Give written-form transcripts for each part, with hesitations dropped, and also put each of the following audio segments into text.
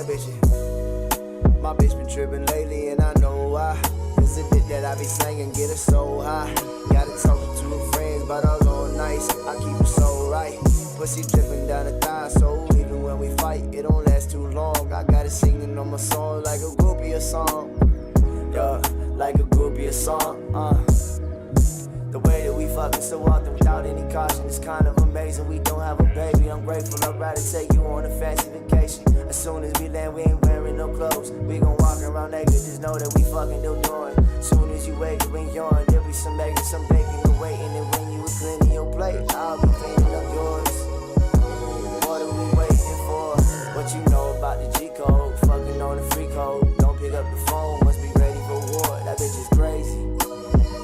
bitches. My bitch been tripping lately and I know why. It's a dick that I be slanging, get her so high. Gotta talk to her friends, but all on nice. I keep her so right. Pussy dripping down the thigh, so even when we fight, it don't last too long. I got it singing on my song like a groupie song. Yeah, like a groupie song. The way that we fucking so often without any caution is kind of amazing. We don't have a baby, I'm grateful. I'd rather take you on a fancy vacation. As soon as we land, we ain't wearing no clothes. We gon' walk around naked, just know that we fucking do doing. Soon as you wake up and yawn, there'll be some eggs, some bacon awaiting. And when you was cleaning your plate, I'll be cleaning up yours. What are we waiting for? What you know about the G code? Fucking on the free code. Don't pick up the phone, must be ready for war. That bitch is crazy.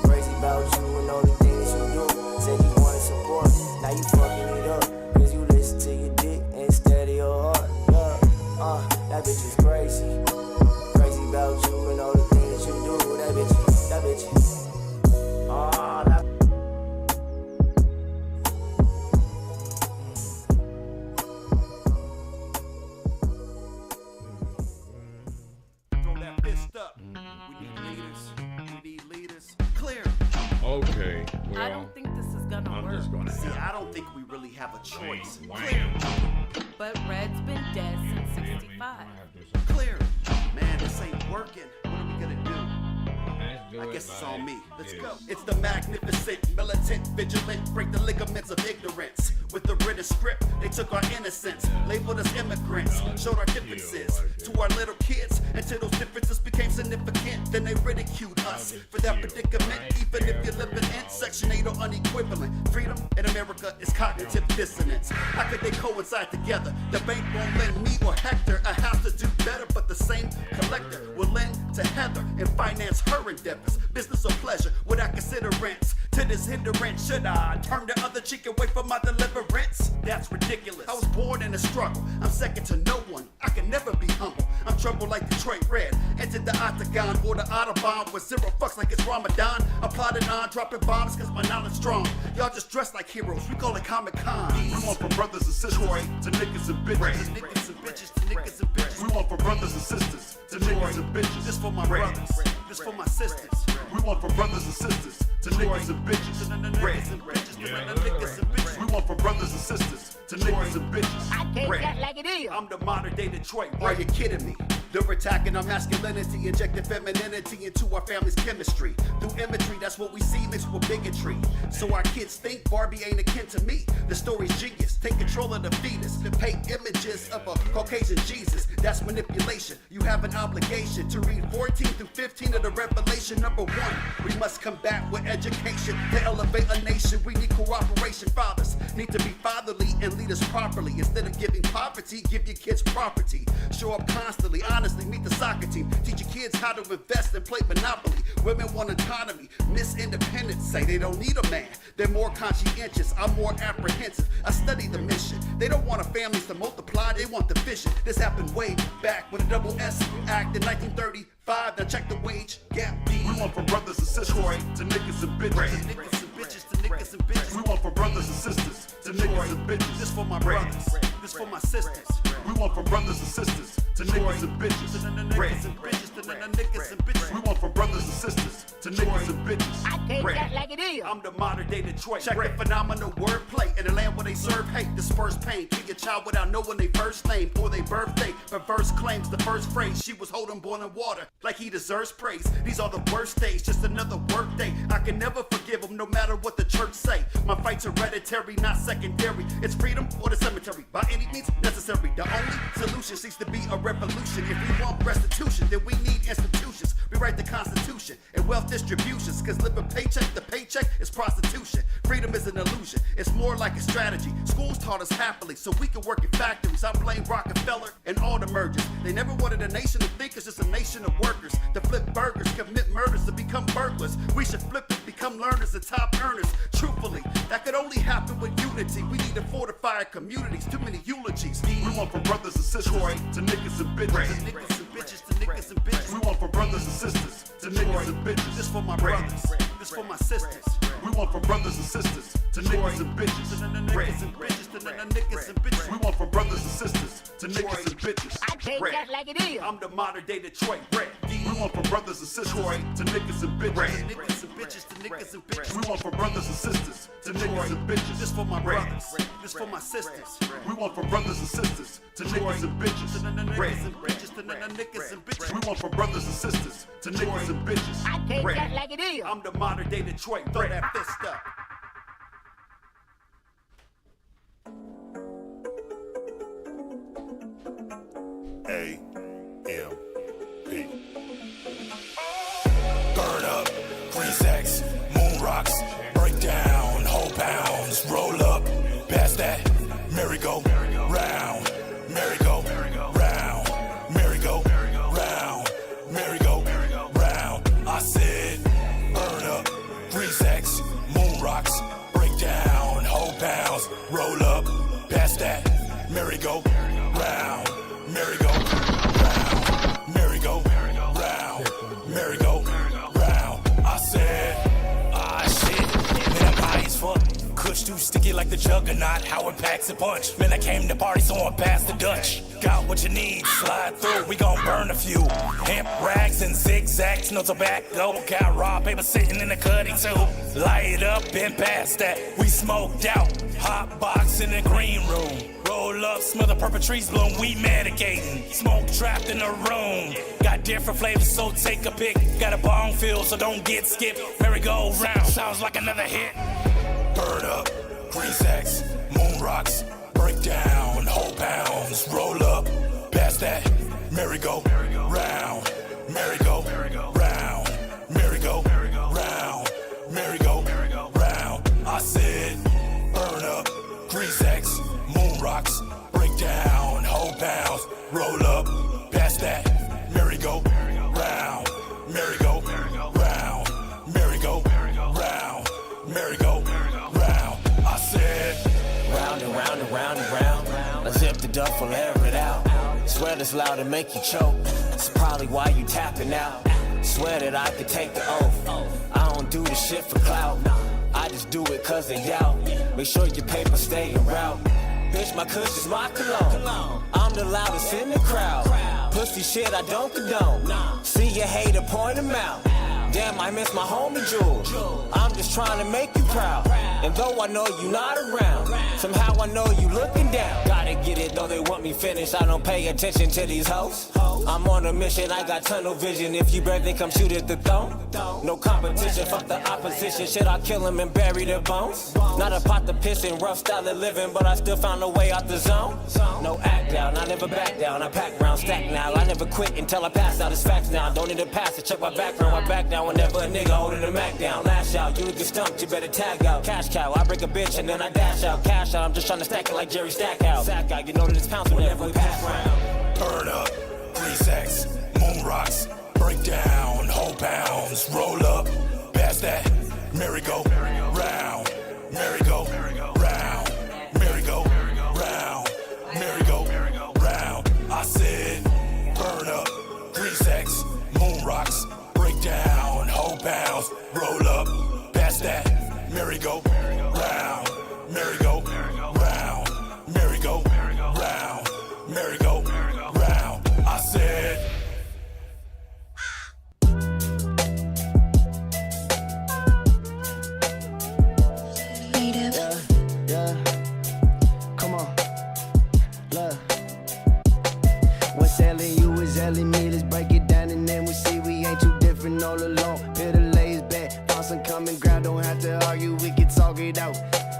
Crazy about you and all the things you do. Said you wanted support, now you fucking it up. Cause you listen to your dick instead of your heart. Yeah, that bitch is crazy. Crazy about you and all the things you do. That bitch. Throw that fist up. We need leaders. Clear. Okay, well, I don't think this is gonna work. just gonna See, I don't think we really have a choice. Wham. But Red's been dead since 65. Clear. Man, this ain't working. What are we gonna do? I guess it's on me. Let's go. It's the magnificent, militant, vigilant, break the ligaments of ignorance. With the written script, they took our innocence, labeled us immigrants, showed our differences to our little kids. Until those differences became significant, then they ridiculed us for that predicament. Even if you're living in Section 8 or unequivalent, freedom in America is cognitive dissonance. How could they coincide together? The bank won't lend me or Hector a house to do better, but the same collector will lend to Heather and finance her endeavors. Business or pleasure, would I consider rents? To this hindrance, should I turn the other cheek away from my deliverance? That's ridiculous. I was born in a struggle. I'm second to no one. I can never be humble. I'm troubled like Detroit Red. Entered the octagon or the Autobahn with zero fucks like it's Ramadan. I plotted on dropping bombs cause my knowledge strong. Y'all just dress like heroes. We call it Comic-Con. We want from brothers and sisters to niggas and bitches. Niggas and bitches to niggas and bitches. We want from brothers and sisters to niggas and bitches. This for my brothers. This for my sisters. We want from brothers and sisters to niggas and bitches. Niggas and bitches. Niggas and bitches. We want from brothers and sisters to niggas and bitches. I take that like it is. I'm the modern day Detroit. Why you kidding me? They're attacking our masculinity, injecting femininity into our family's chemistry. Through imagery, that's what we see mixed with bigotry. So our kids think Barbie ain't akin to me. The story's genius. Take control of the fetus. To paint images of a Caucasian Jesus. That's manipulation. You have an obligation to read 14 through 15 of the Revelation. Number 1, we must combat with education to elevate a nation. We need cooperation. Fathers need to be fatherly and lead us properly. Instead of giving poverty, give your kids property. Show up constantly, honestly, meet the soccer team. Teach your kids how to invest and play Monopoly. Women want autonomy. Miss Independence say they don't need a man. They're more conscientious. I'm more apprehensive. I study the mission. They don't want our families to multiply. They want the vision. This happened way back with the Double S Act in 1935. Now check the wage gap. We want from brothers and sisters to niggas and bitches. Niggas and bitches to niggas and bitches. We want from brothers and sisters to niggas and bitches. This for my brothers. This for my sisters. We want from brothers and sisters to niggas and bitches. Niggas and bitches to niggas and bitches. We want from brothers and sisters to niggas and bitches. I take that like it is. I'm the modern day Detroit. Check the phenomenal wordplay in a land where they serve hate, disperse pain. Treat your child without knowing their first name or their birthday. Perverse claims the first phrase. She was holding boiling water like he deserves praise. These are the worst days, just another work day. I can never forgive him no matter what the church say. My fight's hereditary, not secondary. It's freedom or the cemetery. By any means necessary. The only solution seems to be a revolution. If we want restitution, then we need institutions. We write the Constitution and wealth distributions. Cause living paycheck to paycheck is prostitution. Freedom is an illusion. It's more like a strategy. Schools taught us happily so we can work in factories. I blame Rockefeller and all the mergers. They never wanted a nation to think it's just a nation of workers. To flip burgers, commit murders, to become burglars. We should flip to become learners and top earners. Truthfully, that could only happen with unity. We need to fortify our communities. Too many eulogies. We want from brothers and sisters to niggas and bitches. Niggas and bitches to niggas and bitches. We want from brothers and sisters to niggas and bitches. This for my brothers. This for my sisters. We want from brothers and sisters to niggas and bitches. Niggas and bitches to niggas and bitches. We want from brothers and sisters to niggas and bitches. I take that like it is. I'm the modern day Detroit Red. We want from brothers and sisters to niggas and bitches. Niggas and bitches to niggas and bitches. We want from brothers and sisters to niggas and bitches. This for my brothers. This for my sisters. We want from brothers and sisters to niggas and bitches. Niggas and bitches to niggas and bitches. We want from brothers and sisters to niggas and bitches. I take that like it is. I'm the modern day Detroit. Throw that fist up. A-M-P. Burn up, green sacks, moon rocks, break down, whole pounds, roll up, past that, merry-go, round, merry-go, round, merry-go, round, merry-go, round. I said, burn up, green sacks, moon rocks, break down, whole pounds, roll up, past that, merry-go, round, merry-go, round, merry-go, round, merry-go, round. I said, shit, man, I'm high as fuck. Kush too sticky like the juggernaut, how it packs a punch. Man, I came to party, so I'm past the Dutch. Got what you need, slide through, we gon' burn a few. Hemp rags and zigzags, no tobacco. Got raw paper sitting in the cutty too. Light up and past that, we smoked out. Hot box in the green room. Roll up, smell the purple trees bloom, we medicating. Smoke trapped in the room. Got different flavors, so take a pick. Got a bong feel, so don't get skipped. Merry-go-round, sounds like another hit. Burn up, green sacks, moon rocks, break down, whole pounds, roll up, past that, merry-go, round, merry-go, round, merry-go, round, merry-go, round. I said, burn up, green sacks, moon rocks, break down, whole pounds, roll up, past that, merry-go, round, merry-go, round, merry-go, round, merry-go, round. I said, round and round and round and round. I zip the duffel, air it out. Swear this loud and make you choke. It's probably why you tapping out. Swear that I could take the oath. I don't do this shit for clout. I just do it cause they doubt. Make sure your paper stay en route. Bitch, my kush is my cologne. I'm the loudest in the crowd. Pussy shit I don't condone. See your hater, point him out. Damn, I miss my homie Jules. I'm just trying to make you proud. And though I know you not around, somehow I know you looking down. Gotta get it, though they want me finished. I don't pay attention to these hoes. I'm on a mission, I got tunnel vision. If you brave, then come shoot at the throne. No competition, fuck the opposition. Shit, I'll kill him and bury their bones. Not a pot to piss in, rough style of living, but I still found a way out the zone. No act down, I never back down. I pack round, stack now. I never quit until I pass out. It's facts now. Don't need a pass to check my background. I back down whenever a nigga holding the Mac down. Lash out, you get stumped, you better tag out. Cash cow, I break a bitch and then I dash out. Cash out, I'm just trying to stack it like Jerry Stackhouse. Sack out, you know that it's pounds whenever we pass round. Burn up, green sacks, moon rocks, break down, whole pounds, roll up, past that, merry-go, round, merry-go, round, merry-go, round, merry-go, round. I said, burn up, green sacks, moon rocks, break down, whole pounds, roll up, past that, merry-go, round, merry-go, round, merry-go, round, merry-go, round. I said, Yeah, come on, look. What's ailing you is ailing me. Let's break it down and then we see we ain't too different all along. Better lay his back, found some common ground. Don't have to argue, we can talk it out.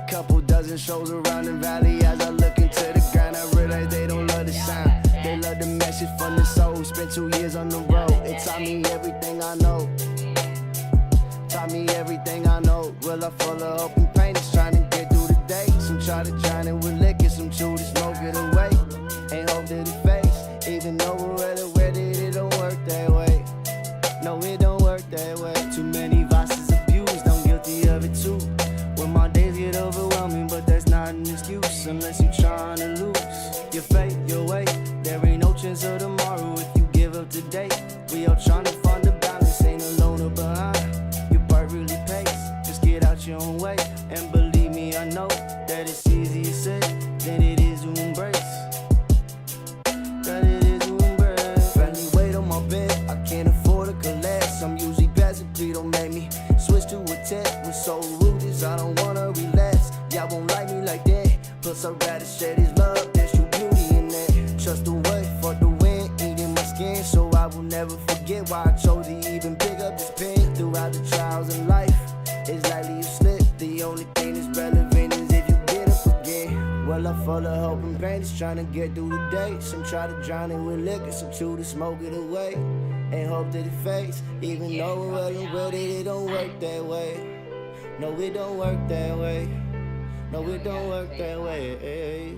Couple dozen shows around the valley. As I look into the ground, I realize they don't love the sound. They love the message from the soul. Spent 2 years on the road. It taught me everything I know. Taught me everything I know. Well, I'm full of hope and pain. Just trying to get through the day. Some try to drown it with liquor. Some chew to smoke it away. Ain't hope to the face. Even though we're well aware that it don't work that way. No, it don't work that way. Too many vices abused. I'm guilty of it too. When my days get overwhelming, but that's not an excuse. Unless you trying to lose your faith, your way. There ain't no chance of tomorrow if you give up today. We all trying to find a balance. Ain't alone or behind. Your part really pays. that it is when bread. Family weight on my bed, I can't afford to collapse. I'm usually passively, don't make me switch to a tech. With so rude as I don't wanna relax. Y'all won't like me like that. Plus I'd rather share this love, there's true beauty in that. Trust the way, fuck the wind, eating my skin. So I will never forget why I chose to even pick up this pen. Throughout the trials of life, it's likely you slip. The only thing that's relevant is if you get up again. Well, I'm full of hope and pain, just trying to get through the day. Some try to drown it with liquor, some chew to smoke it away. And hope that it fades, even though we're well and well that it don't work that way. No, it don't work that way. No, it don't work that way.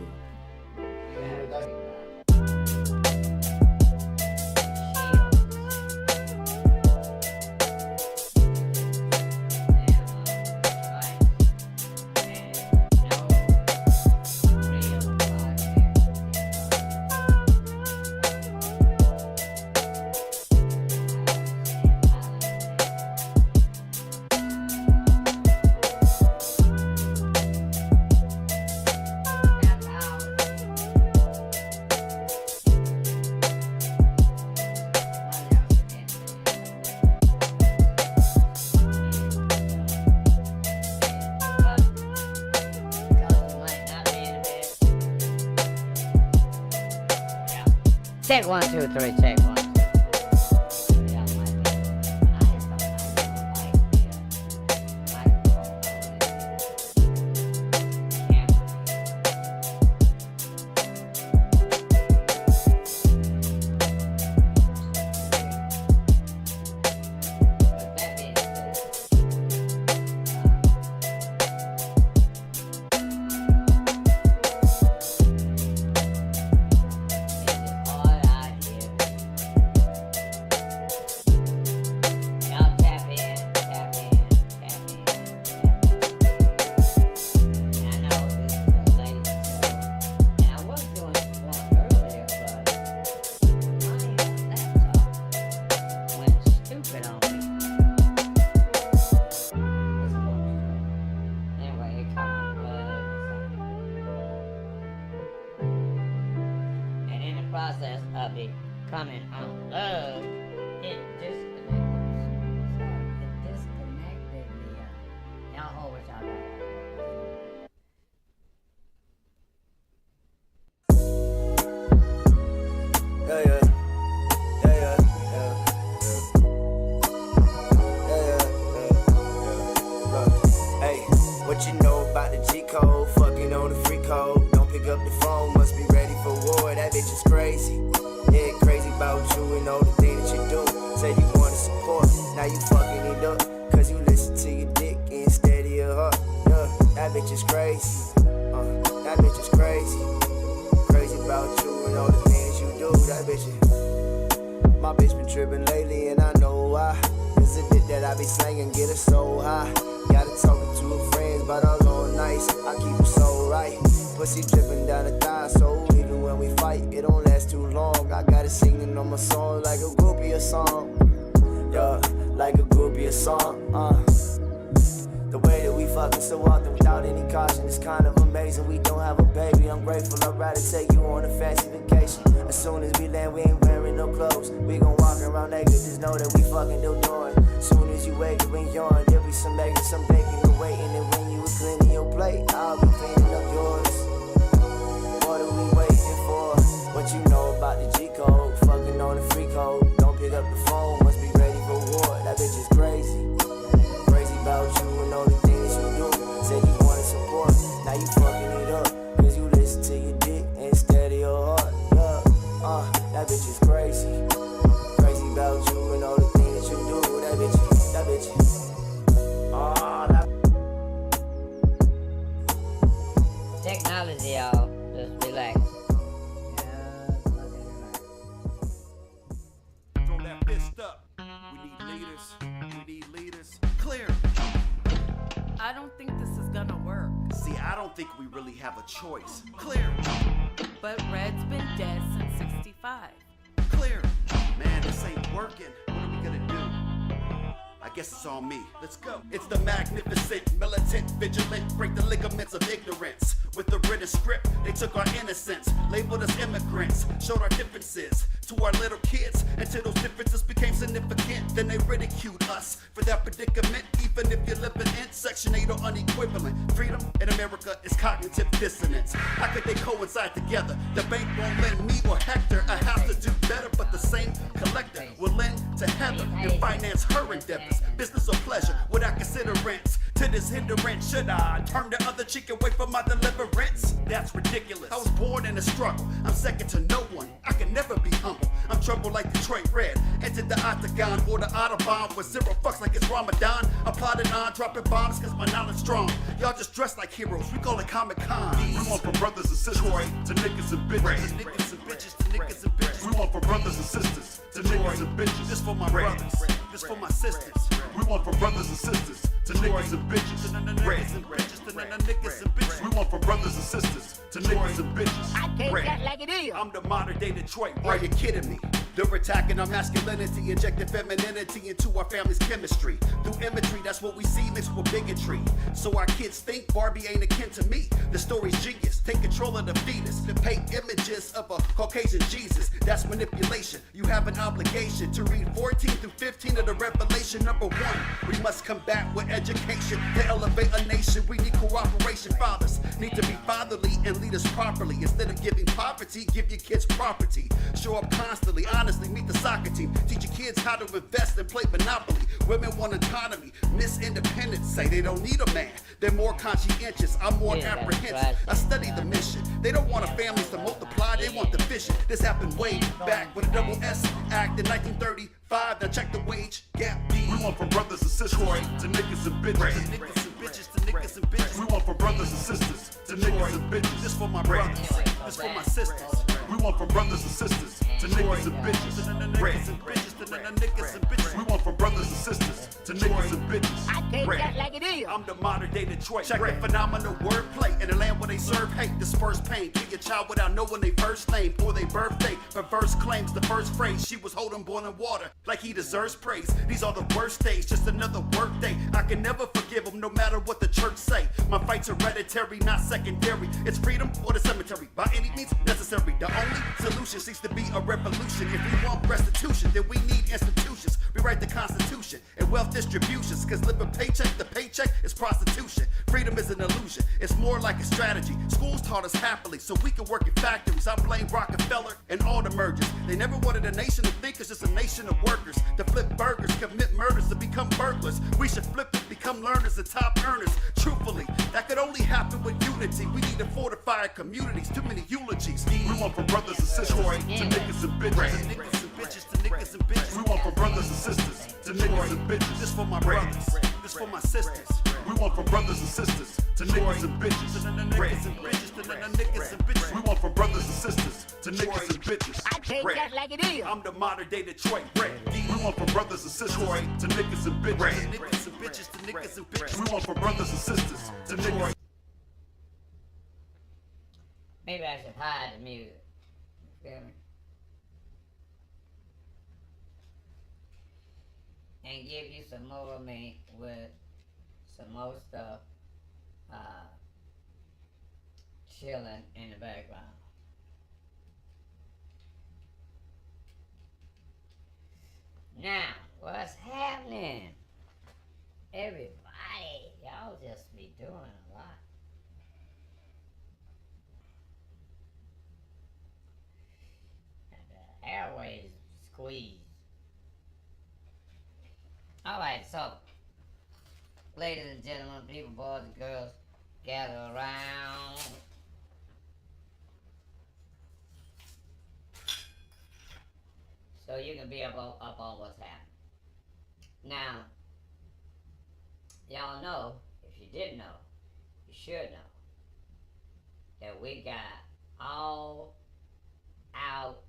Check 1, 2, 3, check 1. Process of it coming unplugged, it disconnected. It disconnected me. Y'all hold what y'all got. Hey, what you know about the G code? Fucking on the free code. Don't pick up the phone, must be ready for war. That bitch is crazy. Yeah, crazy about you and all the things that you do. Say you wanna support, now you fucking it up. Cause you listen to your dick instead of your heart. Yeah, that bitch is crazy. That bitch is crazy. Crazy about you and all the things you do. That bitch is. My bitch been tripping lately and I know why. Cause the dick that I be slanging get her so high. Got her talking to her friends about all on nights. I keep her so right. Pussy dripping down the thigh, so even when we fight, it don't last too long. I got it singing on my song like a groupie song. Yeah, like a groupie song. The way that we fucking so often without any caution is kind of amazing. We don't have a baby, I'm grateful. I'd rather take you on a fancy vacation. As soon as we land, we ain't wearing no clothes. We gon' walk around naked, just know that we fucking do it. Soon as you wake up and yawn, there'll be some eggs, some bacon awaiting. And when you were cleaning your plate, I'll be cleaning up yours. What are we waiting for? What you know about the G code? Fucking on the free code. Don't pick up the phone, must be ready for war. That bitch is crazy. Crazy about you and all the things you do. Said you wanna support, now you fucking it up. Cause you listen to your dick instead of your heart. Yeah, that bitch is crazy. Crazy about you and all the things you do. That bitch. Technology, y'all. Just relax. Throw that fist up. We need leaders. We need leaders. Clear. I don't think this is gonna work. See, I don't think we really have a choice. Clear. But Red's been dead since 65. Clear. Man, this ain't working. What are we gonna do? I guess it's on me. Let's go. It's the magnificent, militant, vigilant, break the ligaments of ignorance. With the written script, they took our innocence, labeled us immigrants, showed our differences to our little kids. Until those differences became significant, then they ridiculed us for that predicament. Even if you're living in Section 8 or unequivalent, freedom in America is cognitive dissonance. How could they coincide together? The bank won't lend me or Hector a house to do better, but the same collector will lend to Heather and finance her endeavors. Business or pleasure, would I consider rents? To this hindrance, should I turn the other cheek away from my deliverance? That's ridiculous. I was born in a struggle. I'm second to no one. I can never be humble. I'm trouble like Detroit Red. Entered the octagon or the Autobahn with zero fucks like it's Ramadan. I plotted on dropping bombs cause my knowledge strong. Y'all just dress like heroes. We call it Comic Con. We want from brothers and sisters to niggas and bitches. To niggas and bitches, to niggas and bitches. We want from brothers and sisters to niggas and bitches. This for my brothers. This for my sisters. We want from brothers and sisters to niggas and bitches. To niggas and bitches. To niggas and bitches. We want from brothers and sisters to niggas and bitches. I take that like it is. I'm the modern day Detroit. Are you kidding me? They're attacking our masculinity, injecting femininity into our family's chemistry. Through imagery, that's what we see mixed with bigotry. So our kids think Barbie ain't akin to me. The story's genius. Take control of the fetus. To paint images of a Caucasian Jesus. That's manipulation. You have an obligation to read 14 through 15 of the Revelation. Number 1, we must combat with education to elevate a nation. We need cooperation. Fathers need to be fatherly and lead us properly. Instead of giving poverty, give your kids property. Show up constantly, honestly, meet the soccer team. Teach your kids how to invest and play Monopoly. Women want autonomy. Miss Independence say they don't need a man. They're more conscientious. I'm more apprehensive. I study the mission. They don't want a families to multiply. They want the vision. This happened way back with a double S Act in 1935. Now check the wage gap. We want from brothers and sisters to niggas and bitches. To niggas and bitches, to niggas and bitches. We want from brothers and sisters to niggas and bitches. This for my brothers. This for my sisters. We want from brothers and sisters to niggas and bitches. To niggas and bitches. To niggas and bitches. We want from brothers and sisters to niggas and bitches. I take that like it is. I'm the modern day Detroit. Check the phenomenal wordplay in a land where they serve hate, disperse pain. Kill your child without knowing their first name or their birthday. Perverse claims the first phrase. She was holding boiling water like he deserves praise. These are the worst days, just another work day. I can never forgive him no matter what the church say. My fight's hereditary, not secondary. It's freedom or the cemetery. By any means necessary. The only solution seems to be a revolution. If we want restitution, then we need institutions. We write the Constitution and wealth distributions. Cause living paycheck to paycheck is prostitution. Freedom is an illusion. It's more like a strategy. Schools taught us happily so we can work in factories. I blame Rockefeller and all the mergers. They never wanted a nation of thinkers, just a nation of workers. To flip burgers, commit murders, to become burglars. We should flip it, become learners and top earners. Truthfully, that could only happen with unity. We need to fortify our communities. Too many eulogies. We want from brothers and sisters to niggas and bitches. To niggas and bitches, to niggas and bitches. We want from brothers and sisters to niggas and bitches. This for my brothers. This for my sisters. We want from brothers and sisters to niggas and bitches. To niggas and bitches, to niggas and bitches. We want from brothers and sisters to niggas and bitches. I take that like it is. I'm the modern day Detroit. We want from brothers and sisters to niggas and bitches. Niggas and bitches, to niggas and bitches. We want from brothers and sisters to niggas. Maybe I should hide the music. You feel me? And give you some more of me with some more stuff chilling in the background. Now, what's happening? Everybody, y'all just be doing a lot. And the airways squeeze. Alright, so, ladies and gentlemen, people, boys and girls, gather around. So you can be up on what's happening. Now, y'all know, if you didn't know, you should know, that we got all out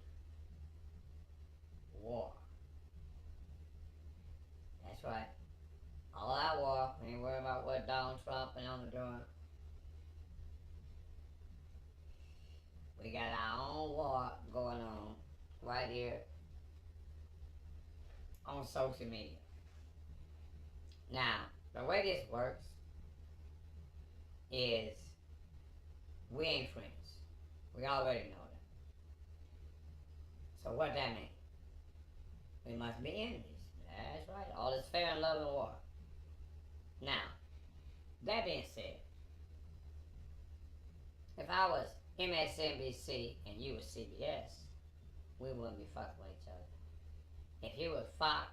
war. That's right. All out war. We ain't worried about what Donald Trump and on the drum. We got our own war going on right here on social media. Now, the way this works is we ain't friends. We already know that. So what that mean? We must be enemies. That's right. All is fair in love and war. Now, that being said, if I was MSNBC and you was CBS, we wouldn't be fucking with each other. If you were Fox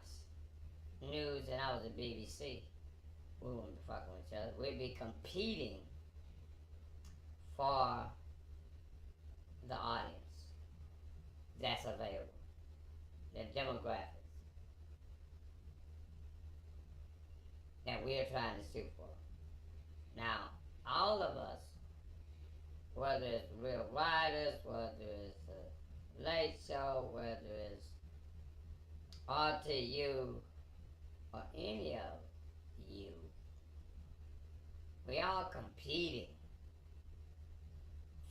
News and I was the BBC, we wouldn't be fucking with each other. We'd be competing for the audience that's available, the demographics that we're trying to shoot for. Now, all of us, whether it's Real Riders, whether it's the Late Show, whether it's RTU, or any of you, we all competing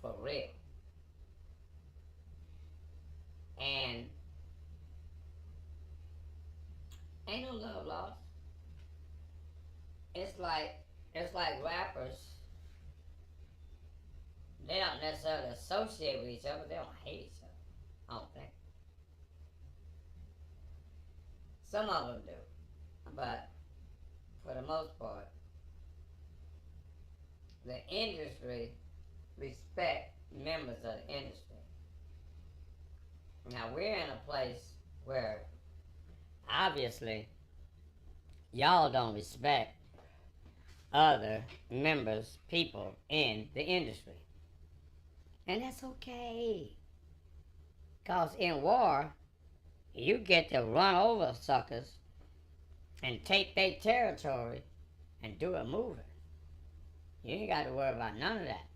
for real. And ain't no love lost. It's like rappers. They don't necessarily associate with each other. They don't hate each other. I don't think. Some of them do, but for the most part, the industry respect members of the industry. Now we're in a place where obviously y'all don't respect other members, people in the industry. And that's okay. Because in war, you get to run over suckers and take their territory and do it moving. You ain't got to worry about none of that.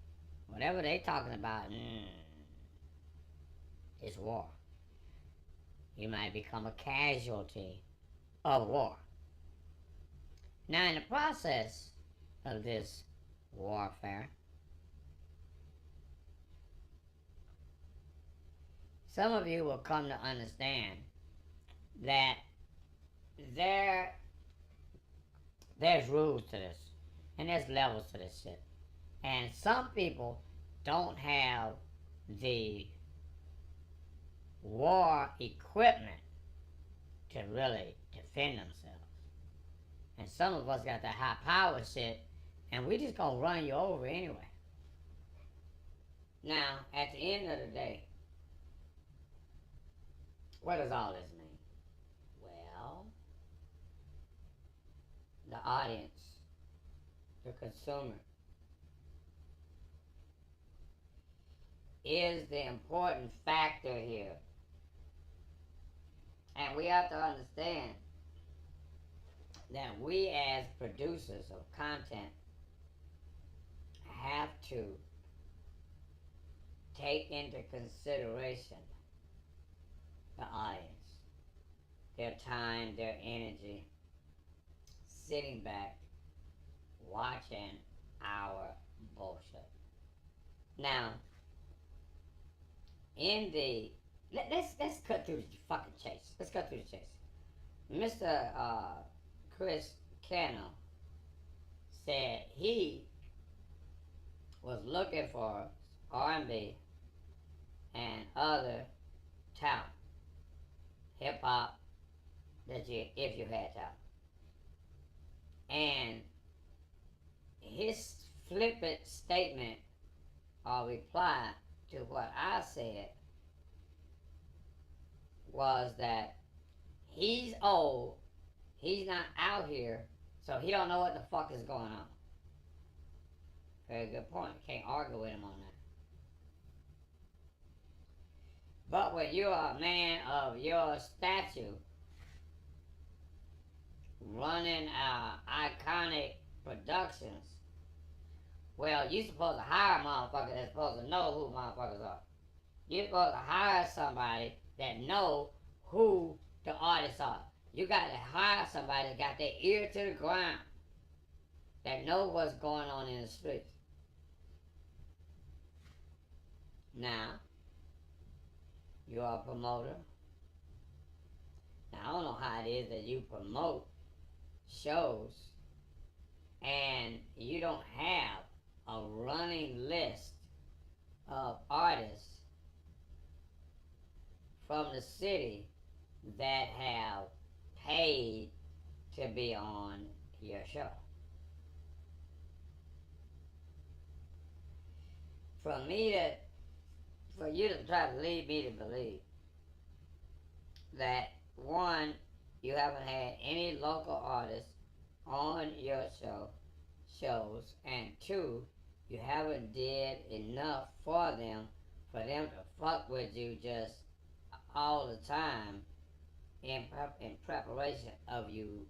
Whatever they talking about, it's war. You might become a casualty of war. Now, in the process of this warfare, some of you will come to understand that there's rules to this, and there's levels to this shit. And some people don't have the war equipment to really defend themselves. And some of us got the high power shit, and we just gonna run you over anyway. Now, at the end of the day, what does all this mean? Well, the audience, the consumer, is the important factor here. And we have to understand that we as producers of content have to take into consideration the audience, their time, their energy, sitting back, watching our bullshit. Now, in the let's cut through the fucking chase. Let's cut through the chase. Mr. Chris Cano said he was looking for R&B and other talent, hip hop, if you had talent. And his flippant statement or reply to what I said was that he's old, he's not out here, so he don't know what the fuck is going on. Very good point. Can't argue with him on that. But when you're a man of your stature, running iconic productions, well, you're supposed to hire motherfuckers that's supposed to know who motherfuckers are. You're supposed to hire somebody that know who the artists are. You got to hire somebody that got their ear to the ground, that know what's going on in the streets. Now, you're a promoter. Now, I don't know how it is that you promote shows and you don't have a running list of artists from the city that have paid to be on your show. For you to try to lead me to believe that, one, you haven't had any local artists on your shows, and two, you haven't did enough for them to fuck with you just all the time in preparation of you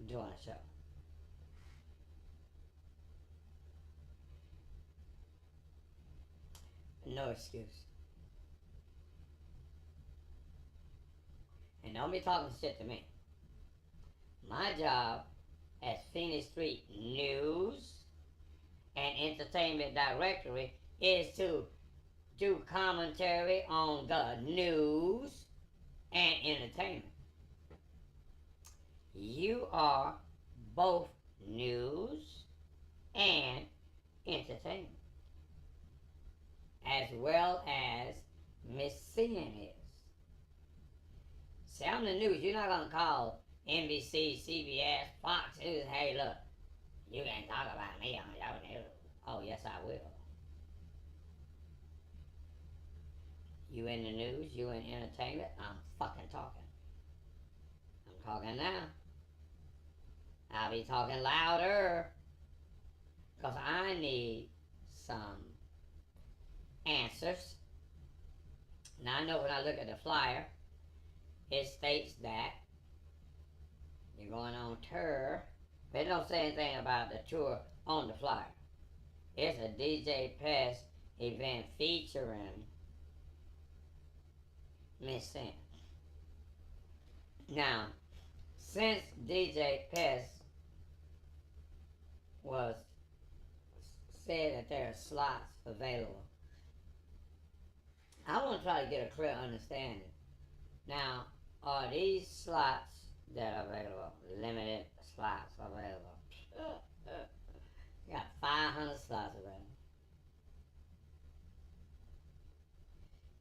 doing a show. No excuse. And don't be talking shit to me. My job as Phoenix Street News and Entertainment Directory is to do commentary on the news and entertainment. You are both news and entertainment, as well as Mizz Sin is. See, I'm the news. You're not going to call NBC, CBS, Fox News, hey, look, you can't talk about me on your news. Oh, yes, I will. You in the news, you in entertainment, I'm fucking talking. I'm talking now. I'll be talking louder, because I need some answers. Now, I know when I look at the flyer, it states that you're going on tour, but it don't say anything about the tour on the flyer. It's a DJ Pest event featuring Mizz Sin. Now, since DJ Pest was said that there are slots available, I want to try to get a clear understanding. Now, are these slots that are available, limited slots available? You got 500 slots available.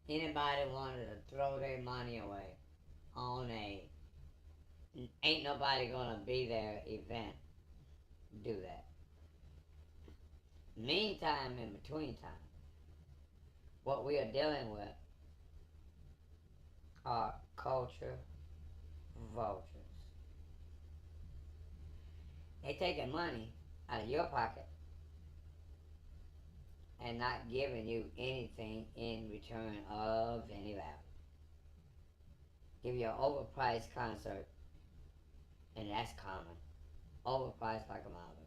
Anybody wanted to throw their money away on a ain't nobody gonna be there event, do that. Meantime, in between time, what we are dealing with are culture vultures. They taking money out of your pocket and not giving you anything in return of any value. Give you an overpriced concert, and that's common. Overpriced like a mother.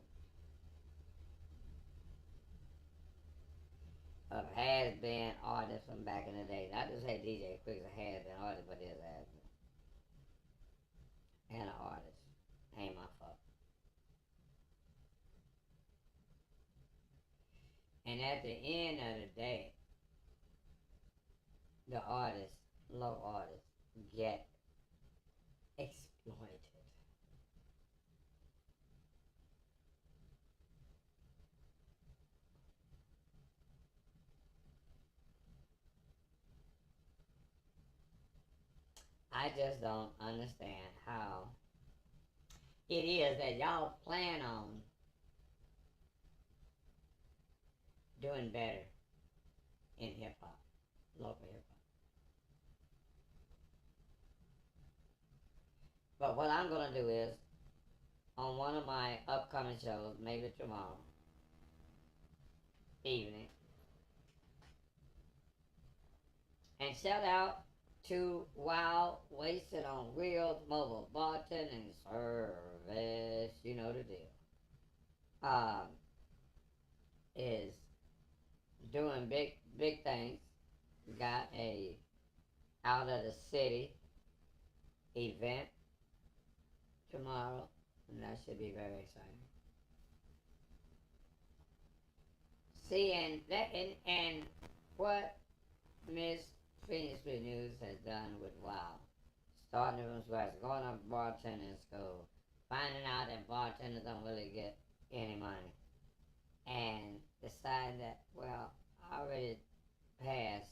Of has-been artists from back in the day. Not to say DJ Quick's a has-been artist, but is a has-been. And an artist. Ain't my fault. And at the end of the day, the artists, low artists, get exploited. I just don't understand how it is that y'all plan on doing better in hip-hop, local hip-hop. But what I'm going to do is, on one of my upcoming shows, maybe tomorrow evening, and shout out to Wild Wasted on Wheels Mobile Bartending Service, you know the deal. Is doing big things. Got a out of the city event tomorrow, and that should be very exciting. See, and what Miss Phoenix Street News has done with Wow starting from scratch, going up bartending school, finding out that bartenders don't really get any money, and deciding that, well, I already passed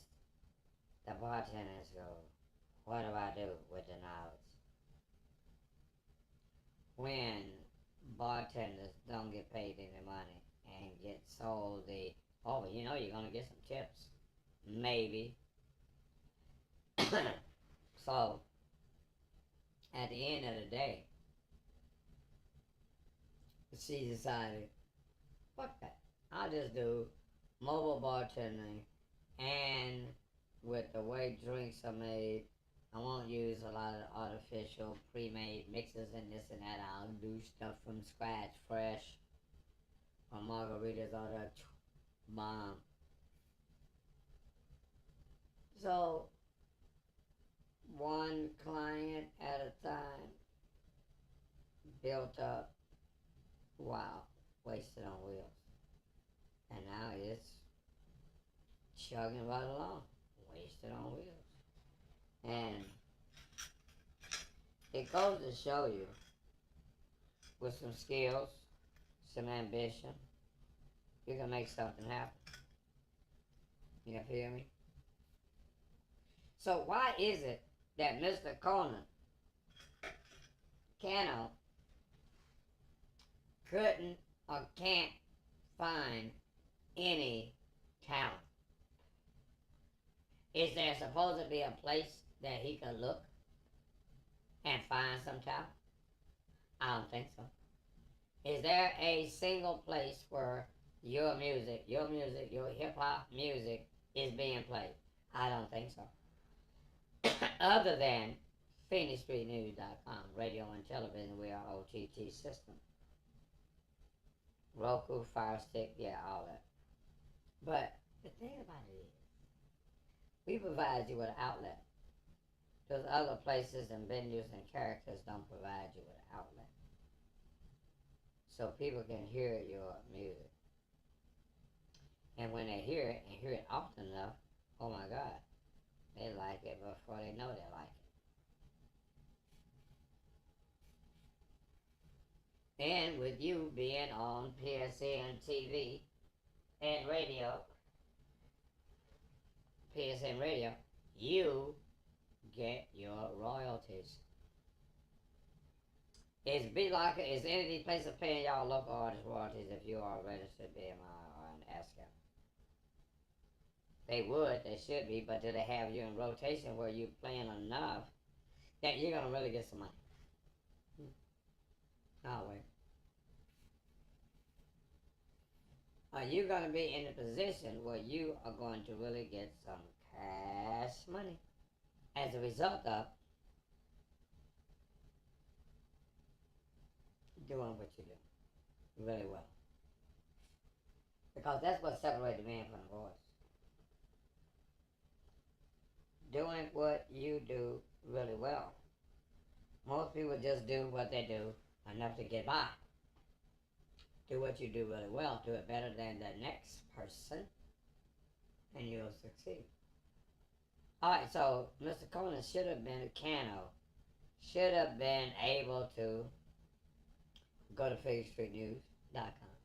the bartending school. What do I do with the knowledge? When bartenders don't get paid any money and get sold the, oh, you know you're going to get some tips. Maybe. So, at the end of the day, she decided, fuck that. I'll just do mobile bartending, and with the way drinks are made, I won't use a lot of artificial pre-made mixes and this and that. I'll do stuff from scratch, fresh. Or margaritas or the bomb. So, one client at a time, built up, wow, wasted on wheels. And now it's chugging right along, wasted on wheels. And it goes to show you, with some skills, some ambition, you can make something happen. You feel me? So why is it that Mr. Cano couldn't or can't find any talent? Is there supposed to be a place that he could look and find some talent? I don't think so. Is there a single place where your music, your hip-hop music is being played? I don't think so. Other than PhoenixStreetNews.com, radio and television, we are OTT system. Roku, Fire Stick, yeah, all that. But the thing about it is, we provide you with an outlet. Those other places and venues and characters don't provide you with an outlet. So people can hear your music. And when they hear it, and hear it often enough, oh my God, they like it before they know they like it. And with you being on PSN TV and radio, PSN radio, you get your royalties. Is any of these places paying y'all local artist royalties if you are a registered BMI or an ASCAP? They would, they should be, but do they have you in rotation where you're playing enough that you're going to really get some money? Oh, wait. Are you going to be in a position where you are going to really get some cash money as a result of doing what you do really well? Because that's what separates the man from the boys. Doing what you do really well. Most people just do what they do enough to get by. Do what you do really well. Do it better than the next person, and you'll succeed. Alright, so Mr. Cano should have been able to go to PhoenixStreetNews.com,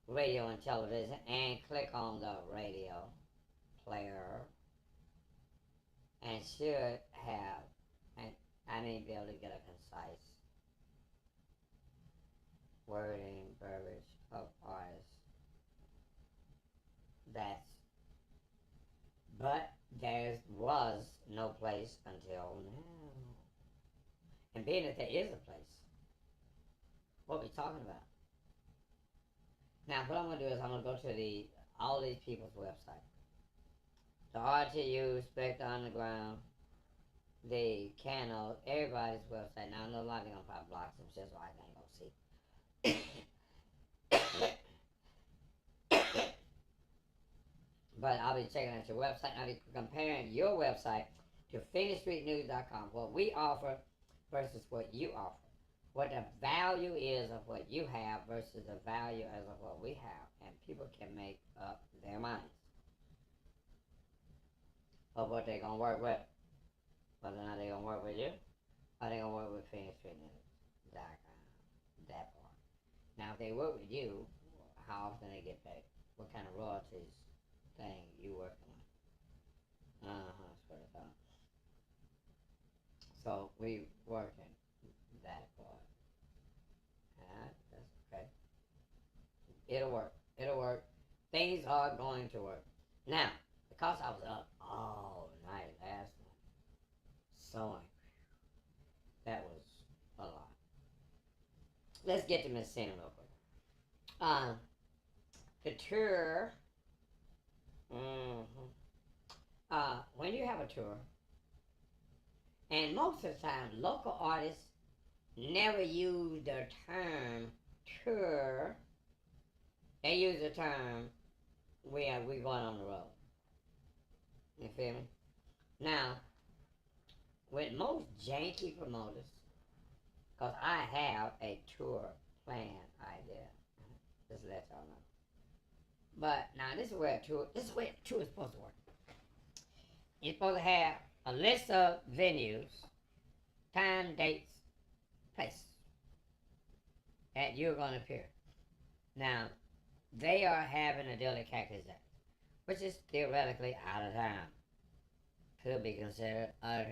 radio and television, and click on the radio player, and should have, be able to get a concise wording, verbiage of artists. But there was no place until now. And being that there is a place, what are we talking about? Now, what I'm going to do is I'm going to go to all these people's website. The RTU, Spectre Underground, the Cano, everybody's website. Now, I know a lot of them going to probably block some shit, so I ain't going to see. But I'll be checking out your website. I'll be comparing your website to PhoenixStreetNews.com, what we offer versus what you offer. What the value is of what you have versus the value as of what we have. And people can make up their minds of what they're going to work with. Whether or not they're going to work with you. or they gonna work with PhoenixFitness.com. That part. Now, if they work with you, how often they get paid? What kind of royalties thing you working on? That's what I thought. So we working that part. Alright, that's okay. It'll work. It'll work. Things are going to work. Now, because I was up all night last night, sewing, that was a lot. Let's get to Mizz Sin real quick. The tour. When you have a tour, and most of the time, local artists never use the term tour. They use the term we going on the road. You feel me? Now, with most janky promoters, because I have a tour plan idea. Just let y'all know. But now this is where a tour is supposed to work. You're supposed to have a list of venues, time, dates, places that you're going to appear. Now, they are having a deal at Cactus Jack, which is theoretically out of town. Could be considered a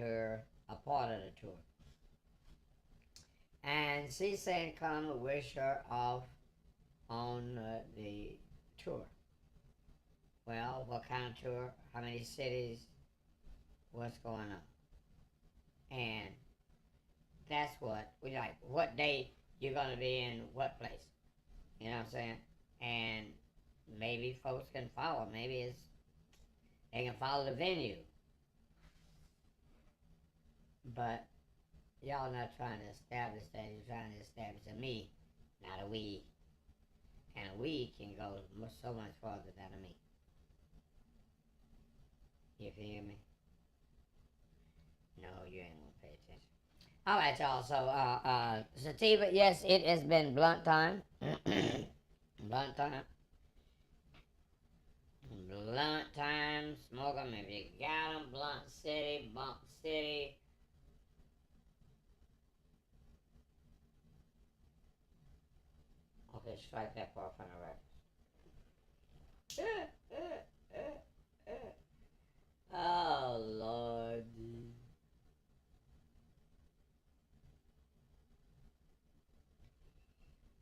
part of the tour. And she's saying come to wish her off on the tour. Well, what kind of tour? How many cities? What's going on? And that's what we like. What day you're gonna be in what place? You know what I'm saying? And maybe folks can follow. Maybe they can follow the venue. But y'all not trying to establish that. You're trying to establish a me, not a we. And a we can go so much farther than a me. You feel me? No, you ain't gonna pay attention. Alright, y'all. So, Sativa, yes, it has been blunt time. Blunt time. Blunt time. Smoke 'em if you got 'em. Blunt City, Bump City. Okay, strike that part from the record. Oh, Lord.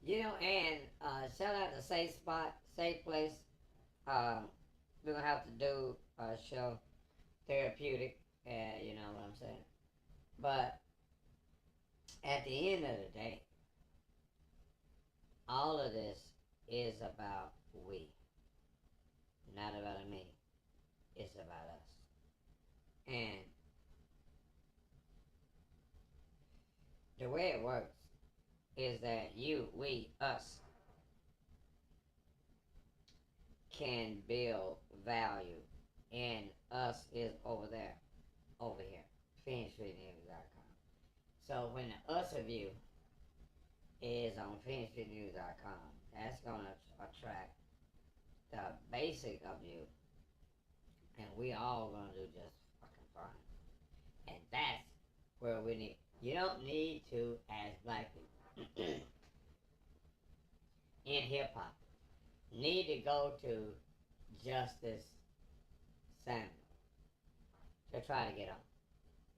You know, and shout out to Safe Spot, Safe Place. We're going to have to do a show, therapeutic, you know what I'm saying. But at the end of the day, all of this is about we, not about me. It's about us. And the way it works is that you, we, us can build value, and us is over there, over here, PhoenixFitnessNews.com. So when the us of you is on PhoenixFitnessNews.com, that's going to attract the basic of you, and we all going to do just fucking fine. And that's where we need. You don't need to, as black people, in hip-hop, need to go to Justice Samuel to try to get on.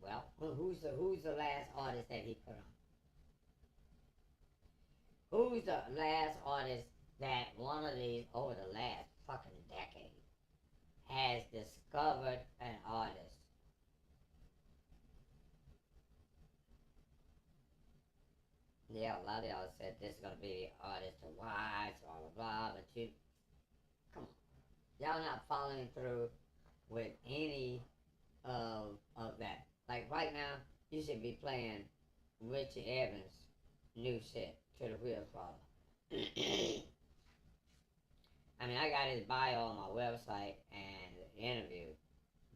Well, who's the last artist that he put on? Who's the last artist that one of these, over the last fucking decade, has discovered an artist? Yeah, a lot of y'all said this is going to be the artist to watch, blah, blah, blah, but you, come on. Y'all not following through with any of that. Like right now, you should be playing Richie Evans' new shit, To the Wheels Fall. I mean, I got his bio on my website and the interview,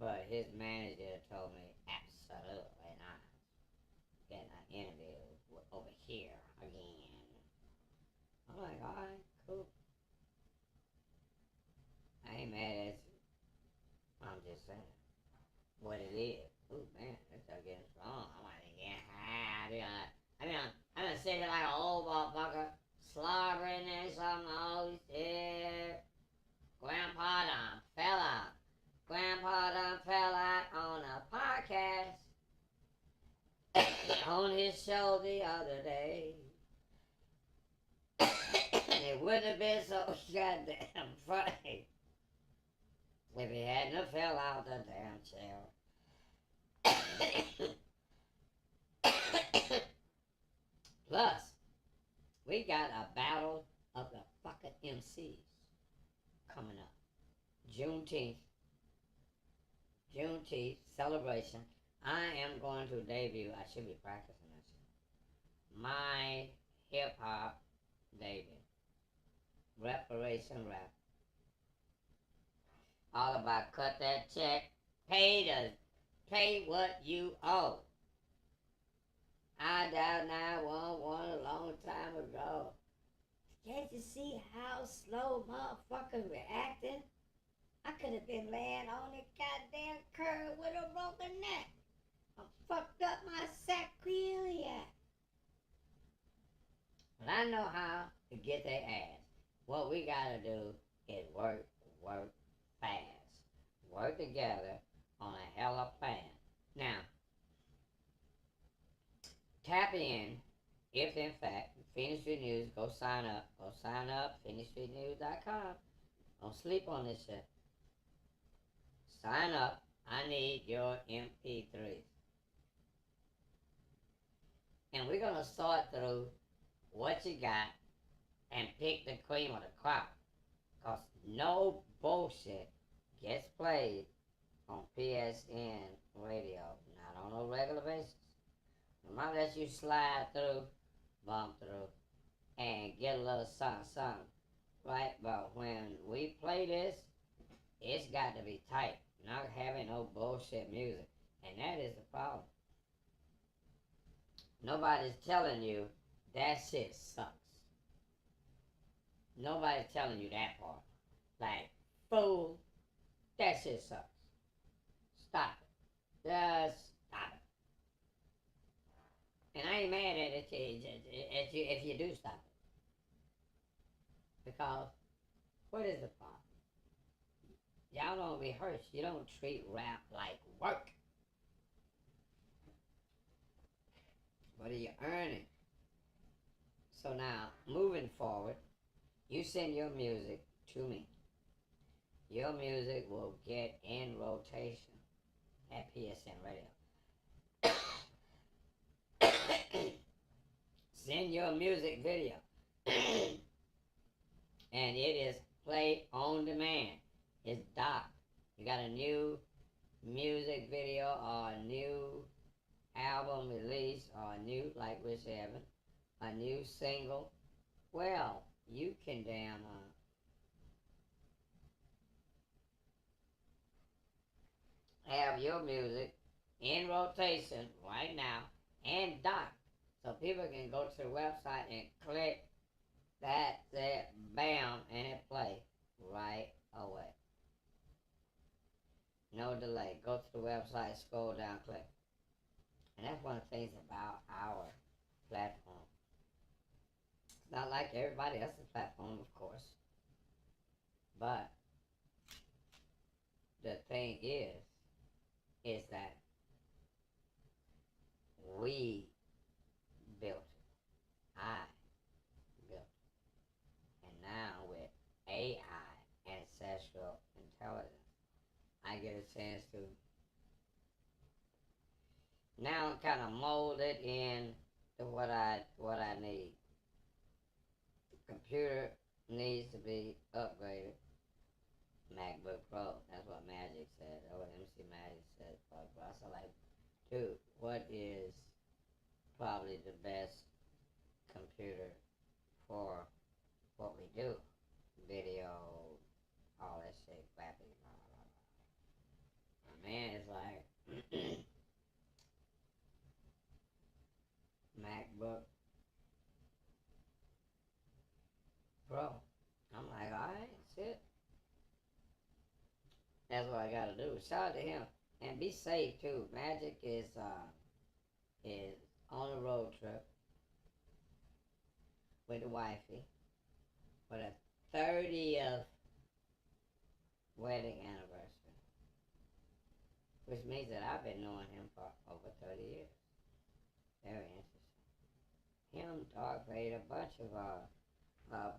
but his manager told me absolutely not getting an interview over here again. I'm like, alright, cool. I ain't mad at you. I'm just saying what it is. Ooh, man, it's getting strong. I might get high. on his show the other day. It wouldn't have been so goddamn funny if he hadn't have fell out the damn chair. Plus, we got a battle of the fucking MCs coming up. Juneteenth celebration. I am going to debut. I should be practicing this. My hip hop debut. Reparation rap. All about cut that check. Pay what you owe. I dialed 911 a long time ago. Can't you see how slow motherfuckers reacting? I could have been laying on the goddamn curb with a broken neck. I fucked up my sacroiliac. But I know how to get their ass. What we gotta do is work fast. Work together on a hella plan. Now, tap in if in fact Phoenix Street News, go sign up, PhoenixStreetNews.com. Don't sleep on this shit. Sign up. I need your MP3s. And we're gonna sort through what you got and pick the cream of the crop. Cause no bullshit gets played on PSN radio, not on a regular basis. Unless you slide through, bump through, and get a little something, right? But when we play this, it's got to be tight. Not having no bullshit music. And that is the problem. Nobody's telling you that shit sucks. Nobody's telling you that part. Like, fool, that shit sucks. Stop it. Just stop it. And I ain't mad at it if you do stop it. Because, what is the problem? Y'all don't rehearse. You don't treat rap like work. What are you earning? So now, moving forward, you send your music to me. Your music will get in rotation at PSN Radio. Send your music video. And it is play on demand. It's docked. You got a new music video or a new album release or a new, like Rich Evans, a new single. Well, you can damn have your music in rotation right now and docked. So people can go to the website and click that, bam, and it play right away. No delay. Go to the website, scroll down, click. And that's one of the things about our platform. It's not like everybody else's platform, of course. But the thing is that we built it. I built it. And now with AI, ancestral intelligence, I get a chance to now kind of mold it in to what I need. The computer needs to be upgraded. MacBook Pro, that's what Magic said. That's what MC Magic said. But I was like, dude, what is probably the best computer for what we do? Video, all that shit, graphics, blah, blah, blah. My man is like, MacBook Pro. I'm like, alright, shit. That's what I gotta do. Shout out to him. And be safe too. Magic is on a road trip with the wifey for the 30th wedding anniversary. Which means that I've been knowing him for over 30 years. Very interesting. Him, Dark Vader, a bunch of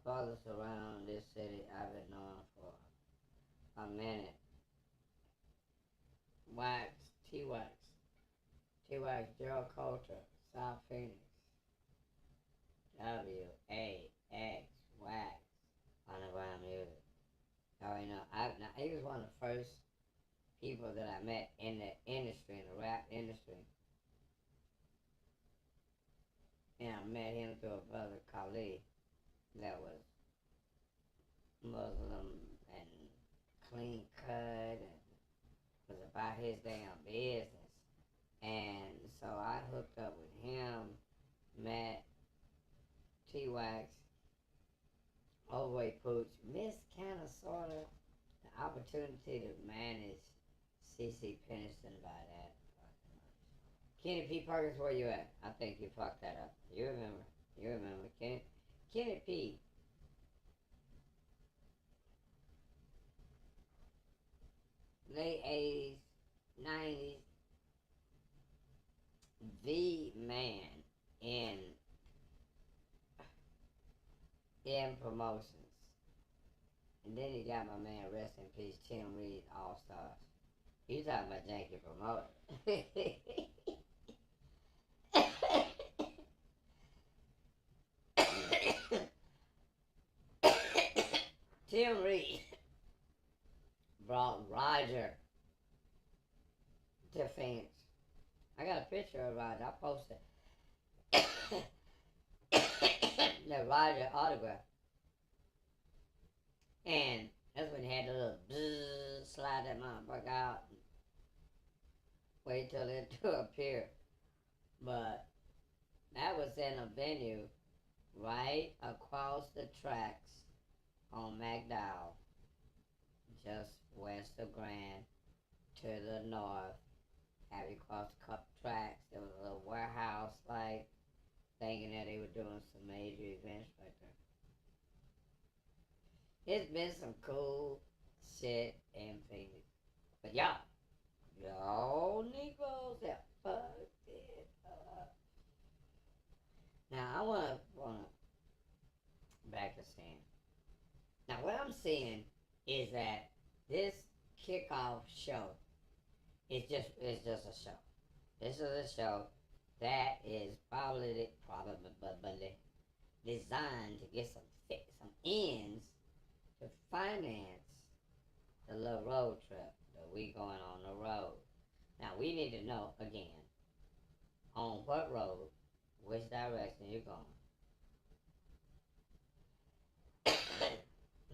brothers around this city I've been knowing for a minute. Wax, T-Wax, Gerald Coulter, South Phoenix, W-A-X, Wax, underground music. You already know, he was one of the first people that I met in the industry, in the rap industry. And I met him through a brother, Khalid, that was Muslim and clean cut and was about his damn business. And so I hooked up with him, met T-Wax, Overweight Pooch, missed kind of sort of the opportunity to manage CC Peniston by that. Kenny P. Perkins, where you at? I think you fucked that up. You remember. Kenny P. Late 80s, 90s, the man in promotions. And then you got my man, rest in peace, Tim Reed, All Stars. You talking about janky promoter. Tim Reed brought Roger to Phoenix. I got a picture of Roger. I posted the Roger autograph. And that's when he had the little bzzz, slide that motherfucker out and wait till it to appear. But that was in a venue right across the tracks on McDowell, just west of Grand, to the north. Have you crossed a couple tracks? There was a little warehouse like thinking that they were doing some major events right there. It's been some cool shit in Phoenix. But y'all Negroes have fucked it up. Now I wanna back to Stan. Now what I'm seeing is that this kickoff show is just a show. This is a show that is probably designed to get some ends to finance the little road trip that we going on the road. Now we need to know again on what road, which direction you're going.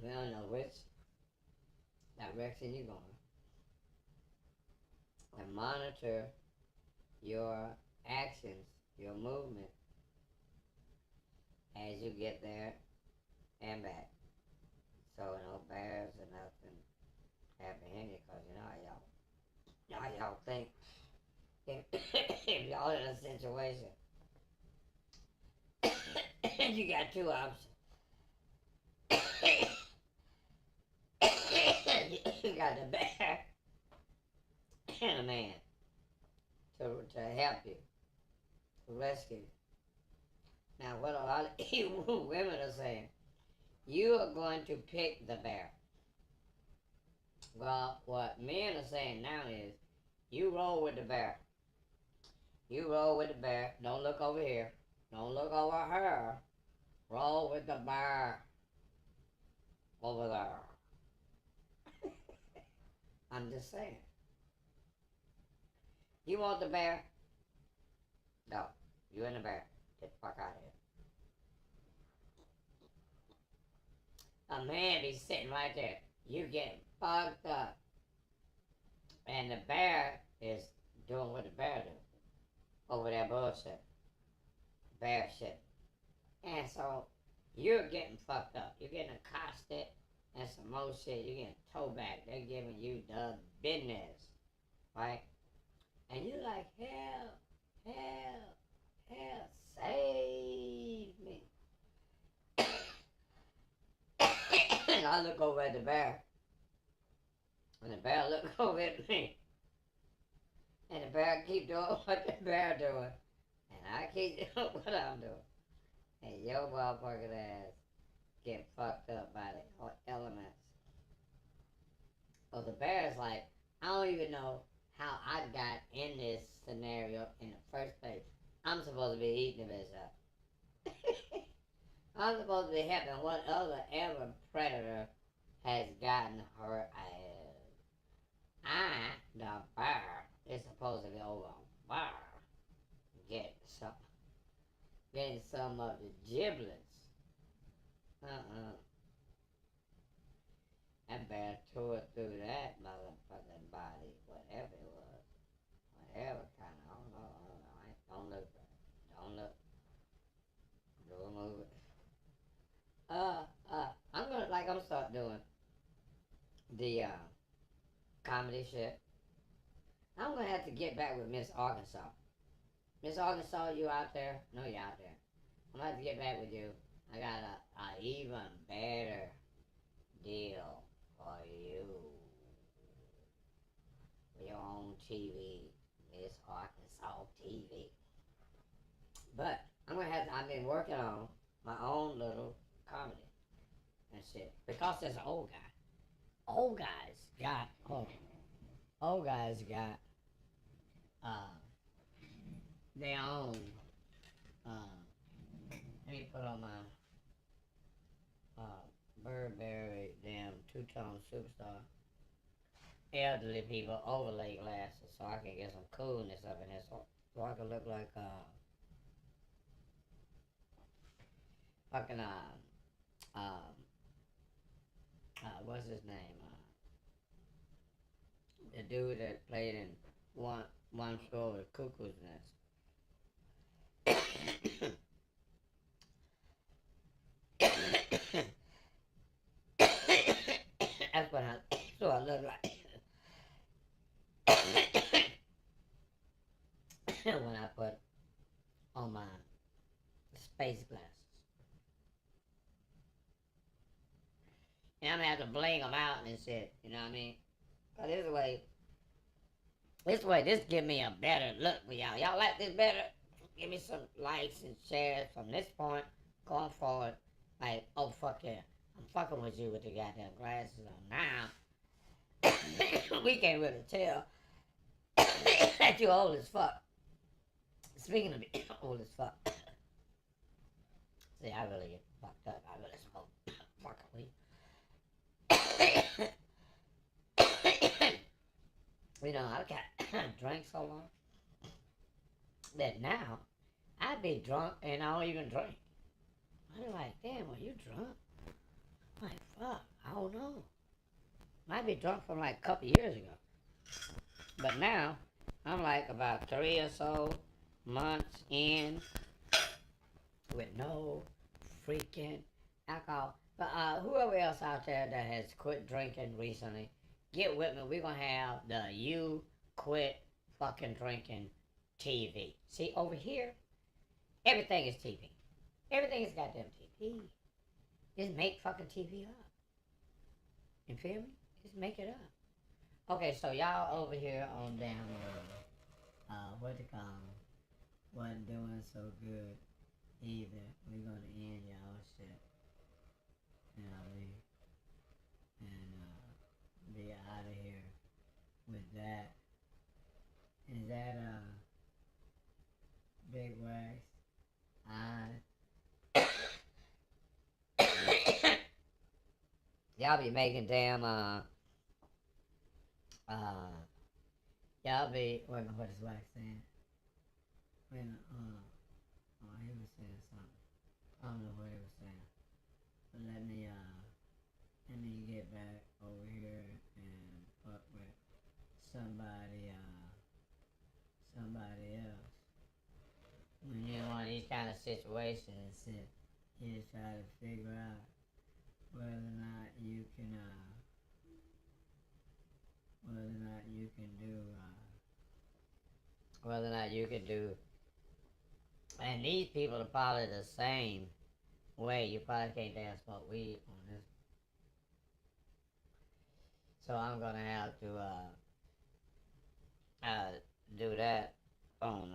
We don't know which direction you're going. And monitor your actions, your movement as you get there and back. So no bears or nothing apprehended, because you know how y'all think if y'all in a situation you got two options. You got the bear and a man to help you, to rescue you. Now what a lot of you women are saying, you are going to pick the bear. Well, what men are saying now is, you roll with the bear. You roll with the bear. Don't look over here. Don't look over her. Roll with the bear. Over there. I'm just saying. You want the bear? No. You and the bear. Get the fuck out of here. A man be sitting right there. You getting fucked up. And the bear is doing what the bear do. Over that bullshit. Bear shit. And so, you're getting fucked up. You're getting accosted and some more shit. You're getting towed back. They're giving you the business. Right? And you're like, help, save me. And I look over at the bear. And the bear look over at me. And the bear keep doing what the bear doing. And I keep doing what I'm doing. And your motherfucking ass get fucked up by the elements. Well, the bear is like, I don't even know how I got in this scenario in the first place. I'm supposed to be eating this up. I'm supposed to be helping what other ever predator has gotten her ass. The bear, is supposed to be over on bear. Getting some of the giblets. That bear tore through that motherfucking body, whatever it was. Whatever kind of, I don't know. Don't look, bro. Don't look. Don't move it. I'm gonna start doing the, comedy shit. I'm gonna have to get back with Miss Arkansas. Miss Arkansas, you out there? No, you out there. I'm gonna have to get back with you. I got a even better deal for you. For your own TV. Miss Arkansas TV. But I've been working on my own little comedy and shit. Because there's an old guy. Old guys got their own, let me put on my, Burberry damn two-tone superstar elderly people overlay glasses so I can get some coolness up in here so I can look like, fucking, what's his name? The dude that played in one show with Cuckoo's Nest. That's what I look like. When I put on my space glasses. And I'm gonna have to bling them out and shit, you know what I mean? Cause this give me a better look for y'all. Y'all like this better? Give me some likes and shares from this point going forward. Like, oh fuck yeah, I'm fucking with you with the goddamn glasses on now. We can't really tell that you old as fuck. Speaking of being old as fuck. See, I really get fucked up. I really smoke fucking weed. You know, I drank so long that now I'd be drunk and I don't even drink. I'd be like, damn, are you drunk? I'm like, fuck, I don't know. I'd be drunk from like a couple years ago. But now, I'm like about 3 or so months in with no freaking alcohol. But whoever else out there that has quit drinking recently, get with me. We're going to have the You Quit Fucking Drinking TV. See, over here, everything is TV. Everything is goddamn TV. Just make fucking TV up. You feel me? Just make it up. Okay, so y'all over here on down, what they call them, wasn't doing so good either. We're going to end y'all shit. You know what I mean? And, be out of here with that. Is that, Big Wax? Y'all be making damn, y'all be, wait a minute, what is Wax saying? Wait a minute, he was saying something. I don't know what he was saying. But let me get back over here and fuck with somebody else. When you're in one of these kind of situations, you just try to figure out whether or not you can do, and these people are probably the same way. You probably can't damn smoke weed on this. So I'm gonna have to do that on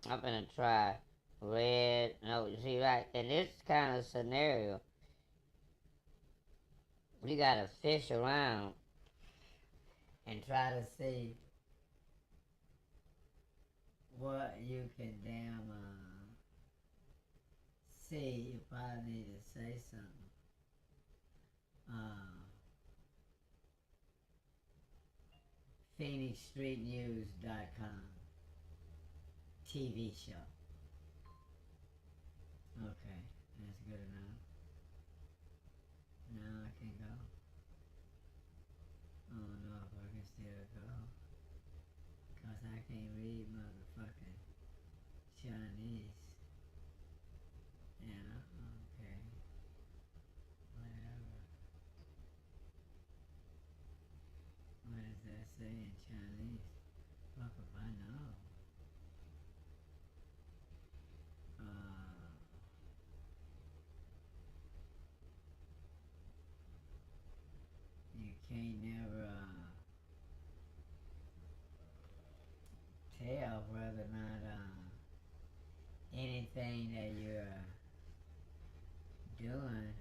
I'm gonna try red. No, you see, right in this kind of scenario, we gotta fish around and try to see what you can damn see. You probably need to say something. PhoenixStreetNews.com TV show. Okay, that's good enough. Now I can go. I don't know if I can still go. Cause I can't read motherfucking Chinese. Yeah, okay. Whatever. What does that say in Chinese? Fuck if I know. You can't never tell whether or not anything that you're doing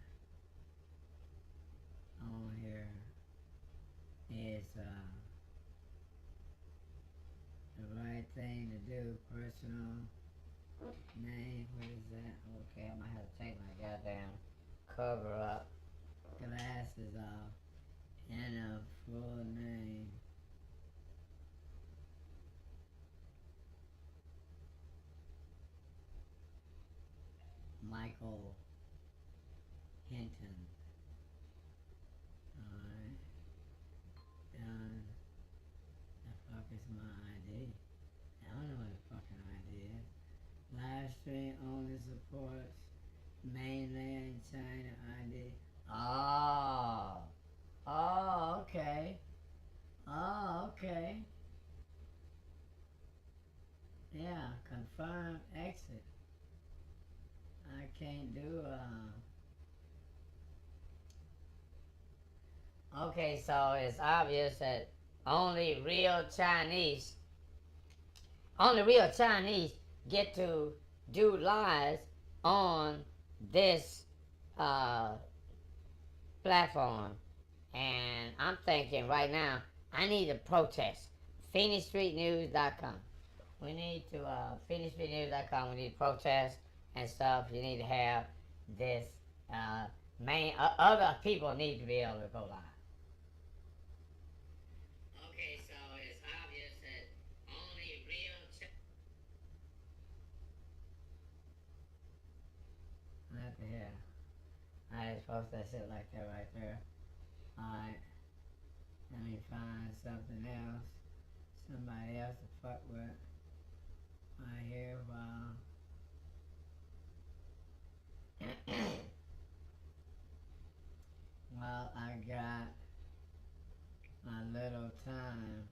on here is the right thing to do. Personal name, what is that? Okay, I might have to take my goddamn cover up, glasses off, and a full name. Michael Hinton. Alright. Done. The fuck is my ID? I don't know what the fucking ID is. Live stream only supports mainland China ID. Oh. Oh, okay. Oh, okay. Yeah, confirm exit. I can't do Okay, so it's obvious that only real Chinese get to do lives on this platform. And I'm thinking right now, I need to protest. PhoenixStreetNews.com. We need to, PhoenixStreetNews.com, we need to protest and stuff. You need to have this, other people need to be able to go live. Okay, so it's obvious that only real Not the hell. I just post that shit like that right there. Alright. Let me find something else. Somebody else to fuck with. Right here while while I got a little time.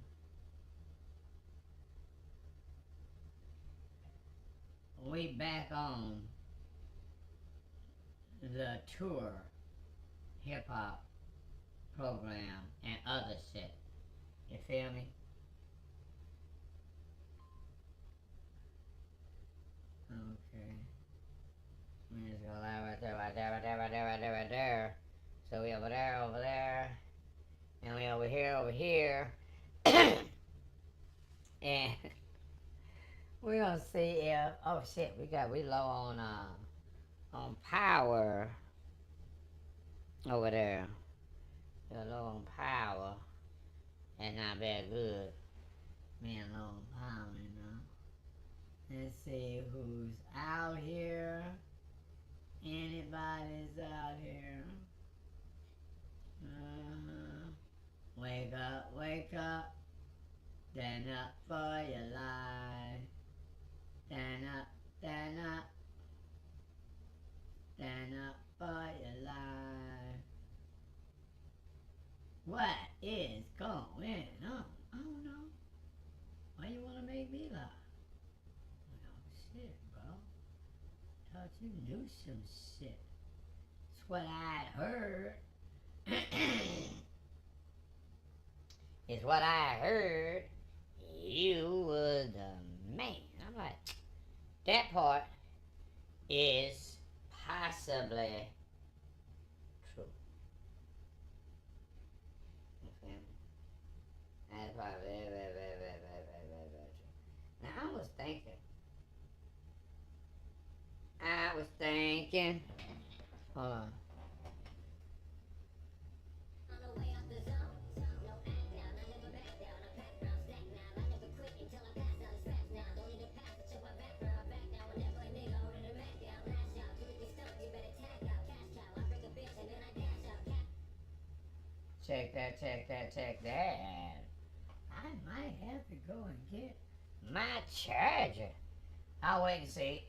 We back on the tour hip hop program and other shit. You feel me? Okay. We just go live right there, right there, right there, right there, right there, right there. So we over there, and we over here. And we're gonna see if oh shit, we low on power over there. We're low on power. That's not very good. Being low on power, you know. Let's see who's out here. Anybody's out here. Wake up, wake up. Stand up for your life. Stand up, stand up. Stand up for your life. What is going on? I don't know. Why you wanna make me lie? Oh shit, bro. Thought you knew some shit. It's what I heard. It's what I heard. You was the man. I'm like, that part is possibly true. You feel me? That's probably very, very, very, very, very, very, very, very true. Now, I was thinking, hold on. Check that. I might have to go and get my charger. I'll wait and see.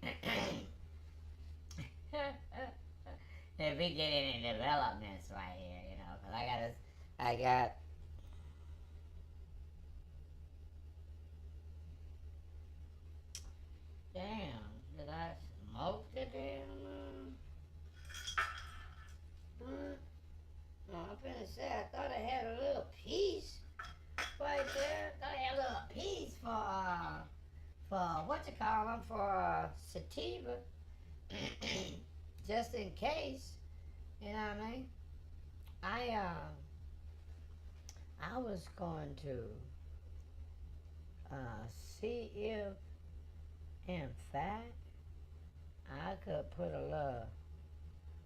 If we get any developments right here, you know, cause I got. Damn, did I smoke the damn? No, I'm finna say, I thought I had a little piece right there. I thought I had a little piece for what you call them, for sativa. Just in case, you know what I mean? I was going to see if, in fact, I could put a little.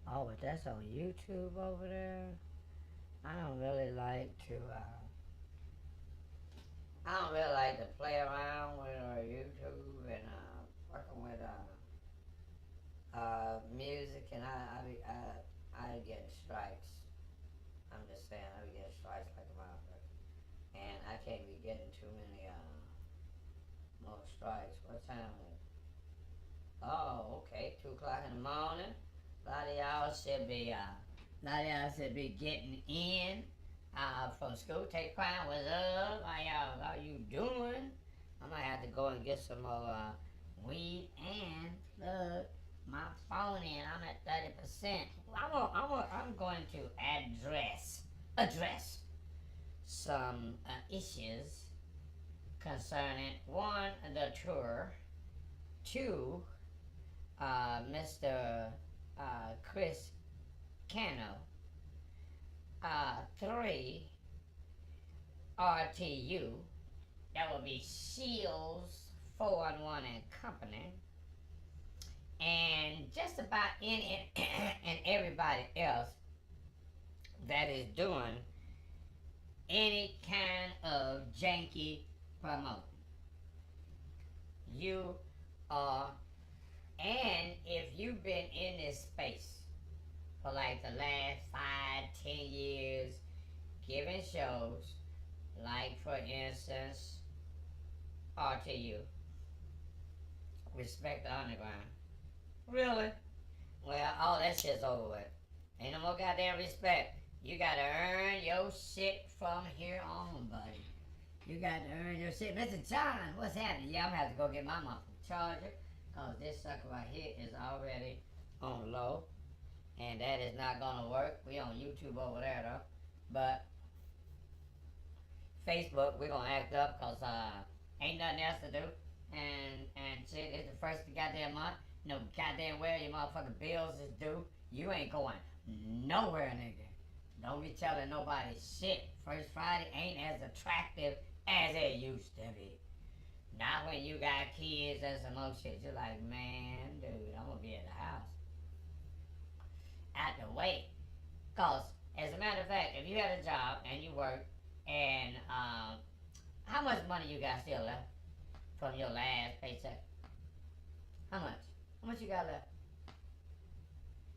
Oh, but that's on YouTube over there. I don't really like to play around with YouTube and working with music, and I get strikes. I'm just saying, I be getting strikes like a motherfucker, and I can't be getting too many more strikes. What time is it? Oh, okay, 2 o'clock in the morning. A lot of y'all should be getting in from school. Take Crown, what's up? How you doing? I might have to go and get some more weed and plug my phone in. I'm at 30%. I'm going to address some issues concerning, one, the tour, two, Mr. Chris Cano, 3, RTU, that would be Shields 411 and Company, and just about any and everybody else that is doing any kind of janky promoting. You are, and if you've been in this space for like the last 5-10 years, giving shows, like for instance, RTU, Respect the Underground. Really? Well, all that shit's over with. Ain't no more goddamn respect. You gotta earn your shit from here on, buddy. You gotta earn your shit. Mr. John, what's happening? Yeah, I'm gonna have to go get my motherfucking charger, cause this sucker right here is already on low. And that is not gonna work. We on YouTube over there though. But Facebook, we're gonna act up cause ain't nothing else to do. And shit, it's the first of the goddamn month. No goddamn where your motherfucking bills is due. You ain't going nowhere, nigga. Don't be telling nobody shit. First Friday ain't as attractive as it used to be. Not when you got kids and some more shit. You're like, man, dude, I'm gonna be at the house. Out the way. Cause, as a matter of fact, if you had a job and you work, and how much money you got still left from your last paycheck? How much? How much you got left?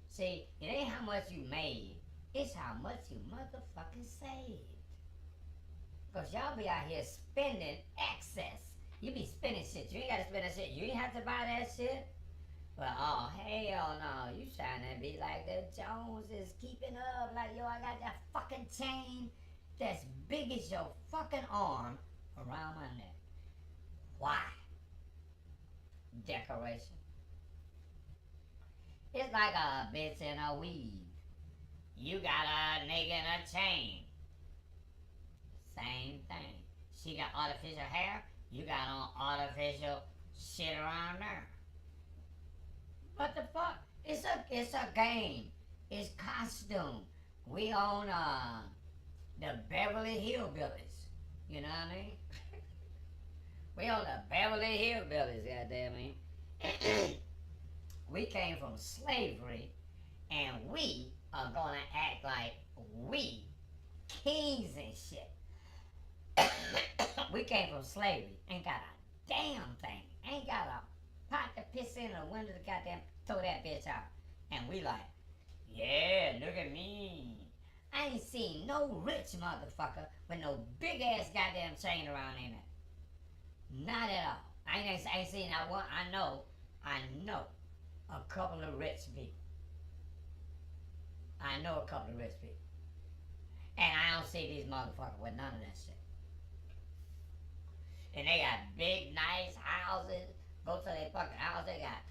See, it ain't how much you made, it's how much you motherfucking saved. Cause y'all be out here spending excess. You be spending shit. You ain't gotta spend that shit. You ain't have to buy that shit. But oh hell no, you trying to be like the Joneses, keeping up like, yo, I got that fucking chain that's big as your fucking arm around my neck. Why? Decoration. It's like a bitch in a weave. You got a nigga in a chain. Same thing. She got artificial hair, you got on artificial shit around there. What the fuck? It's a game. It's costume. We own the Beverly Hillbillies. You know what I mean? We own the Beverly Hillbillies, goddamn me. We came from slavery, and we are gonna act like we kings and shit. We came from slavery. Ain't got a damn thing. Ain't got a pot to piss in or window to goddamn throw that bitch out. And we like, yeah, look at me. I ain't seen no rich motherfucker with no big ass goddamn chain around in it. Not at all. I ain't seen not one. I know a couple of rich people. I know a couple of rich people. And I don't see these motherfuckers with none of that shit. And they got big, nice houses. Go to their fucking house, they got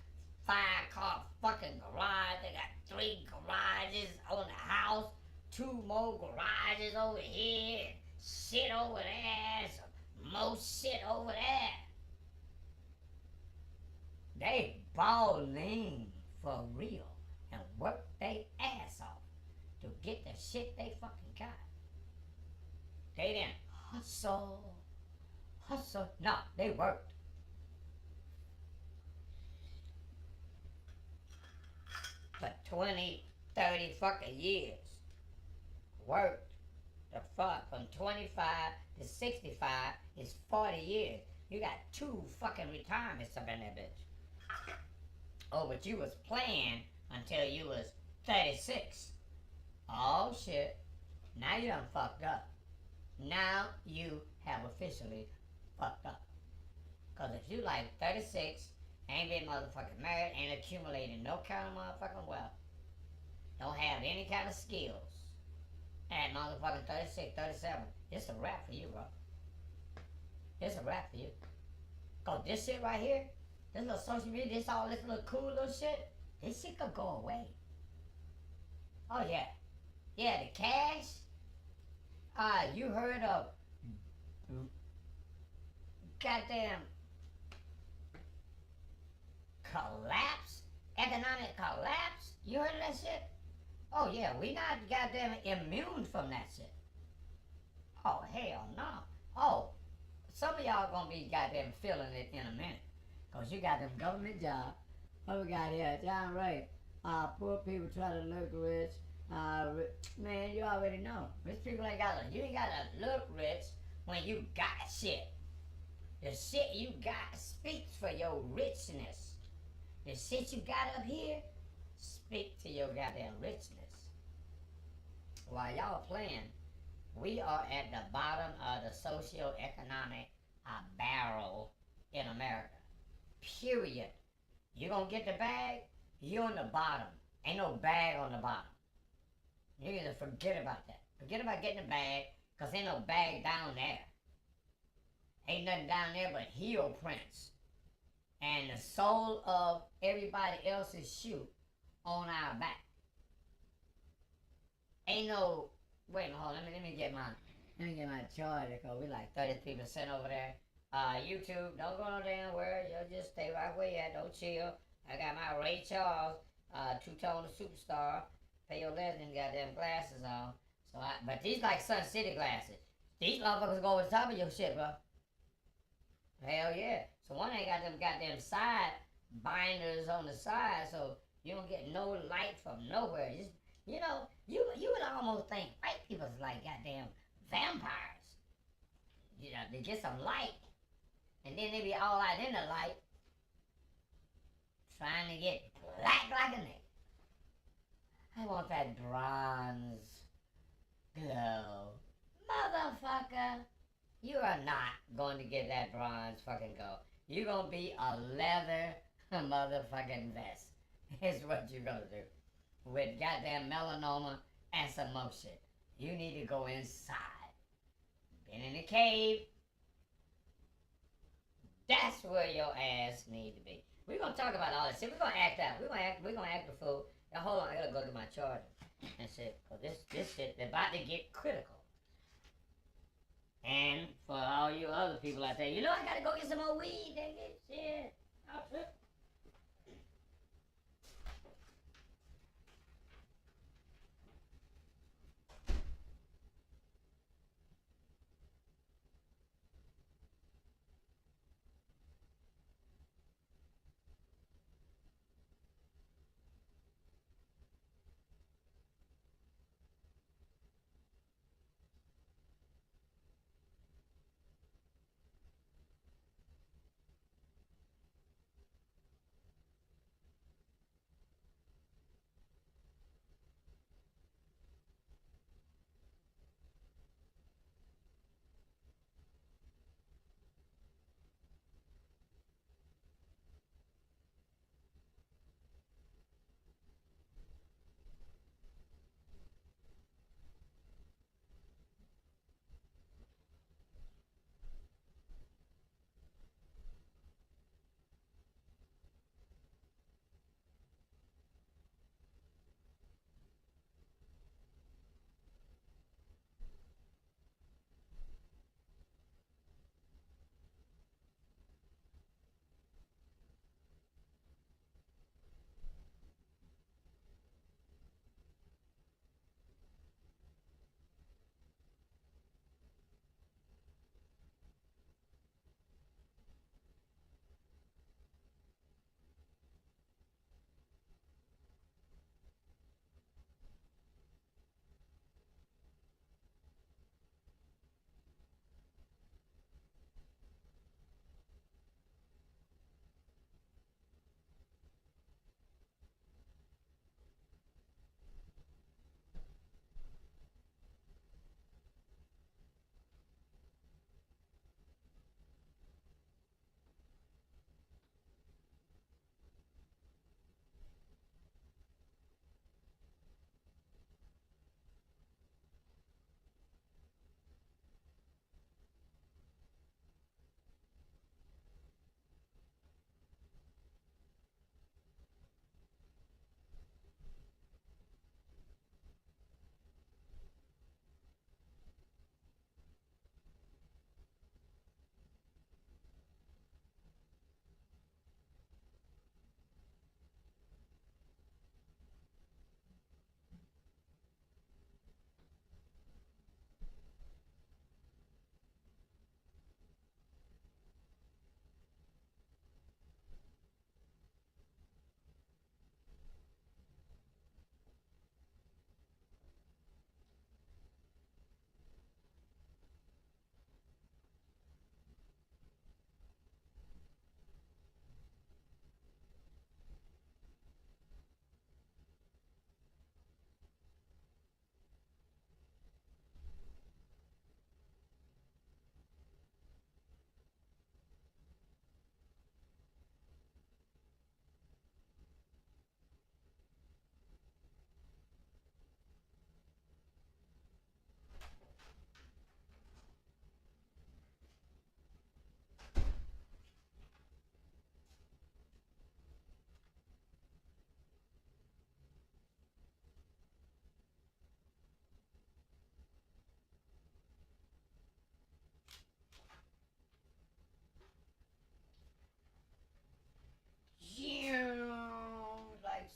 5-car fucking garage. They got 3 garages on the house, 2 more garages over here, shit over there, some more shit over there. They balling for real and work they ass off to get the shit they fucking got. They didn't hustle. No, they worked. For 20, 30 fucking years. Worked the fuck from 25 to 65 is 40 years. You got 2 fucking retirements up in that bitch. Oh, but you was playing until you was 36. Oh shit. Now you done fucked up. Now you have officially fucked up. Cause if you like 36, ain't been motherfucking married, ain't accumulating no kind of motherfucking wealth, don't have any kind of skills, at motherfucking 36, 37, it's a wrap for you, bro. It's a wrap for you. Cause this shit right here, this little social media, all this little cool little shit, this shit could go away. Oh yeah. Yeah, the cash. You heard of goddamn collapse? Economic collapse? You heard of that shit? Oh yeah, we not goddamn immune from that shit. Oh hell no. Oh, some of y'all gonna be goddamn feeling it in a minute. Cause you got them government jobs. What we got here? John Ray. Poor people try to look rich. Man, you already know. Rich people ain't you ain't gotta look rich when you got shit. The shit you got speaks for your richness. The shit you got up here speak to your goddamn richness. While y'all playing, we are at the bottom of the socio-economic barrel in America. Period. You gonna get the bag, you on the bottom. Ain't no bag on the bottom. You need to forget about that. Forget about getting a bag, cause ain't no bag down there. Ain't nothing down there but heel prints. And the sole of everybody else's shoe on our back. Ain't no, wait, hold on, let me get my charger, cause we like 33% over there. YouTube, don't go no damn where, you'll just stay right where you at, don't chill. I got my Ray Charles, two-tone superstar, pay your legend goddamn glasses on. But these like Sun City glasses. These motherfuckers go over the top of your shit, bro. Hell yeah. So one ain't got them goddamn side binders on the side, so you don't get no light from nowhere. Just, you know, you would almost think white people's like goddamn vampires. You know, they get some light, and then they be all out in the light, trying to get black like a nigga. I want that bronze glow. Motherfucker, you are not going to get that bronze fucking glow. You're going to be a leather motherfucking vest. Is what you're going to do. With goddamn melanoma and some more shit. You need to go inside. Been in a cave. That's where your ass need to be. We're going to talk about all this shit. We're going to act out. We're going to act the fool. Now, hold on, I gotta go to my charger and shit. Cause this shit is about to get critical. And for all you other people out there, you know I gotta go get some more weed, nigga. Shit.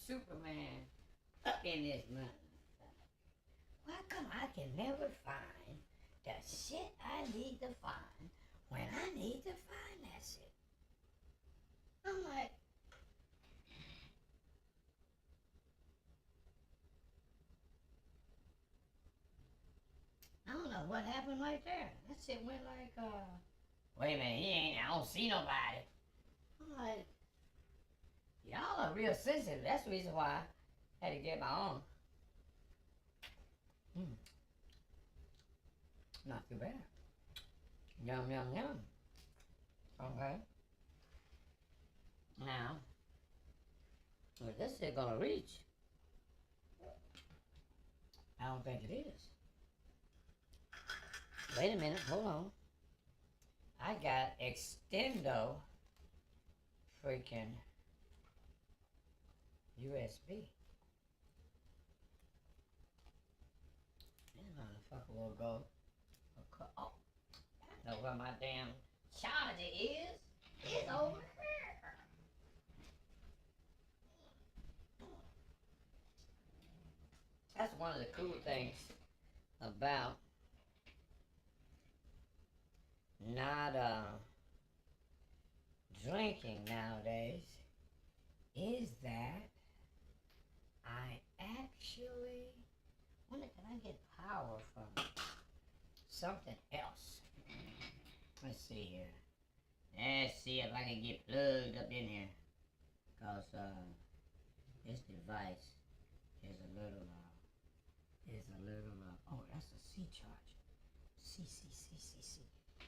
Superman up in this month. Why come I can never find the shit I need to find when I need to find that shit? I'm like, I don't know what happened right there. That shit went like, wait a minute, I don't see nobody. I'm like, y'all are real sensitive. That's the reason why I had to get my own. Not too bad. Yum, yum, yum. Okay. Now, is this shit gonna reach? I don't think it is. Wait a minute, hold on. I got extendo freaking USB. This motherfucker will go. Oh, I know where my damn charger is. It's over here. That's one of the cool things about not drinking nowadays is that I actually wonder, can I get power from something else? Let's see here. Let's see if I can get plugged up in here. Cause this device is a little oh, that's a C charger.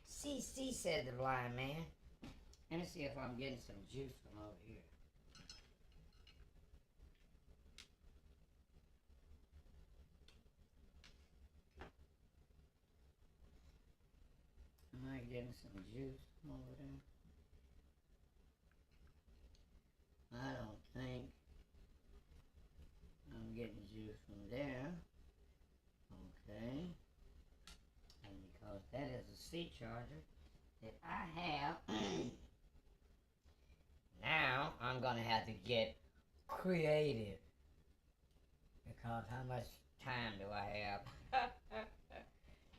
C, said the blind man. Let me see if I'm getting some juice from over here. Am I getting some juice from over there? I don't think I'm getting juice from there. Okay. And because that is a C charger that I have, now I'm gonna have to get creative. Because how much time do I have?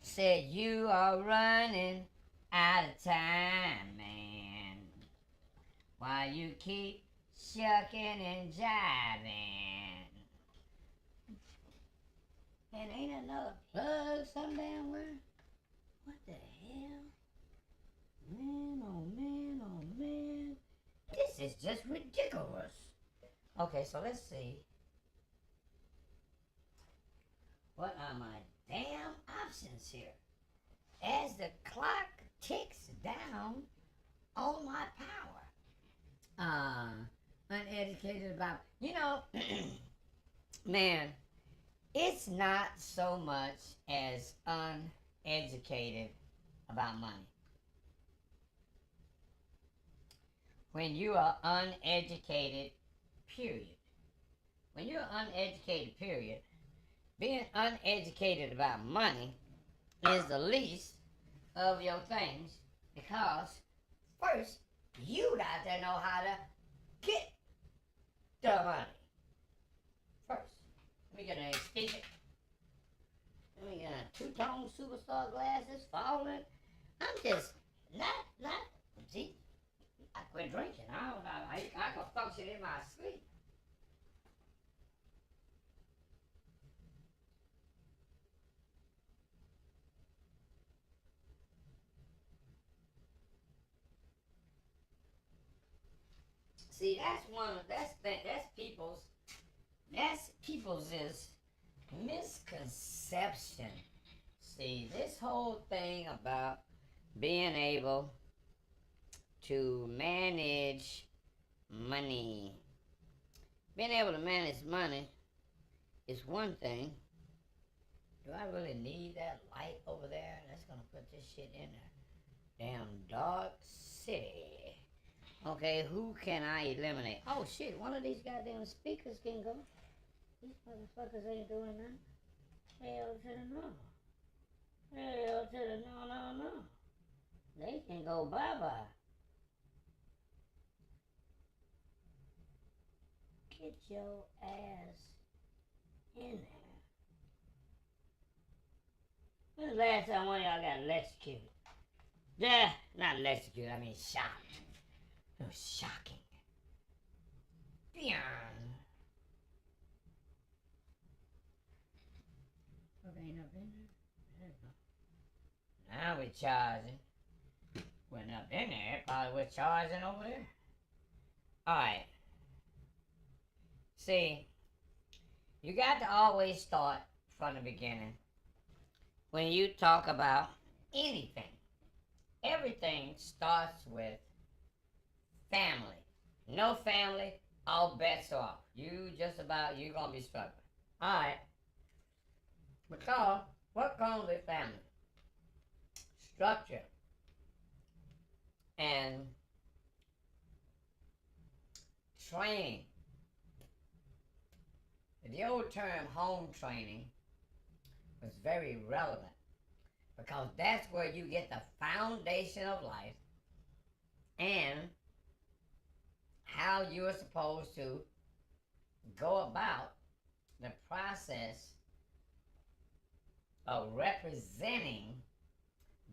Said you are running out of time, man. While you keep shucking and jiving. And ain't another plug some damn where? What the hell? Man, oh man, oh man. This is just ridiculous. Okay, so let's see. What are my damn options here? As the clock ticks down on my power. Uneducated about, man, it's not so much as uneducated about money. When you are uneducated, period. When you're uneducated, period, being uneducated about money is the least of your things, because first, you got to know how to get the money. First, let me get an extension. Let me get a two-tone superstar glasses falling. I'm just not, see, I quit drinking. I can function in my sleep. See, that's people's misconception. See, this whole thing about being able to manage money. Being able to manage money is one thing. Do I really need that light over there? That's gonna put this shit in there. Damn dark city. Okay, who can I eliminate? Oh shit, one of these goddamn speakers can go. These motherfuckers ain't doing nothing. Hell to the no. Hell to the no. They can go bye-bye. Get your ass in there. When's the last time one of y'all got electrocuted? Yeah, not electrocuted, I mean shocked. It was shocking. Beyond. Okay, ain't up in there. There we go. Now we're charging. Went up in there, probably we're charging over there. Alright. See, you got to always start from the beginning. When you talk about anything, everything starts with family. No family, all bets are off. You're gonna be struggling. Alright. Because what comes with family? Structure. And training. The old term home training was very relevant because that's where you get the foundation of life and how you're supposed to go about the process of representing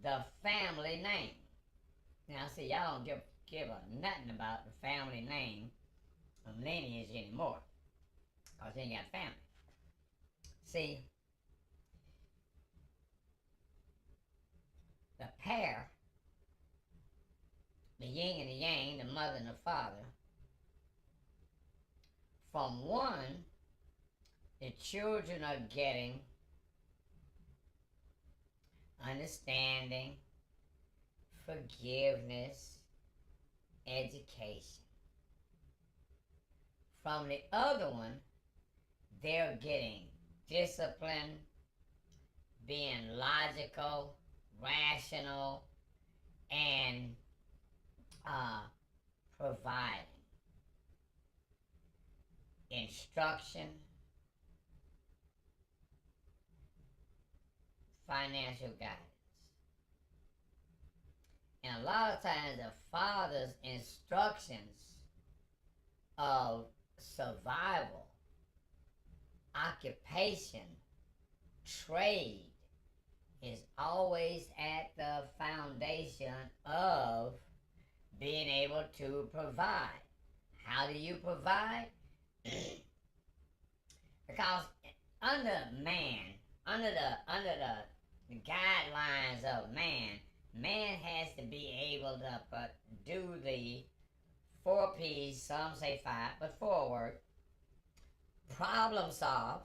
the family name. Now, see, y'all don't give a nothing about the family name of lineage anymore because they ain't got family. See, the pair, the yin and the yang, the mother and the father, from one, the children are getting understanding, forgiveness, education. From the other one, they're getting discipline, being logical, rational, and providing instruction, financial guidance. And a lot of times the father's instructions of survival, occupation, trade is always at the foundation of being able to provide. How do you provide? Because under the guidelines of man has to be able to do the 4 P's, some say 5, but 4 work. Problem solve.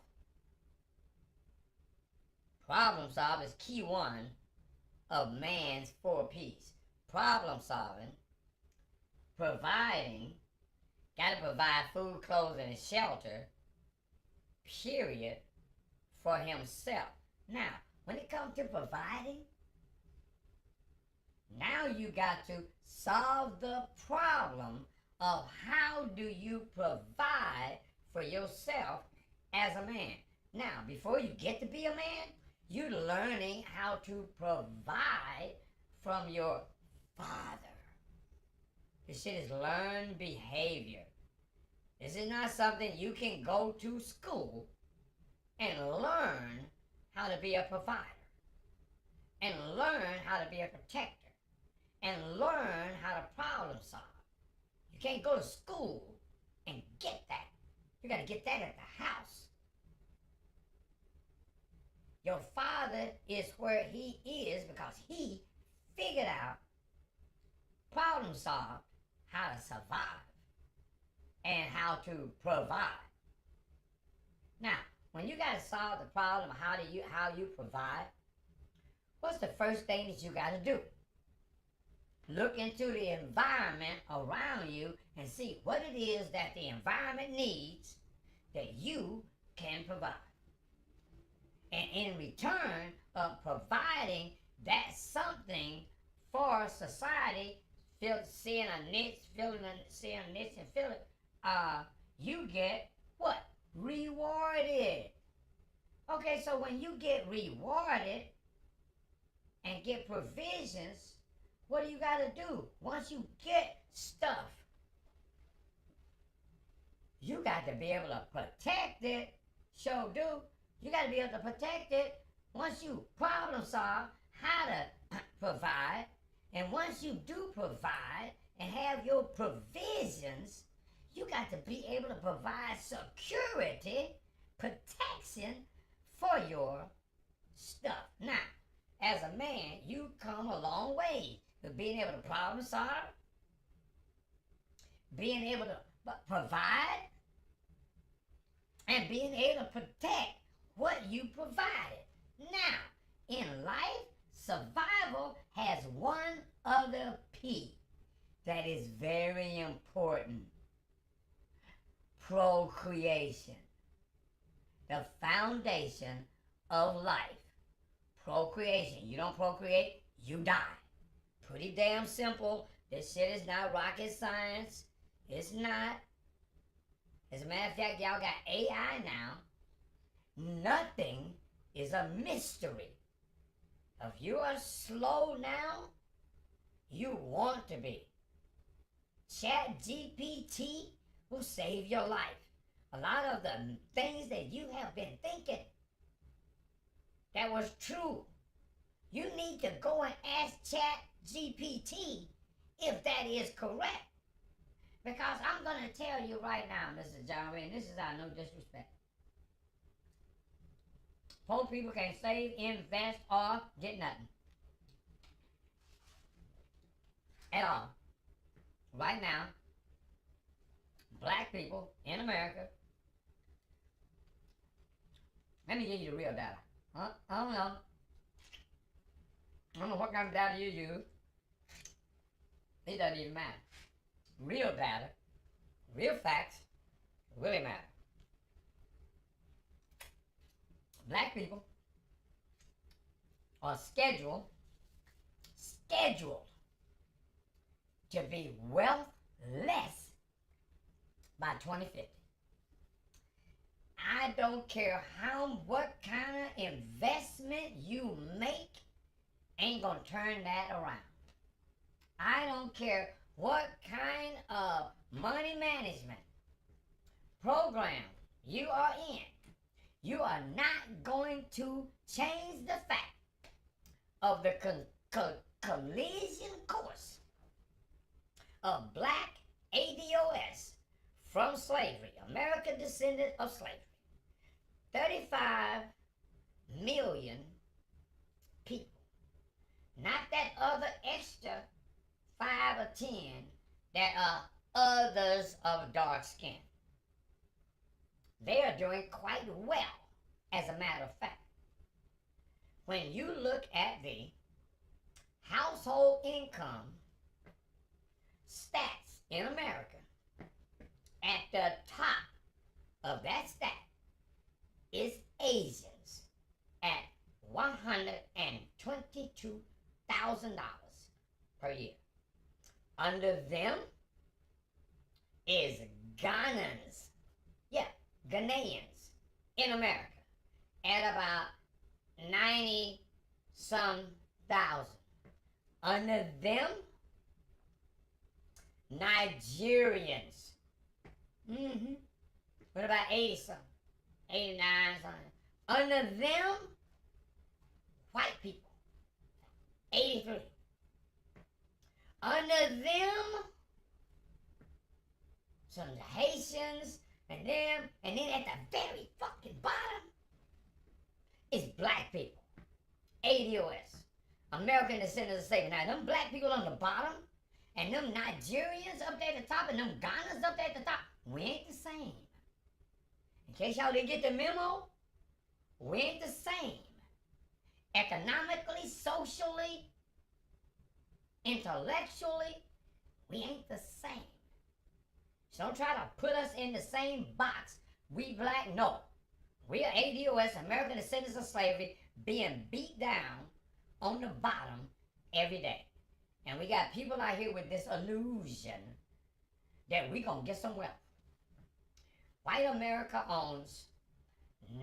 Problem solve is key one of man's 4 P's. Problem solving, providing, got to provide food, clothes, and shelter, period, for himself. Now, when it comes to providing, now you got to solve the problem of how do you provide for yourself as a man. Now, before you get to be a man, you're learning how to provide from your father. This shit is learned behavior. This is not something you can go to school and learn how to be a provider, and learn how to be a protector, and learn how to problem solve. You can't go to school and get that. You got to get that at the house. Your father is where he is because he figured out, problem solved, how to survive and how to provide. Now, when you got to solve the problem of how you provide, what's the first thing that you got to do? Look into the environment around you and see what it is that the environment needs that you can provide. And in return of providing that something for society, seeing a niche, seeing a niche and fill it, you get what? Rewarded. Okay, so when you get rewarded and get provisions, what do you got to do? Once you get stuff, you got to be able to protect it. Sure do. You got to be able to protect it. Once you problem solve how to provide, and once you do provide and have your provisions, you got to be able to provide security, protection for your stuff. Now, as a man, you come a long way with being able to problem solve, being able to provide, and being able to protect what you provided. Now, in life, survival has one other P that is very important. Procreation. The foundation of life. Procreation. You don't procreate, you die. Pretty damn simple. This shit is not rocket science. It's not. As a matter of fact, y'all got AI now. Nothing is a mystery. If you are slow now, you want to be. Chat GPT will save your life. A lot of the things that you have been thinking that was true, you need to go and ask Chat GPT if that is correct. Because I'm going to tell you right now, Mr. John Ray, and this is out no disrespect. Poor people can't save, invest, or get nothing. At all. Right now, black people in America, let me give you the real data. I don't know. I don't know what kind of data you use. It doesn't even matter. Real data, real facts, really matter. Black people are scheduled to be wealthless by 2050. I don't care what kind of investment you make, ain't gonna turn that around. I don't care what kind of money management program you are in. You are not going to change the fact of the collision course of black ADOS from slavery, American descendant of slavery. 35 million people. Not that other extra 5 or 10 that are others of dark skin. They are doing quite well, as a matter of fact. When you look at the household income stats in America, at the top of that stat is Asians at $122,000 per year. Under them is Ghanaians. Yeah, Ghanaians in America at about 90-some thousand. Under them, Nigerians. What about 80-some? 89 something. Under them, white people. 83. Under them, some Haitians, and then at the very fucking bottom is black people. ADOS. American descendants of slavery. Now, them black people on the bottom, and them Nigerians up there at the top, and them Ghanas up there at the top, we ain't the same. In case y'all didn't get the memo, we ain't the same. Economically, socially, intellectually, we ain't the same. So don't try to put us in the same box. We black, no. We are ADOS, American descendants of slavery, being beat down on the bottom every day. And we got people out here with this illusion that we gonna get some wealth. White America owns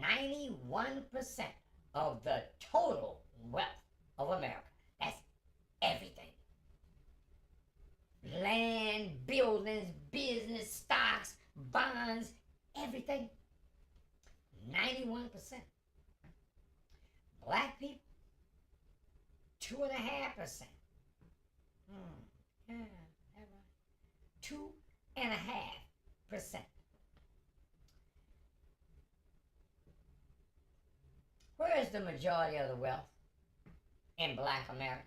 91% of the total wealth of America. That's everything. Land, buildings, business, stocks, bonds, everything, 91%. Black people, 2.5%. Yeah, that's right. 2.5%. Where is the majority of the wealth in Black America?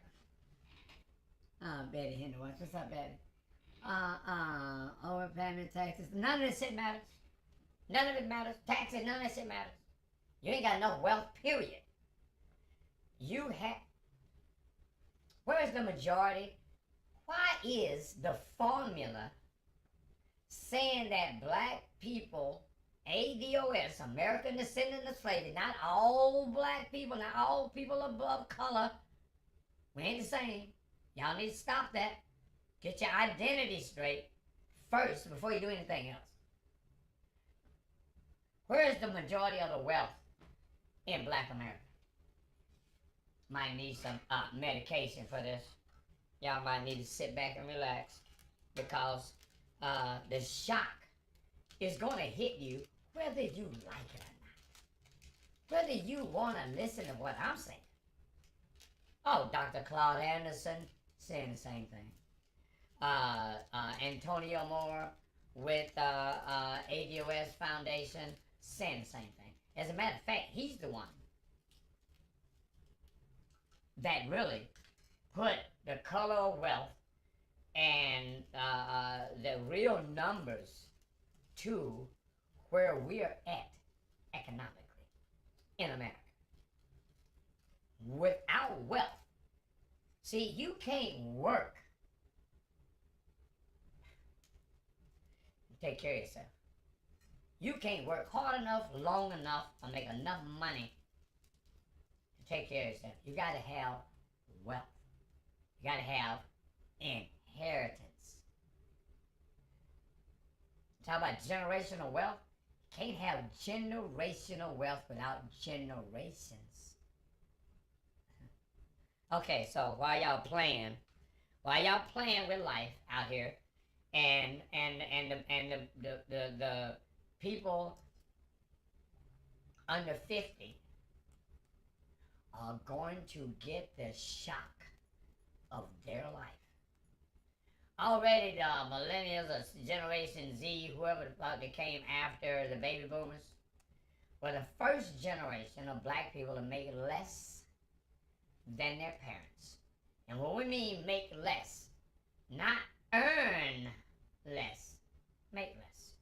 Betty Henry, what's up, Betty? Overpayment taxes. None of this shit matters. None of it matters. Taxes, none of that shit matters. You ain't got enough wealth, period. You have. Where is the majority? Why is the formula saying that black people, ADOS, American descendant of slavery, not all black people, not all people of color, we ain't the same. Y'all need to stop that. Get your identity straight first before you do anything else. Where is the majority of the wealth in Black America? Might need some medication for this. Y'all might need to sit back and relax because the shock is going to hit you whether you like it or not. Whether you want to listen to what I'm saying. Oh, Dr. Claude Anderson saying the same thing. Antonio Moore with ADOS Foundation saying the same thing. As a matter of fact, he's the one that really put the color of wealth and the real numbers to where we are at economically in America. Without wealth, see, you can't work. Take care of yourself. You can't work hard enough, long enough, or make enough money to take care of yourself. You gotta have wealth. You gotta have inheritance. Talk about generational wealth. You can't have generational wealth without generations. Okay, so while y'all playing with life out here, and the people under 50 are going to get the shock of their life. Already the millennials or Generation Z, whoever the fuck that came after the baby boomers, were the first generation of black people to make less than their parents. And what we mean make less, not earn less, make less.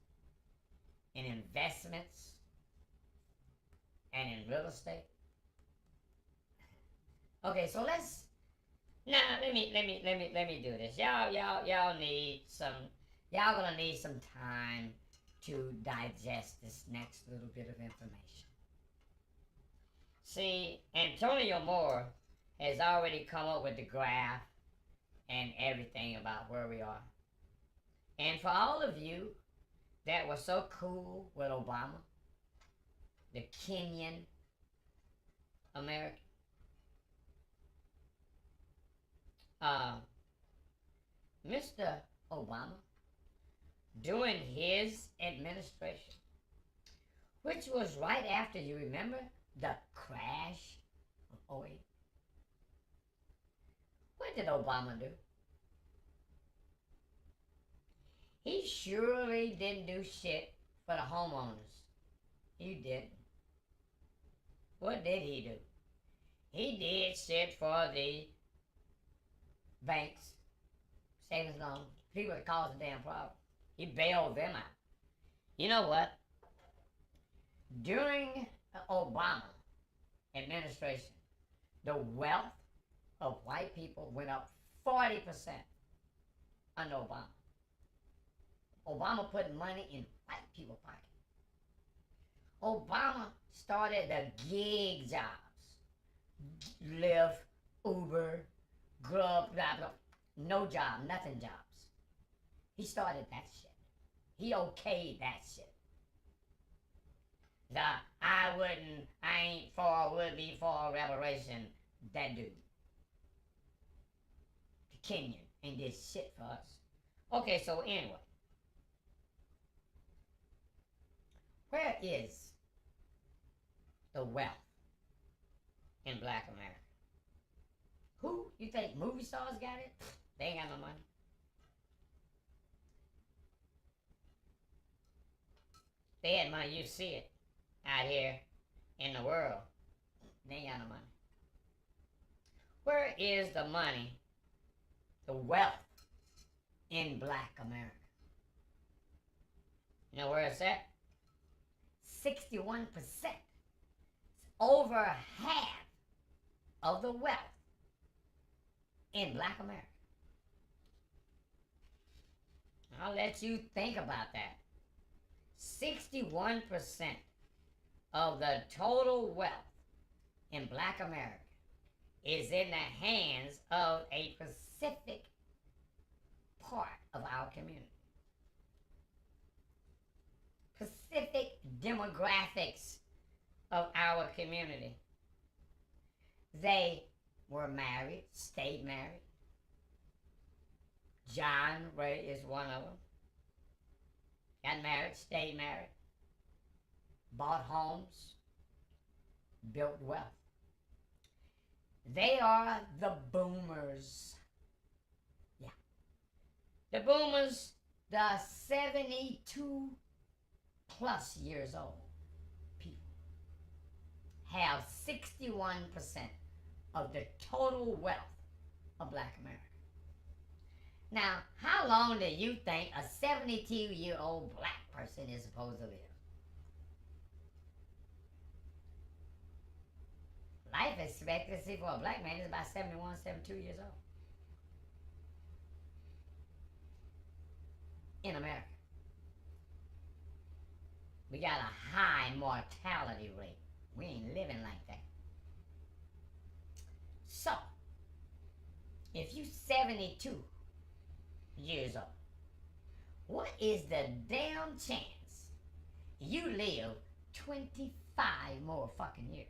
In investments and in real estate. Okay, so let's let me do this. Y'all need some. Y'all gonna need some time to digest this next little bit of information. See, Antonio Moore has already come up with the graph and everything about where we are. And for all of you that were so cool with Obama, the Kenyan American, Mr. Obama, during his administration, which was right after, you remember, the crash of 08. What did Obama do? He surely didn't do shit for the homeowners. He didn't. What did he do? He did shit for the banks, savings loans, people that caused the damn problem. He bailed them out. You know what? During the Obama administration, the wealth of white people went up 40% under Obama. Obama put money in white people's pocket. Obama started the gig jobs. Lyft, Uber, Grub, blah, blah. No job, nothing jobs. He started that shit. He okayed that shit. I ain't for, would be for reparation. That dude. The Kenyan ain't did shit for us. Okay, so anyway. Where is the wealth in Black America? Who? You think movie stars got it? They ain't got no money. They had money, you see it out here in the world. They ain't got no money. Where is the money, the wealth in Black America? You know where it's at? 61%. It's over half of the wealth in Black America. I'll let you think about that. 61% of the total wealth in Black America is in the hands of a specific part of our community. Specific demographics of our community. They were married, stayed married. John Ray is one of them. Got married, stayed married. Bought homes, built wealth. They are the boomers. Yeah. The boomers, the 72 plus years old people, have 61% of the total wealth of Black America. Now, how long do you think a 72-year-old black person is supposed to live? Life expectancy for a black man is about 71, 72 years old. In America. We got a high mortality rate. We ain't living like that. So, if you 72 years old, what is the damn chance you live 25 more fucking years?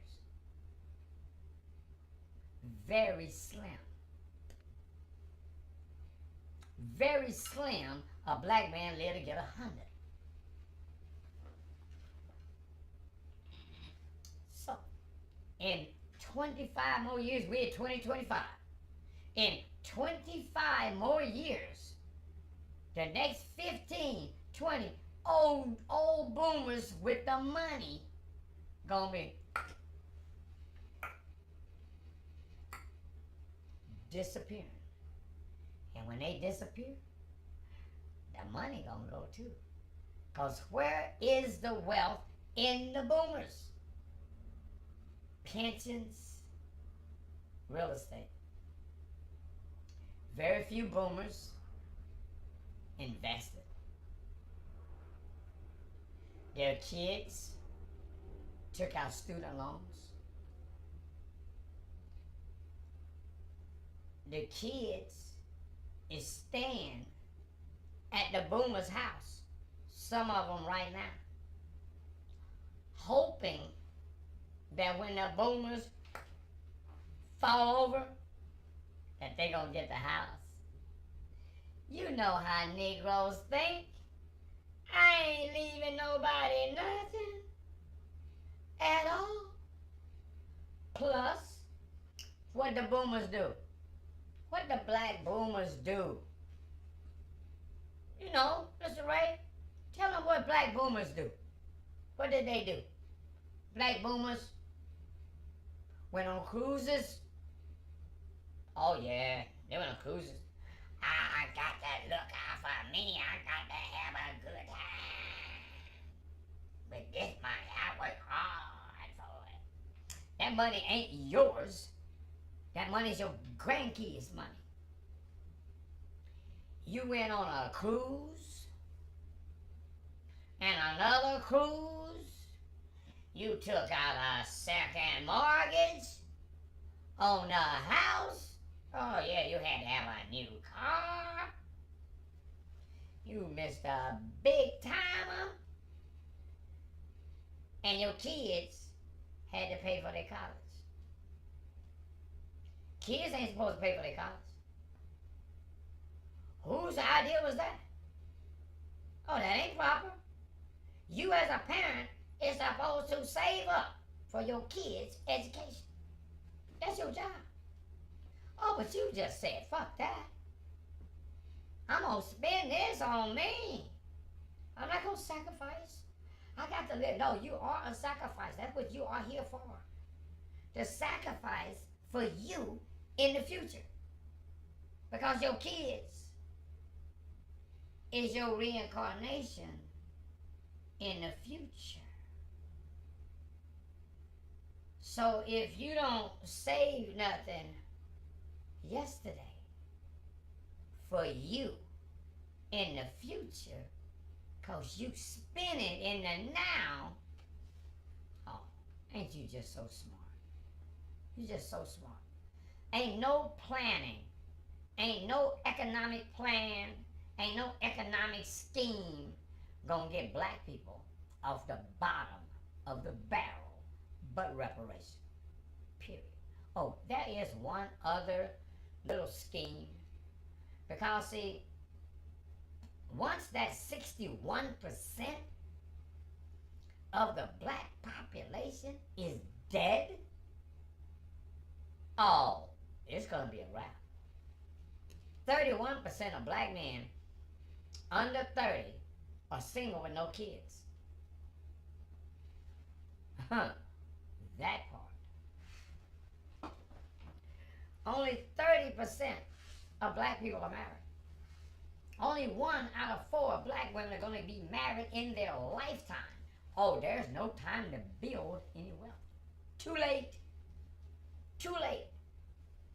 Very slim. Very slim a black man live to get 100. So, in 25 more years, we're at 2025. In 25 more years, the next 15, 20 old boomers with the money gonna be disappearing. And when they disappear, the money gonna go too. Because where is the wealth in the boomers? Pensions, real estate. Very few boomers invested. Their kids took out student loans. The kids is staying at the boomer's house, some of them right now, hoping that when the boomers fall over, that they gonna get the house. You know how Negroes think. I ain't leaving nobody nothing at all. Plus, what the boomers do? What the black boomers do? You know, Mr. Ray, tell them what black boomers do. What did they do? Black boomers went on cruises. Oh yeah, they went on cruises. I got that look out for me. I got to have a good time. With this money, I work hard for it. That money ain't yours. That money's your grandkids' money. You went on a cruise and another cruise. You took out a second mortgage on the house. Oh yeah, you had to have a new car. You missed a big timer. And your kids had to pay for their college. Kids ain't supposed to pay for their college. Whose idea was that? Oh, that ain't proper. You as a parent is supposed to save up for your kids' education. That's your job. Oh, but you just said, fuck that. I'm going to spend this on me. I'm not going to sacrifice. I got to live. No, you are a sacrifice. That's what you are here for. To sacrifice for you in the future. Because your kids is your reincarnation in the future. So if you don't save nothing yesterday for you in the future, because you spin it in the now, oh, ain't you just so smart? You just so smart. Ain't no planning, ain't no economic plan, ain't no economic scheme gonna get black people off the bottom of the barrel but reparation. Period. Oh, there is one other little scheme. Because, see, once that 61% of the black population is dead, oh, it's going to be a wrap. 31% of black men under 30 are single with no kids. That part. Only 30% of black people are married. Only 1 out of 4 black women are going to be married in their lifetime. Oh, there's no time to build any wealth. Too late. Too late.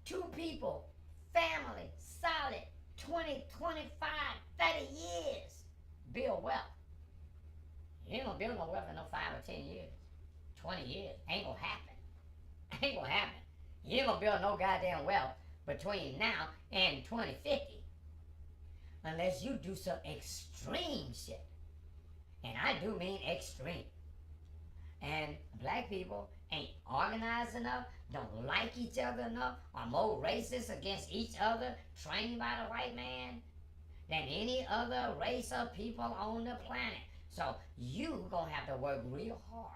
2 people, family, solid, 20, 25, 30 years. Build wealth. You ain't going to build no wealth in no 5 or 10 years. 20 years. Ain't going to happen. Ain't going to happen. You ain't going to build no goddamn wealth between now and 2050. Unless you do some extreme shit. And I do mean extreme. And black people ain't organized enough, don't like each other enough, are more racist against each other, trained by the white man, than any other race of people on the planet. So you gonna have to work real hard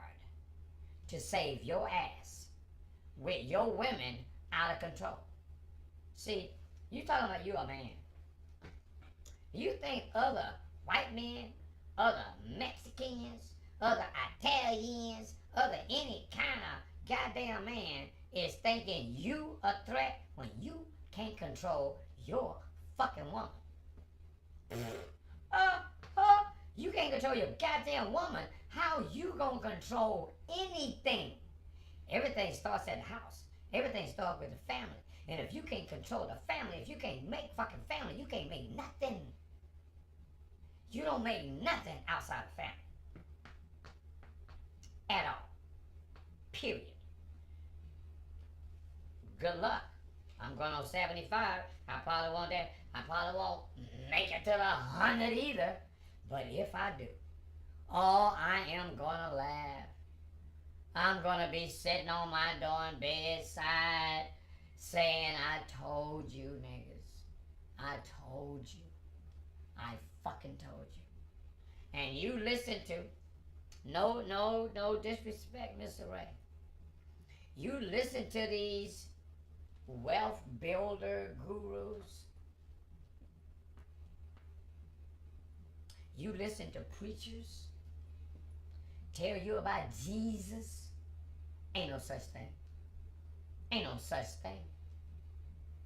to save your ass with your women out of control. See, you talking about you a man. You think other white men, other Mexicans, other Italians, other any kind of goddamn man is thinking you a threat when you can't control your fucking woman. You can't control your goddamn woman. How you gonna control anything? Everything starts at the house. Everything starts with the family. And if you can't control the family, if you can't make fucking family, you can't make nothing. You don't make nothing outside the family. At all. Period. Good luck. I'm going on 75. I probably won't that. I probably won't make it to the 100 either. But if I do, oh, I am gonna laugh. I'm gonna be sitting on my darn bedside saying, I told you, niggas. I told you. I fucking told you. And you listen to, no disrespect, Mr. Ray. You listen to these wealth builder gurus. You listen to preachers tell you about Jesus. Ain't no such thing. Ain't no such thing.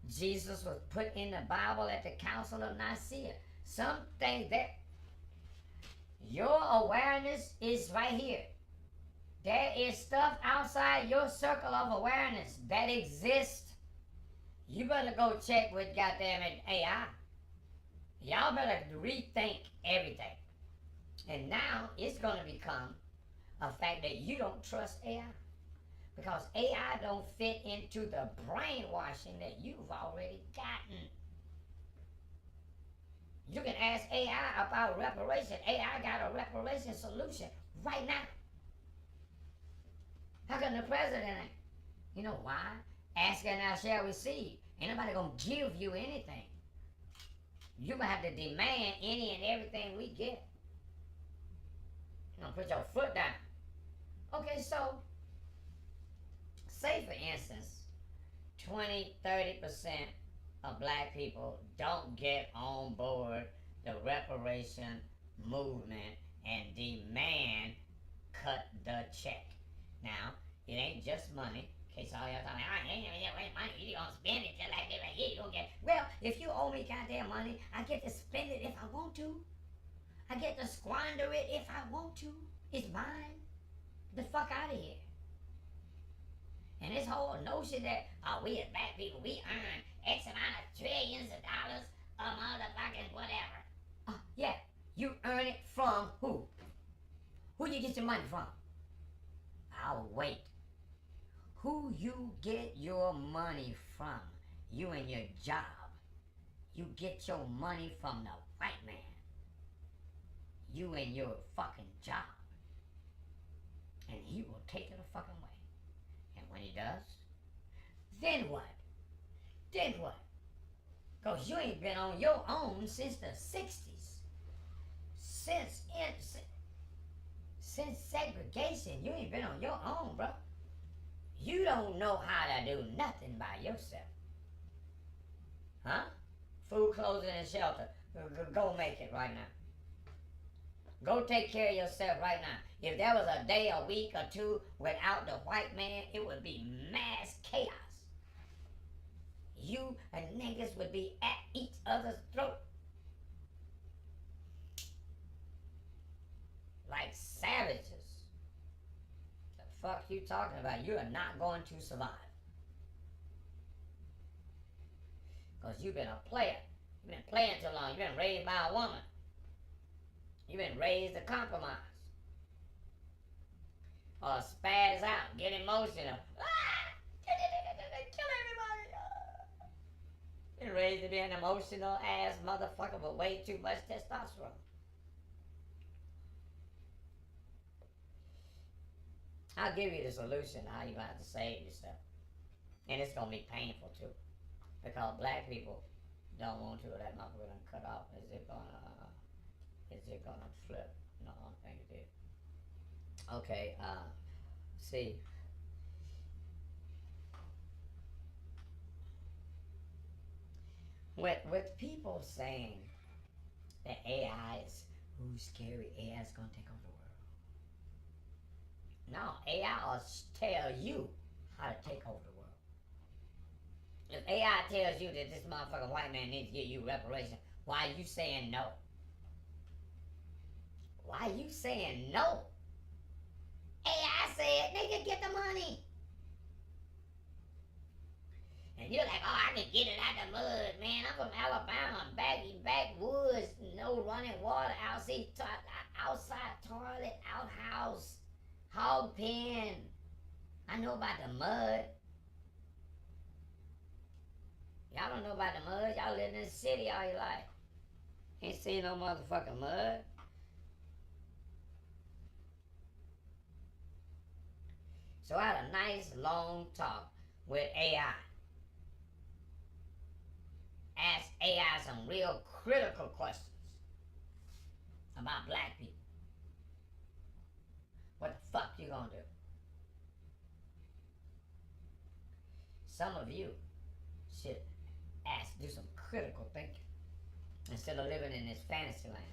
Jesus was put in the Bible at the Council of Nicaea. Some things that your awareness is right here. There is stuff outside your circle of awareness that exists. You better go check with goddamn it AI. Y'all better rethink everything. And now it's going to become a fact that you don't trust AI. Because AI don't fit into the brainwashing that you've already gotten. You can ask AI about reparation. AI got a reparation solution right now. How come the president ain't? You know why? Ask and I shall receive. Ain't nobody gonna give you anything. You gonna have to demand any and everything we get. You know, put your foot down. Okay, so, say for instance, 20-30% of black people don't get on board the reparation movement and demand cut the check. Now, it ain't just money. In case all y'all talking, I ain't gonna money, you gonna spend it just like this right here, you gonna get. Well, if you owe me goddamn money, I get to spend it if I want to. I get to squander it if I want to. It's mine. The fuck out of here. And this whole notion that, oh, we as black people, we earn X amount of trillions of dollars of motherfucking whatever. Yeah, you earn it from who? Who you get your money from? I'll wait. Who you get your money from? You and your job. You get your money from the white man. You and your fucking job. And he will take it a fucking way. And when he does, then what? Then what? Because you ain't been on your own since the 60s. Since segregation, you ain't been on your own, bro. You don't know how to do nothing by yourself. Huh? Food, clothing, and shelter. Go make it right now. Go take care of yourself right now. If there was a day, a week, or two without the white man, it would be mass chaos. You and niggas would be at each other's throat. Like savages. The fuck you talking about? You are not going to survive. Because you've been a player. You've been playing too long. You've been raised by a woman. You've been raised to compromise. Or spaz out, get emotional. Kill everybody. Been raised to be an emotional ass motherfucker with way too much testosterone. I'll give you the solution how you're going to have to save yourself. And it's going to be painful too. Because black people don't want to let motherfucker done cut off. Is it gonna flip? No, I don't think it did. Okay, see. With people saying that AI is, ooh, scary, AI is gonna take over the world. No, AI will tell you how to take over the world. If AI tells you that this motherfucking white man needs to get you reparation, why are you saying no? Why you saying no? AI said, nigga, get the money. And you're like, oh, I can get it out the mud, man. I'm from Alabama, backwoods, no running water, outside toilet, outhouse, hog pen. I know about the mud. Y'all don't know about the mud. Y'all live in the city all your life. Ain't seen no motherfucking mud. So I had a nice long talk with AI. Asked AI some real critical questions about black people. What the fuck you gonna do? Some of you should do some critical thinking instead of living in this fantasy land.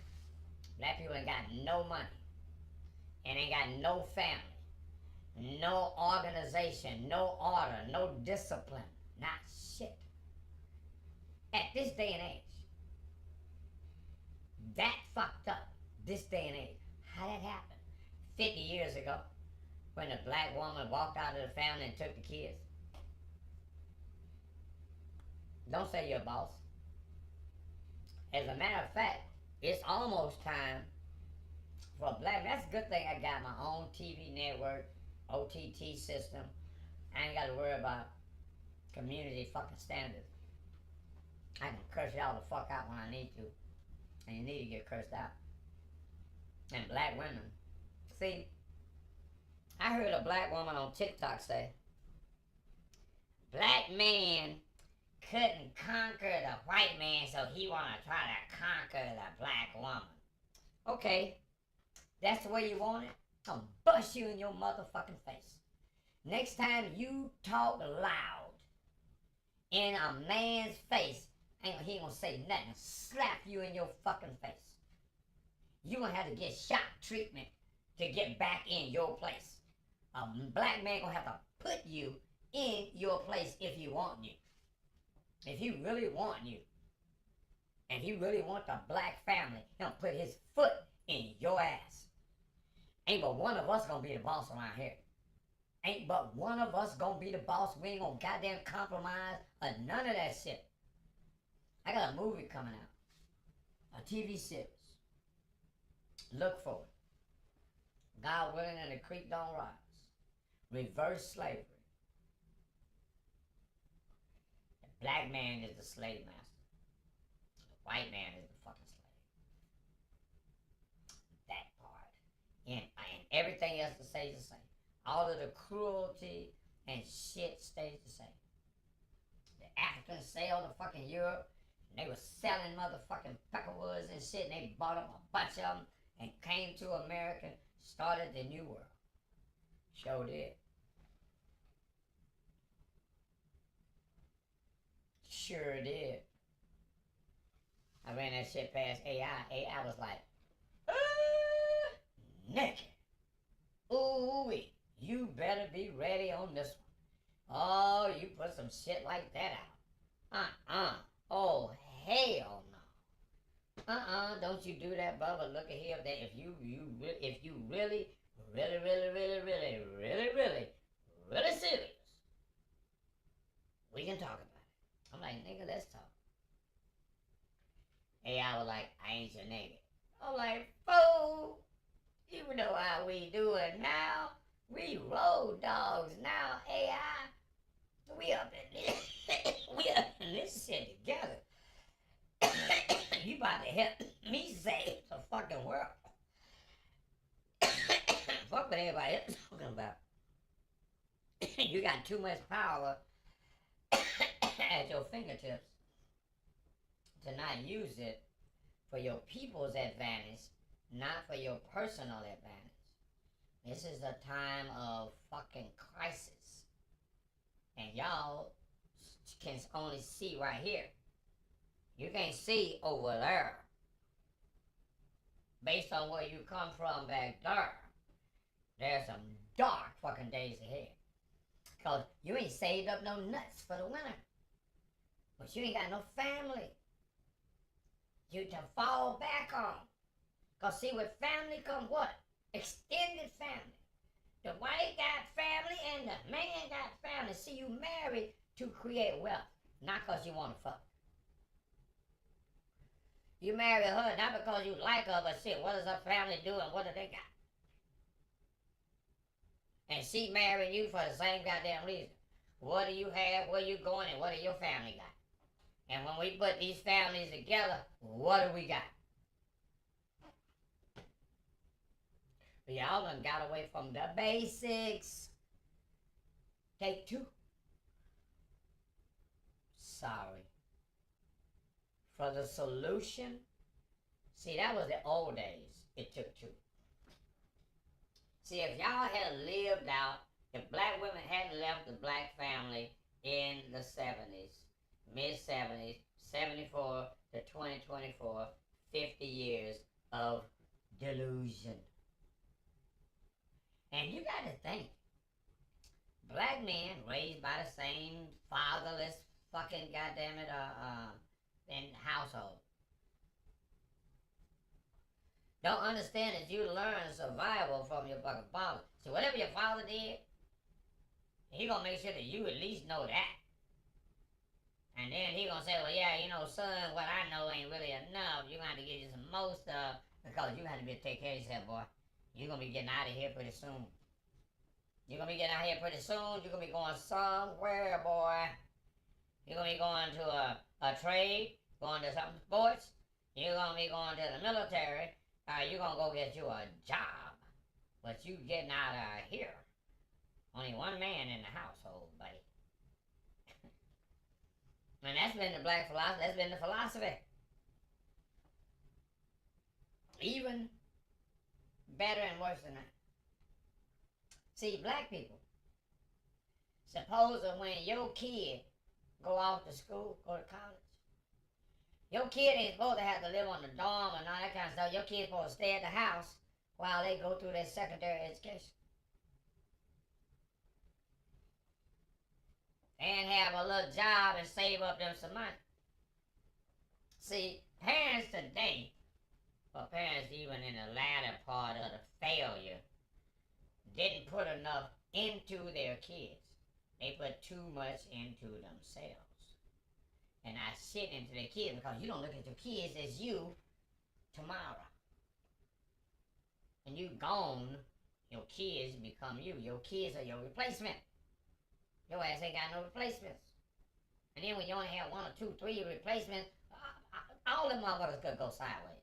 Black people ain't got no money and ain't got no family, no organization, no order, no discipline, not shit. At this day and age, that fucked up, this day and age. How that happened? 50 years ago, when a black woman walked out of the family and took the kids. Don't say you're a boss. As a matter of fact, it's almost time for a black, that's a good thing I got my own TV network, OTT system. I ain't got to worry about community fucking standards. I can curse y'all the fuck out when I need to. And you need to get cursed out. And black women. See, I heard a black woman on TikTok say, black man couldn't conquer the white man, so he wanna try to conquer the black woman. Okay, That's the way you want it? I'm gonna bust you in your motherfucking face. Next time you talk loud in a man's face, he ain't gonna say nothing. Slap you in your fucking face. You gonna have to get shock treatment to get back in your place. A black man gonna have to put you in your place if he want you. If he really want you, and he really want the black family, he'll put his foot in your ass. Ain't but one of us gonna be the boss around here. Ain't but one of us gonna be the boss. We ain't gonna goddamn compromise or none of that shit. I got a movie coming out. A TV series. Look for it. God willing and the creek don't rise. Reverse slavery. The black man is the slave master. The white man is the fucking slave. That part. And everything else stays the same. All of the cruelty and shit stays the same. The Africans sailed to fucking Europe. And they were selling motherfucking peckerwoods and shit. And they bought up a bunch of them and came to America. Started the new world. Sure did. Sure did. I ran that shit past AI. AI was like, naked. Ooh, you better be ready on this one. Oh, you put some shit like that out. Oh, hell no. Don't you do that, Bubba. Look at here. That if you really serious, we can talk about it. I'm like, nigga, let's talk. AI was like, I ain't your nigga. I'm like, fool, you know how we do it now. We road dogs now, AI. We up in this shit together. You about to help me save the fucking world. Fuck what everybody else talking about. You got too much power at your fingertips to not use it for your people's advantage, not for your personal advantage. This is a time of fucking crisis. And y'all can only see right here. You can't see over there. Based on where you come from back there, there's some dark fucking days ahead. Cause you ain't saved up no nuts for the winter. But you ain't got no family. You to fall back on. Cause see, with family comes what? Extended family. The white got family and the man got family. See, you married to create wealth, not cause you want to fuck. You marry her not because you like her, but shit, what does her family do and what do they got? And she married you for the same goddamn reason. What do you have, where you going, and what do your family got? And when we put these families together, what do we got? But y'all done got away from the basics. Take two. Sorry. For the solution, see, that was the old days. It took two. See, if y'all had lived out, if black women hadn't left the black family in the 70s, mid-70s, 74 to 2024, 50 years of delusion. And you got to think, black men raised by the same fatherless fucking goddammit in household. Don't understand that you learn survival from your fucking father. So whatever your father did, he gonna make sure that you at least know that. And then he gonna say, well, yeah, you know, son, what I know ain't really enough. You're gonna have to get you some more stuff because you have to be able to take care of yourself, boy. You're gonna be getting out of here pretty soon. You're gonna be getting out of here pretty soon. You're gonna be going somewhere, boy. You're gonna be going to a trade, going to some sports. You're gonna be going to the military. You're gonna go get you a job. But you getting out of here. Only one man in the household, buddy. And that's been the black philosophy. That's been the philosophy. Even better and worse than that. See, black people, suppose that when your kid go off to school, go to college, your kid ain't supposed to have to live on the dorm and all that kind of stuff. Your kid's supposed to stay at the house while they go through their secondary education. And have a little job and save up them some money. See, parents today, or parents even in the latter part of the failure, didn't put enough into their kids. They put too much into themselves. And I sit into their kids because you don't look at your kids as you tomorrow. When you gone, your kids become you. Your kids are your replacement. Your ass ain't got no replacements. And then when you only have 1 or 2, 3 replacements, all them motherfuckers could go sideways.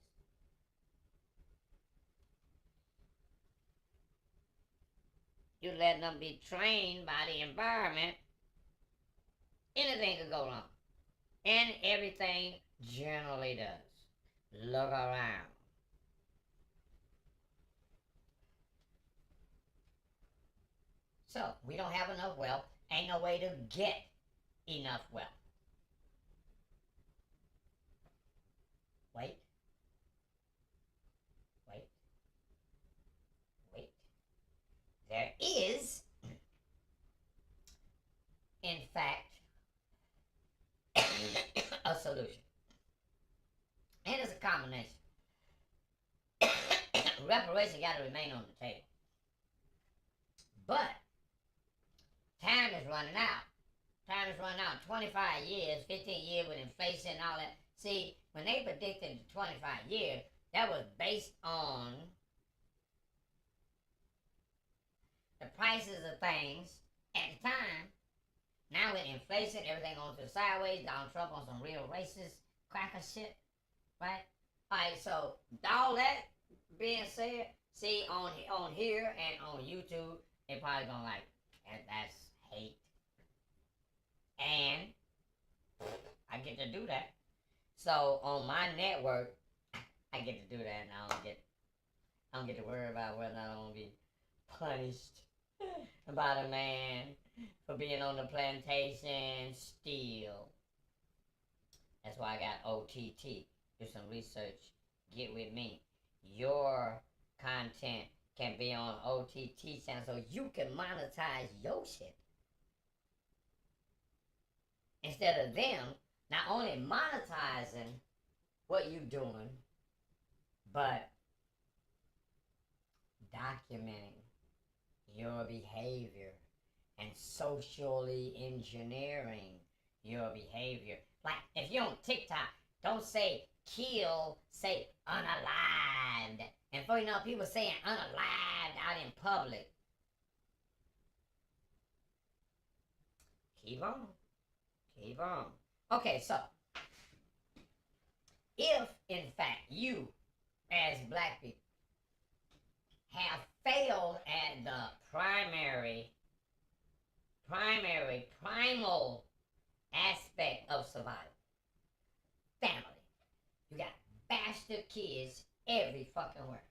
You let them be trained by the environment, anything could go wrong. And everything generally does. Look around. So, we don't have enough wealth. Ain't no way to get enough wealth. Wait. There is, in fact, a solution. And it's a combination. Reparation got to remain on the table. But time is running out. Time is running out. 25 years, 15 years with inflation and all that. See, when they predicted the 25 years, that was based on the prices of things at the time. Now with inflation, everything going to the sideways. Donald Trump on some real racist cracker shit, right? All right, so all that being said, see on here and on YouTube, they probably gonna like, that's hate, and I get to do that. So on my network, I get to do that, and I don't get to worry about whether I'm gonna be punished by the man for being on the plantation still. That's why I got OTT. Do some research. Get with me. Your content can be on OTT channel so you can monetize your shit. Instead of them not only monetizing what you doing, but documenting your behavior and socially engineering your behavior. Like, if you're on TikTok, don't say kill, say unalived. And for you know, people saying unalived out in public. Keep on. Keep on. Okay, so, if, in fact, you, as black people, have failed at the primal aspect of survival, family, you got bastard kids every fucking where.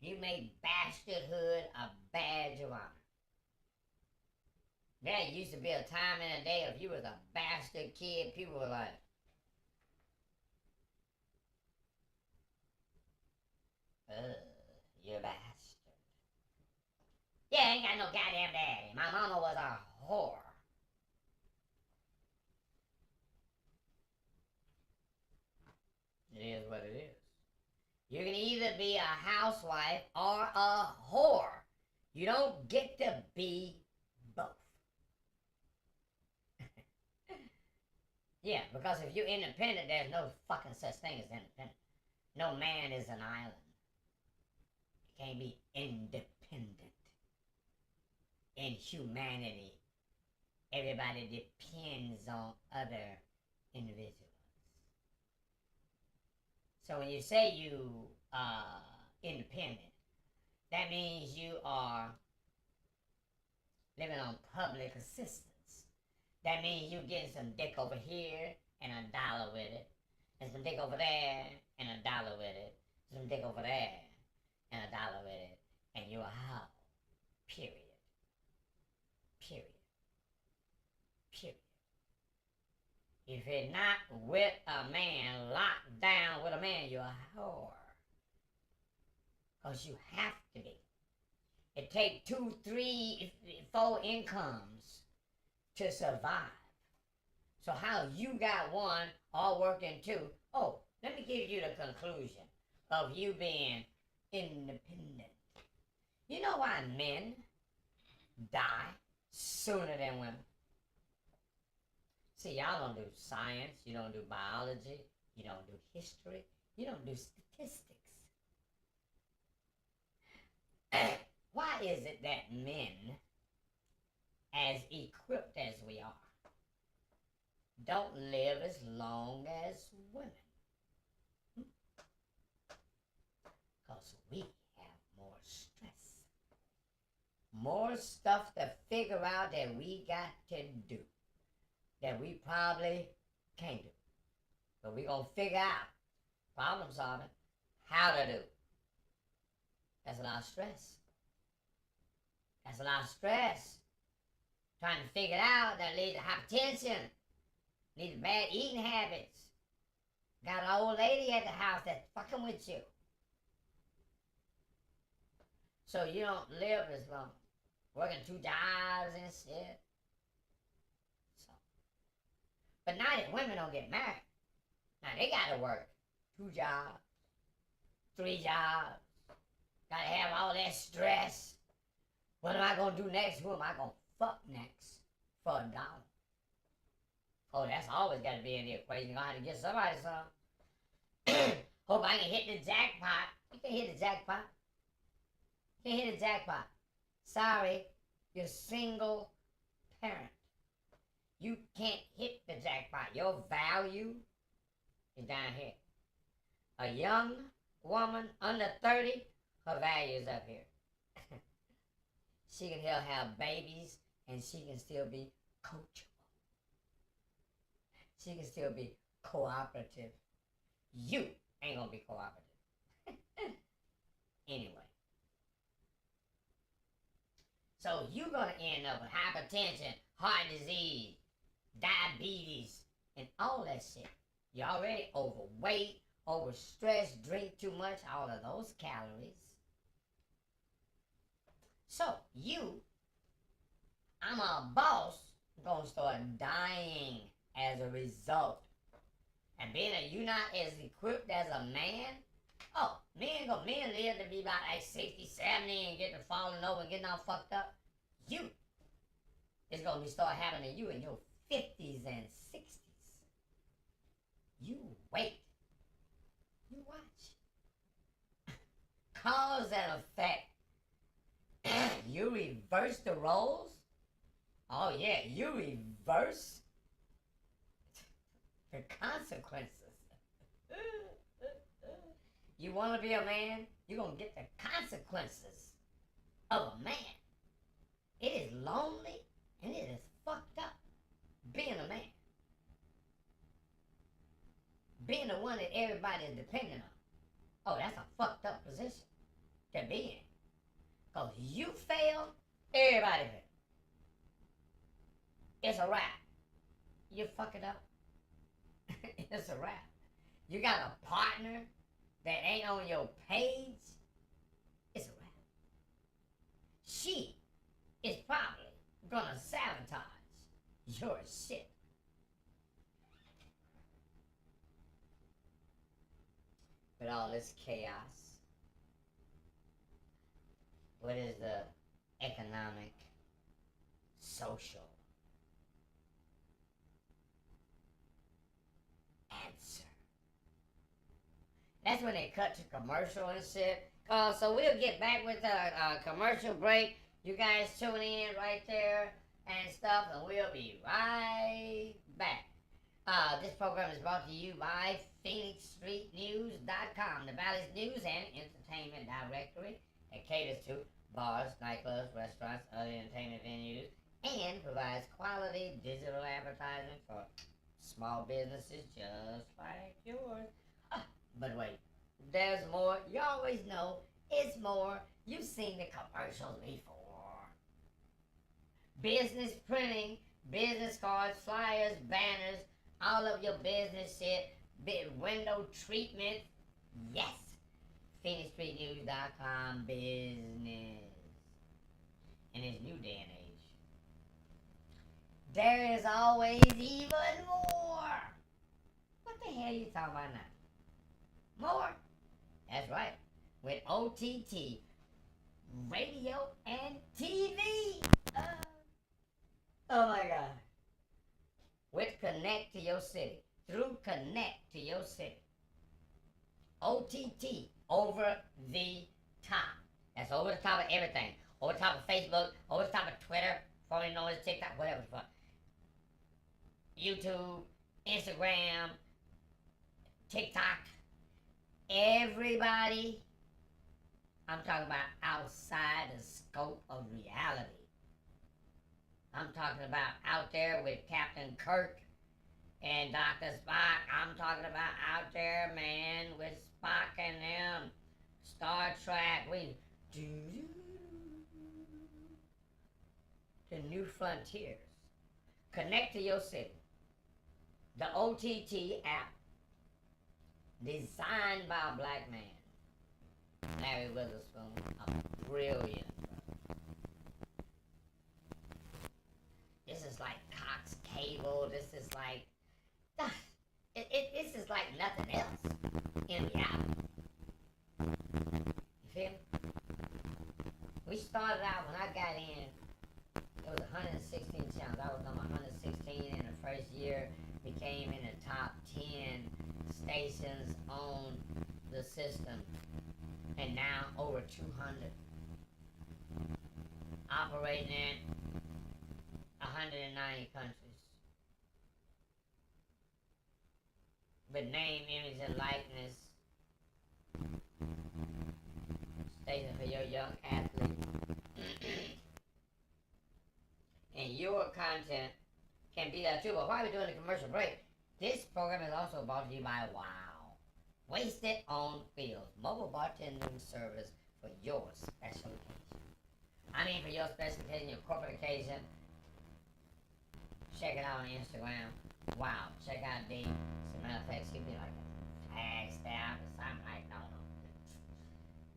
You made bastardhood a badge of honor. There used to be a time in the day if you was a bastard kid, people were like, you bastard. Yeah, ain't got no goddamn daddy. My mama was a whore. It is what it is. You can either be a housewife or a whore. You don't get to be both. Yeah, because if you're independent, there's no fucking such thing as independent. No man is an island. You can't be independent. In humanity, everybody depends on other individuals. So when you say you are independent, that means you are living on public assistance. That means you getting some dick over here and $1 with it, and some dick over there and $1 with it, some dick over there and $1 with it, and you're a hoe. Period. Period. Period. If you're not with a man, locked down with a man, you're a whore. Because you have to be. It takes 2, 3, 4 incomes to survive. So how you got one, all working 2? Oh, let me give you the conclusion of you being independent. You know why men die sooner than women? See, y'all don't do science, you don't do biology, you don't do history, you don't do statistics. Why is it that men, as equipped as we are, don't live as long as women? Because we have more stress. More stuff to figure out that we got to do. That we probably can't do. But we're going to figure out, problem solving, how to do. That's a lot of stress. That's a lot of stress. Trying to figure it out, that leads to hypertension. Leads to bad eating habits. Got an old lady at the house that's fucking with you. So you don't live as long. Working 2 jobs and shit. So. But now that women don't get married, now they gotta work 2 jobs, 3 jobs. Gotta have all that stress. What am I gonna do next? Who am I gonna fuck next for $1? Oh, that's always gotta be in the equation. You're gonna have to get somebody some. Hope I can hit the jackpot. You can hit the jackpot. You can hit the jackpot. Sorry, you're single parent. You can't hit the jackpot. Your value is down here. A young woman under 30, her value is up here. She can still have babies and she can still be coachable. She can still be cooperative. You ain't gonna be cooperative. Anyway. So you're gonna end up with hypertension, heart disease, diabetes, and all that shit. You're already overweight, overstressed, drink too much, all of those calories. So I'm a boss, gonna start dying as a result. And being that you're not as equipped as a man, oh, men live to be about like 60, 70 and getting falling over and getting all fucked up. You is gonna be start happening to you in your 50s and 60s. You wait. You watch. Cause and effect. You reverse the roles? Oh yeah, you reverse the consequences. You want to be a man? You're going to get the consequences of a man. It is lonely and it is fucked up being a man. Being the one that everybody is dependent on. Oh, that's a fucked up position to be in. Because you fail, everybody fails. It's a wrap. You fuck it up. It's a wrap. You got a partner that ain't on your page. It's a wrap. She is probably gonna sabotage your shit. With all this chaos, what is the economic, social answer? That's when they cut to commercial and shit. So we'll get back with the commercial break. You guys tune in right there and stuff, and we'll be right back. This program is brought to you by PhoenixStreetNews.com, the Valley's news and entertainment directory that caters to bars, nightclubs, restaurants, other entertainment venues, and provides quality digital advertising for small businesses just like yours. But wait, there's more. You always know It's more. You've seen the commercials before. Business printing, business cards, flyers, banners, all of your business shit, window treatment. Yes. PhoenixStreetNews.com business. In this new day and age, there is always even more. What the hell are you talking about now? More? That's right. With OTT, radio, and TV. Oh my God. With Connect to Your City. Through Connect to Your City. OTT, over the top. That's over the top of everything. Over the top of Facebook, over the top of Twitter, formerly known as TikTok, whatever the fuck. YouTube, Instagram, TikTok. Everybody, I'm talking about outside the scope of reality. I'm talking about out there with Captain Kirk and Dr. Spock. I'm talking about out there, man, with Spock and them. Star Trek. The New Frontiers. Connect to Your City. The OTT app. Designed by a black man. Larry Witherspoon. A brilliant brother. This is like Cox Cable. This is like... This is like nothing else in reality. You feel me? We started out when I got in, it was 116 channels. I was number 116 in the first year. Became in the top 10 stations on the system. And now over 200. Operating in 190 countries. With name, image, and likeness. Station for your young athlete. And your content can be there too. But while we're doing the commercial break, this program is also brought to you by WOW. Wasted on Fields. Mobile bartending service for your special occasion. I mean for your special occasion, your corporate occasion. Check it out on Instagram. Wow. Check out D. As a matter of fact, she'll be like tag staff or something like that.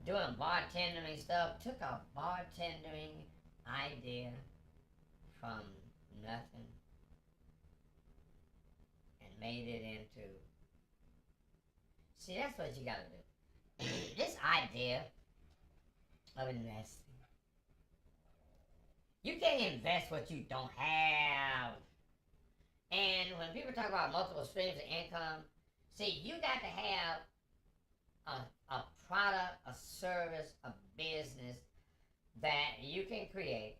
Doing bartending stuff. Took a bartending idea from nothing and made it into... See, that's what you gotta do. This idea of investing. You can't invest what you don't have. And when people talk about multiple streams of income, see, you got to have a product, a service, a business that you can create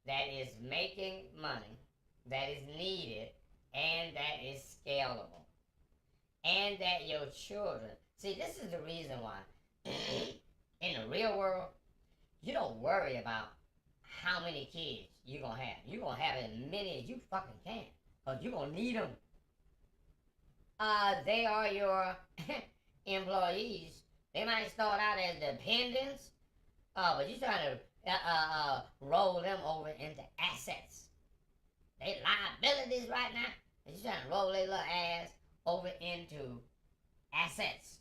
that is making money, that is needed, and that is scalable. And that your children... See, this is the reason why in the real world, you don't worry about how many kids you're going to have. You're going to have as many as you fucking can. Because you're going to need them. They are your employees. They might start out as dependents, but you're trying to roll them over into assets. They liabilities right now, and you're trying to roll their little ass over into assets.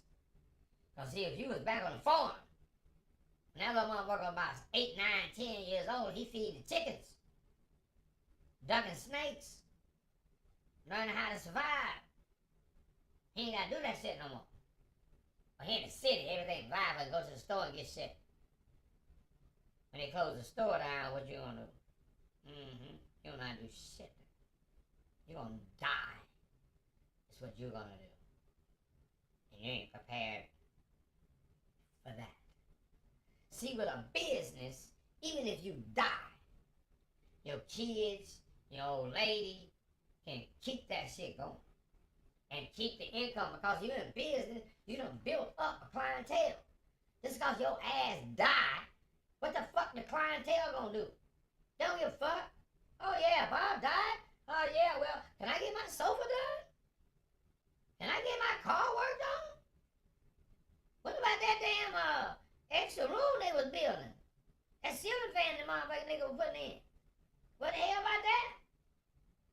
Because see, if you was back on the farm, and that little motherfucker about 8, 9, 10 years old, he feed the chickens, ducking snakes, learning how to survive. He ain't got to do that shit no more. But here in the city, everything vibrant, go to the store and get shit. When they close the store down, what you gonna do? You don't know how to do shit. You're gonna die. That's what you're gonna do. And you ain't prepared for that. See, with a business, even if you die, your kids, your old lady can keep that shit going. And keep the income, because you're in business, you done built up a clientele. Just because your ass died, what the fuck the clientele gonna do? They don't give a fuck. Oh yeah, Bob died? Oh yeah, well, can I get my sofa done? Can I get my car worked on? What about that damn Extra room they was building. That ceiling fan the motherfucking nigga was putting in. What the hell about that?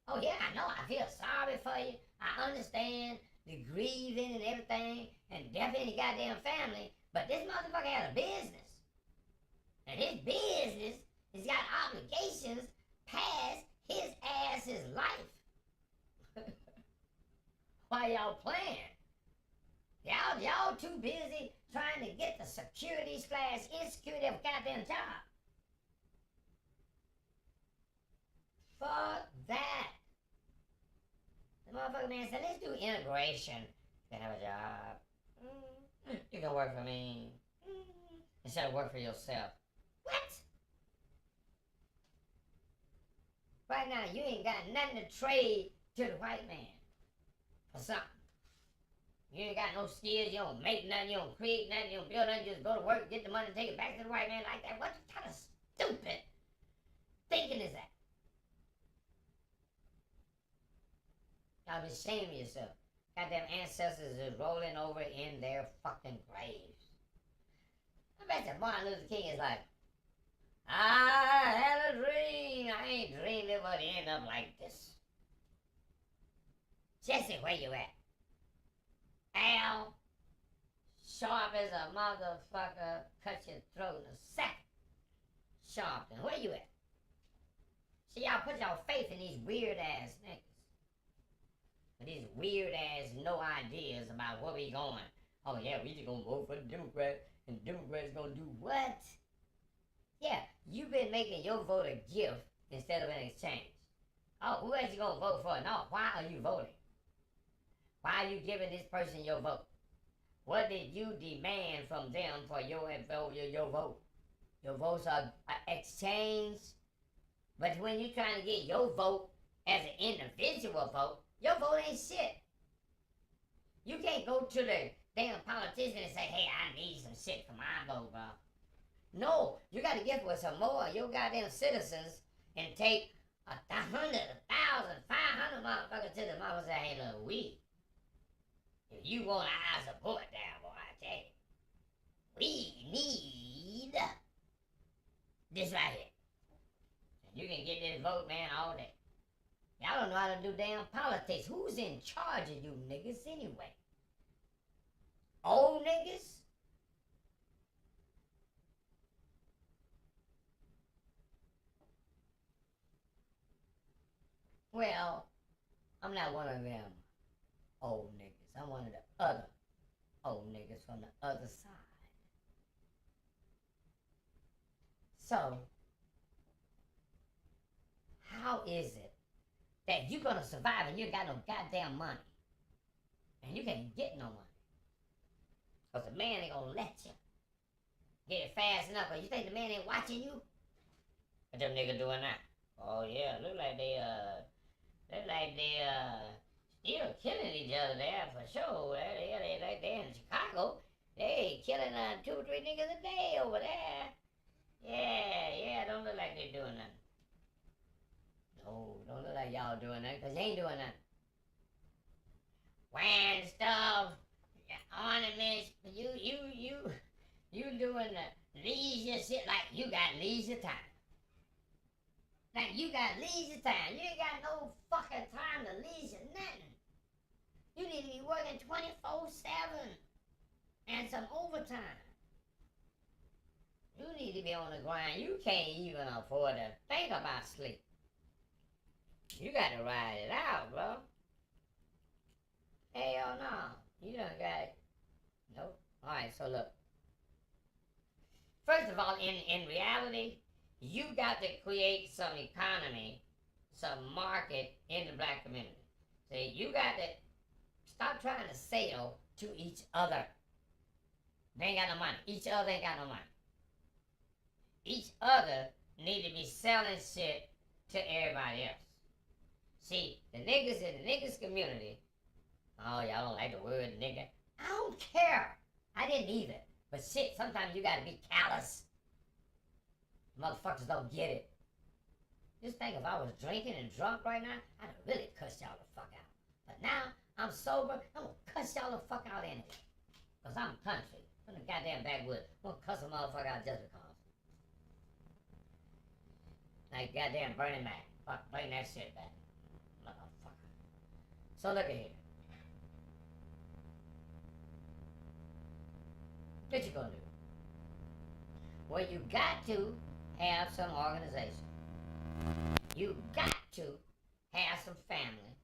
Oh yeah, I know. I feel sorry for you. I understand the grieving and everything, and death in your goddamn family. But this motherfucker had a business, and his business has got obligations past his ass's life. Why y'all playing? Y'all too busy trying to get the security/insecurity of a goddamn job. Fuck that. The motherfucking man said, let's do integration. You can have a job. You can work for me. Instead of work for yourself. What? Right now, you ain't got nothing to trade to the white man for something. You ain't got no skills, you don't make nothing, you don't create nothing, you don't build nothing, you just go to work, get the money, take it back to the white man like that. What kind of stupid thinking is that? Y'all be ashamed of yourself. Goddamn ancestors is rolling over in their fucking graves. I bet that Martin Luther King is like, I had a dream. I ain't dreamed it would end up like this. Jesse, where you at? Al, sharp as a motherfucker, cut your throat in a second. Sharpton, where you at? See, y'all put y'all faith in these weird ass niggas. With these weird ass no ideas about where we going. Oh yeah, we just gonna vote for the Democrat, and the Democrats gonna do what? Yeah, you been making your vote a gift instead of an exchange. Oh, who else you gonna vote for? No, why are you voting? Why are you giving this person your vote? What did you demand from them for your vote? Your votes are exchanged. But when you're trying to get your vote as an individual vote, your vote ain't shit. You can't go to the damn politician and say, hey, I need some shit for my vote, bro. No, you got to get with some more of your goddamn citizens and take 100, 1,000, 500 motherfuckers to the mother and say, hey, look, if you want our support down, boy, I tell you, we need this right here. And you can get this vote, man, all day. Y'all don't know how to do damn politics. Who's in charge of you niggas anyway? Old niggas? Well, I'm not one of them old niggas. I'm one of the other old niggas from the other side. So, how is it that you gonna survive and you ain't got no goddamn money? And you can't get no money. Because the man ain't gonna let you get it fast enough. But you think the man ain't watching you? What them niggas doing now? Oh yeah, look like they still killing each other there for sure. They like they in Chicago. They killing 2 or 3 niggas a day over there. Yeah, don't look like they doing nothing. No, don't look like y'all doing nothing, cause you ain't doing nothing. Wearing stuff, ornaments, you doing the leisure shit like you got leisure time. Like you got leisure time. You ain't got no fucking time to leisure nothing. You need to be working 24/7 and some overtime. You need to be on the grind. You can't even afford to think about sleep. You got to ride it out, bro. Hell no. You done got it. Nope. Alright, so look. First of all, in reality, you got to create some economy, some market in the black community. See, you got to stop trying to sell to each other. They ain't got no money. Each other ain't got no money. Each other need to be selling shit to everybody else. See, the niggas in the niggas community, oh, y'all don't like the word nigga. I don't care. I didn't either. But shit, sometimes you gotta be callous. Motherfuckers don't get it. Just think if I was drinking and drunk right now, I'd really cuss y'all the fuck out. But now, I'm sober, I'm gonna cuss y'all the fuck out anyway. Cause I'm country. From the goddamn backwoods. Won't cuss a motherfucker out just because. Like goddamn Bernie Mac. Fuck, bring that shit back. Motherfucker. So look at here. What you gonna do? Well, you got to have some organization. You got to have some family.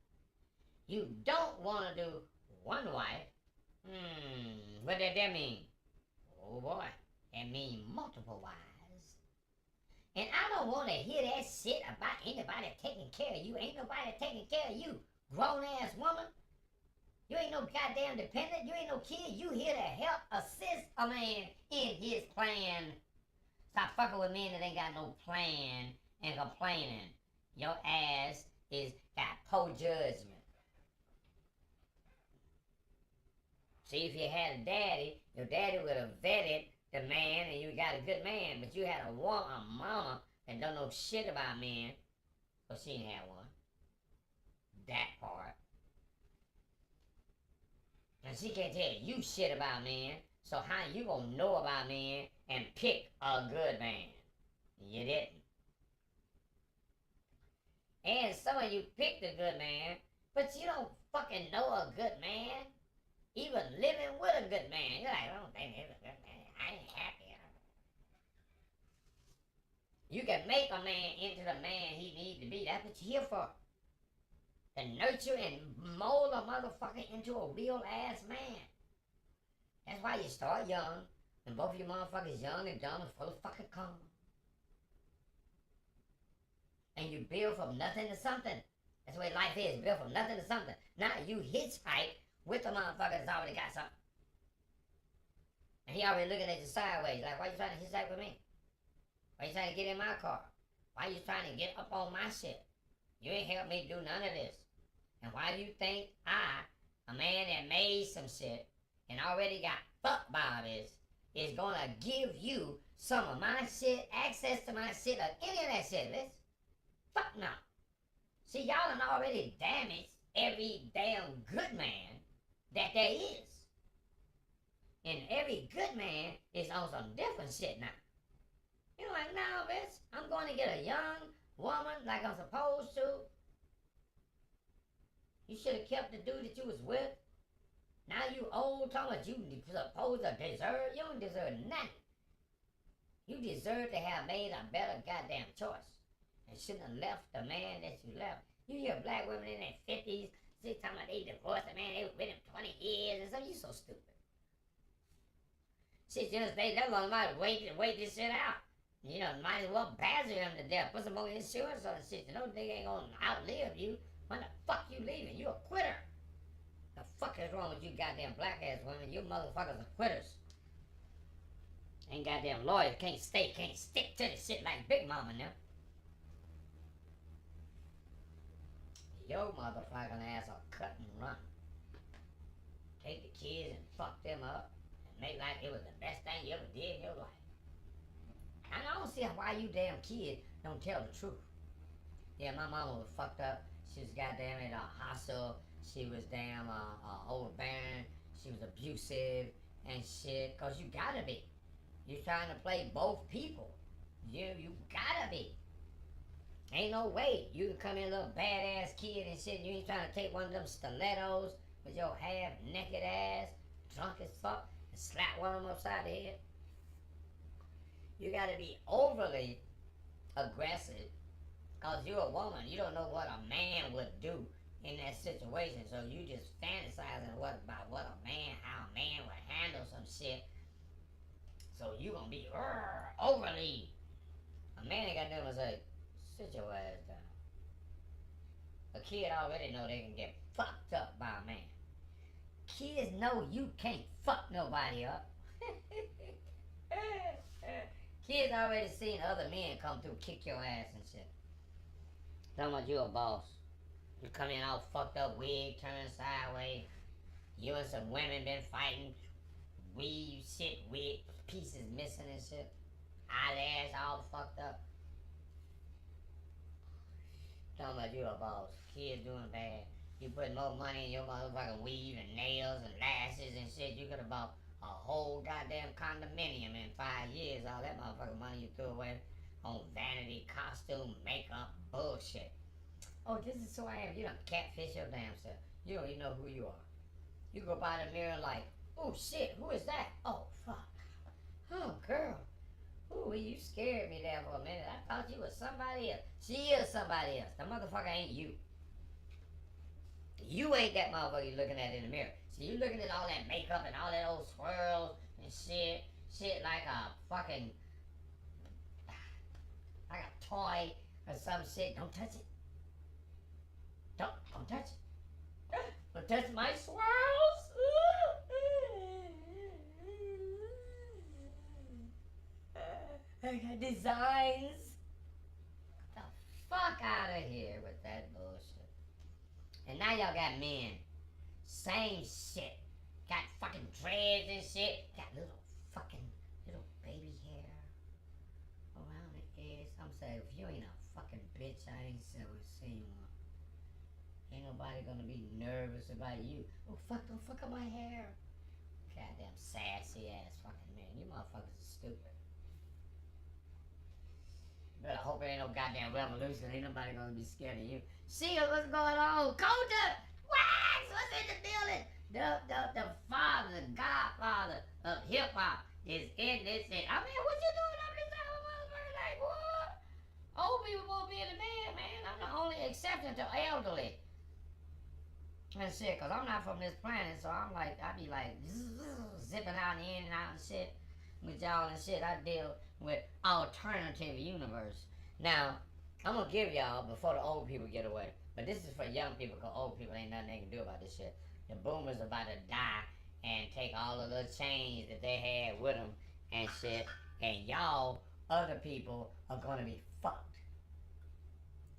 You don't want to do one wife. What does that mean? Oh boy, that means multiple wives. And I don't want to hear that shit about anybody taking care of you. Ain't nobody taking care of you, grown ass woman. You ain't no goddamn dependent. You ain't no kid. You here to help assist a man in his plan. Stop fucking with men that ain't got no plan and complaining. Your ass is got poor judgment. See, if you had a daddy, your daddy would have vetted the man and you got a good man, but you had a mama that don't know shit about men. Well, she ain't had one. That part. And she can't tell you shit about men, so how you gonna know about men and pick a good man? You didn't. And some of you picked a good man, but you don't fucking know a good man. Even living with a good man. You're like, I don't think he's a good man. I ain't happy. You can make a man into the man he needs to be. That's what you're here for. To nurture and mold a motherfucker into a real ass man. That's why you start young, and both of you motherfuckers young and dumb and full of fucking cum. And you build from nothing to something. That's the way life is, build from nothing to something. Now you hitchhike with the motherfucker that's already got something. And he already looking at you sideways, like, why you trying to hitchhike with me? Why you trying to get in my car? Why you trying to get up on my shit? You ain't helped me do none of this. And why do you think I, a man that made some shit and already got fucked by this, is gonna give you some of my shit, access to my shit, or any of that shit, Liz? Fuck no. See, y'all done already damaged every damn good man that there is. And every good man is on some different shit now. You're like, no, bitch, I'm going to get a young woman like I'm supposed to. You should have kept the dude that you was with. Now you old, talking about you supposed to deserve. You don't deserve nothing. You deserve to have made a better goddamn choice. And shouldn't have left the man that you left. You hear black women in their 50s, see, talking about they divorced a man, they were with him 20 years and stuff. You so stupid. Shit, just they long might wait this shit out. You know, might as well badger him to death. Put some more insurance on the shit. You know, they ain't gonna outlive you. When the fuck you leaving? You a quitter. The fuck is wrong with you goddamn black ass women? You motherfuckers are quitters. Ain't goddamn lawyers. Can't stick to the shit like Big Mama now. Yo motherfucking ass will cut and run. Take the kids and fuck them up and make like it was the best thing you ever did in your life. And I don't see why you damn kids don't tell the truth. Yeah, my mama was fucked up. She was goddamn in a hostel. She was damn overbearing. She was abusive and shit. Cause you gotta be. You're trying to play both people. You gotta be. Ain't no way you can come in a little badass kid and shit. You ain't trying to take one of them stilettos with your half naked ass, drunk as fuck, and slap one of them upside the head. You gotta be overly aggressive. Cause you're a woman, you don't know what a man would do in that situation. So you just fantasizing about what a man, how a man would handle some shit. So you gonna be overly. A man ain't got nothing to say. Sit your ass down. A kid already know they can get fucked up by a man. Kids know you can't fuck nobody up. Kids already seen other men come through, kick your ass and shit. Talking about you a boss. You come in all fucked up, wig turned sideways. You and some women been fighting. Weave shit, wig pieces missing and shit. Eyelash all fucked up. Talking about you a boss. Kids doing bad. You put more money in your motherfucking weave and nails and lashes and shit. You could have bought a whole goddamn condominium in 5 years. All that motherfucking money you threw away on vanity, costume, makeup, bullshit. Oh, this is who I am. You done catfish your damn self. You don't even know who you are. You go by the mirror like, oh shit, who is that? Oh, fuck. Oh, girl. Ooh, you scared me there for a minute. I thought you was somebody else. She is somebody else. The motherfucker ain't you. You ain't that motherfucker you looking at in the mirror. So you looking at all that makeup and all that old swirls and shit. Shit like a fucking, like a toy or some shit. Don't touch it. Don't touch it. Don't touch my swirls. I got designs. Get the fuck out of here with that bullshit. And now y'all got men. Same shit. Got fucking dreads and shit. Got little baby hair around the ears. I'm saying, if you ain't a fucking bitch, I ain't seen one. Ain't nobody gonna be nervous about you. Oh, fuck, don't fuck up my hair. Goddamn sassy ass fucking man. You motherfuckers are stupid. But I hope it ain't no goddamn revolution. Ain't nobody gonna be scared of you. See what's going on? Coda! Wax! What's in the building? The father, the godfather of hip hop is in this shit. I mean, what you doing up this time of motherfucker? Like, what? Old people won't be in the bed, man. I'm the only exception to elderly. And shit, cause I'm not from this planet, so I'm like, I be like zipping out and in and out and shit with y'all and shit. I deal with alternative universe. Now, I'm gonna give y'all before the old people get away. But this is for young people, cause old people ain't nothing they can do about this shit. The boomers about to die and take all of the change that they had with them and shit. And y'all, other people, are gonna be fucked.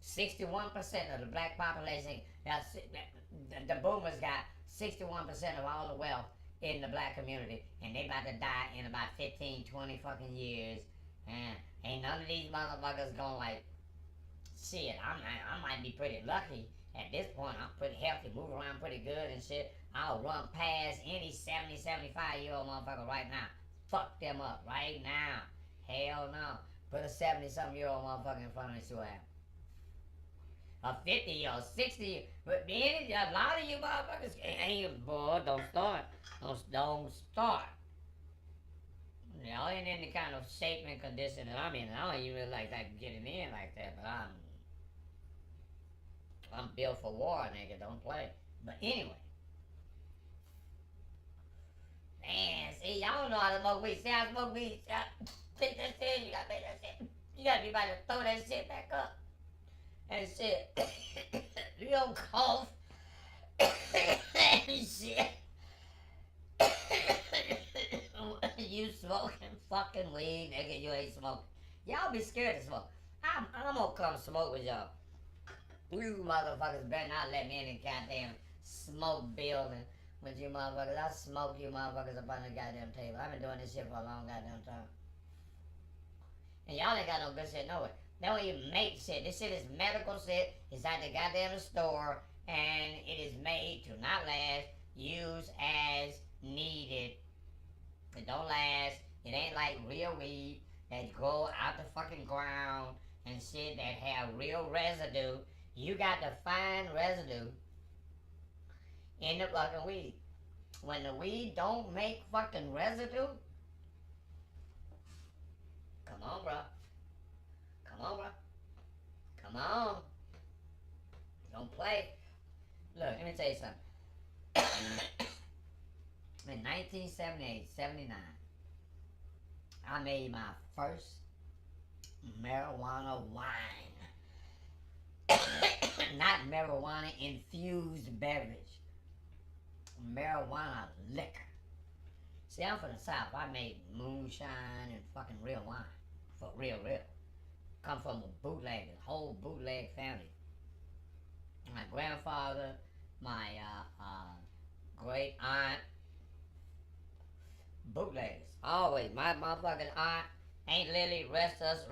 61% of the black population, the boomers got 61% of all the wealth in the black community, and they about to die in about 15, 20 fucking years, and ain't none of these motherfuckers gonna like, shit, I might be pretty lucky at this point. I'm pretty healthy, move around pretty good and shit. I'll run past any 70, 75-year-old motherfucker right now. Fuck them up right now. Hell no. Put a 70-something-year-old motherfucker in front of me, see what happens. A 50 or 60, but a lot of you motherfuckers ain't, boy, don't start. Don't start. Y'all ain't in the kind of shape and condition that I'm in. I don't even really like getting in like that, but I'm built for war, nigga. Don't play. But anyway. Man, see, y'all don't know how to smoke weed. See how I smoke weed? Take that shit, you gotta make that shit. You gotta be about to throw that shit back up. And shit. You don't cough. And shit. You smoking fucking weed, nigga. You ain't smoking. Y'all be scared to smoke. I'm gonna come smoke with y'all. You motherfuckers better not let me in the goddamn smoke building with you motherfuckers. I'll smoke you motherfuckers up on the goddamn table. I've been doing this shit for a long goddamn time. And y'all ain't got no good shit nowhere. They don't even make shit. This shit is medical shit. It's at the goddamn store, and it is made to not last. Use as needed. It don't last. It ain't like real weed that grow out the fucking ground and shit that have real residue. You got to find residue in the fucking weed. When the weed don't make fucking residue, come on, bro. Come on, bro. Come on. Don't play. Look, let me tell you something. In 1978, 79, I made my first marijuana wine. Not marijuana infused beverage. Marijuana liquor. See, I'm from the South. I made moonshine and fucking real wine. For real. Come from a bootleg, whole bootleg family. My grandfather, my great aunt, bootleggers. Always. My motherfucking aunt, Aunt Lily, rest us,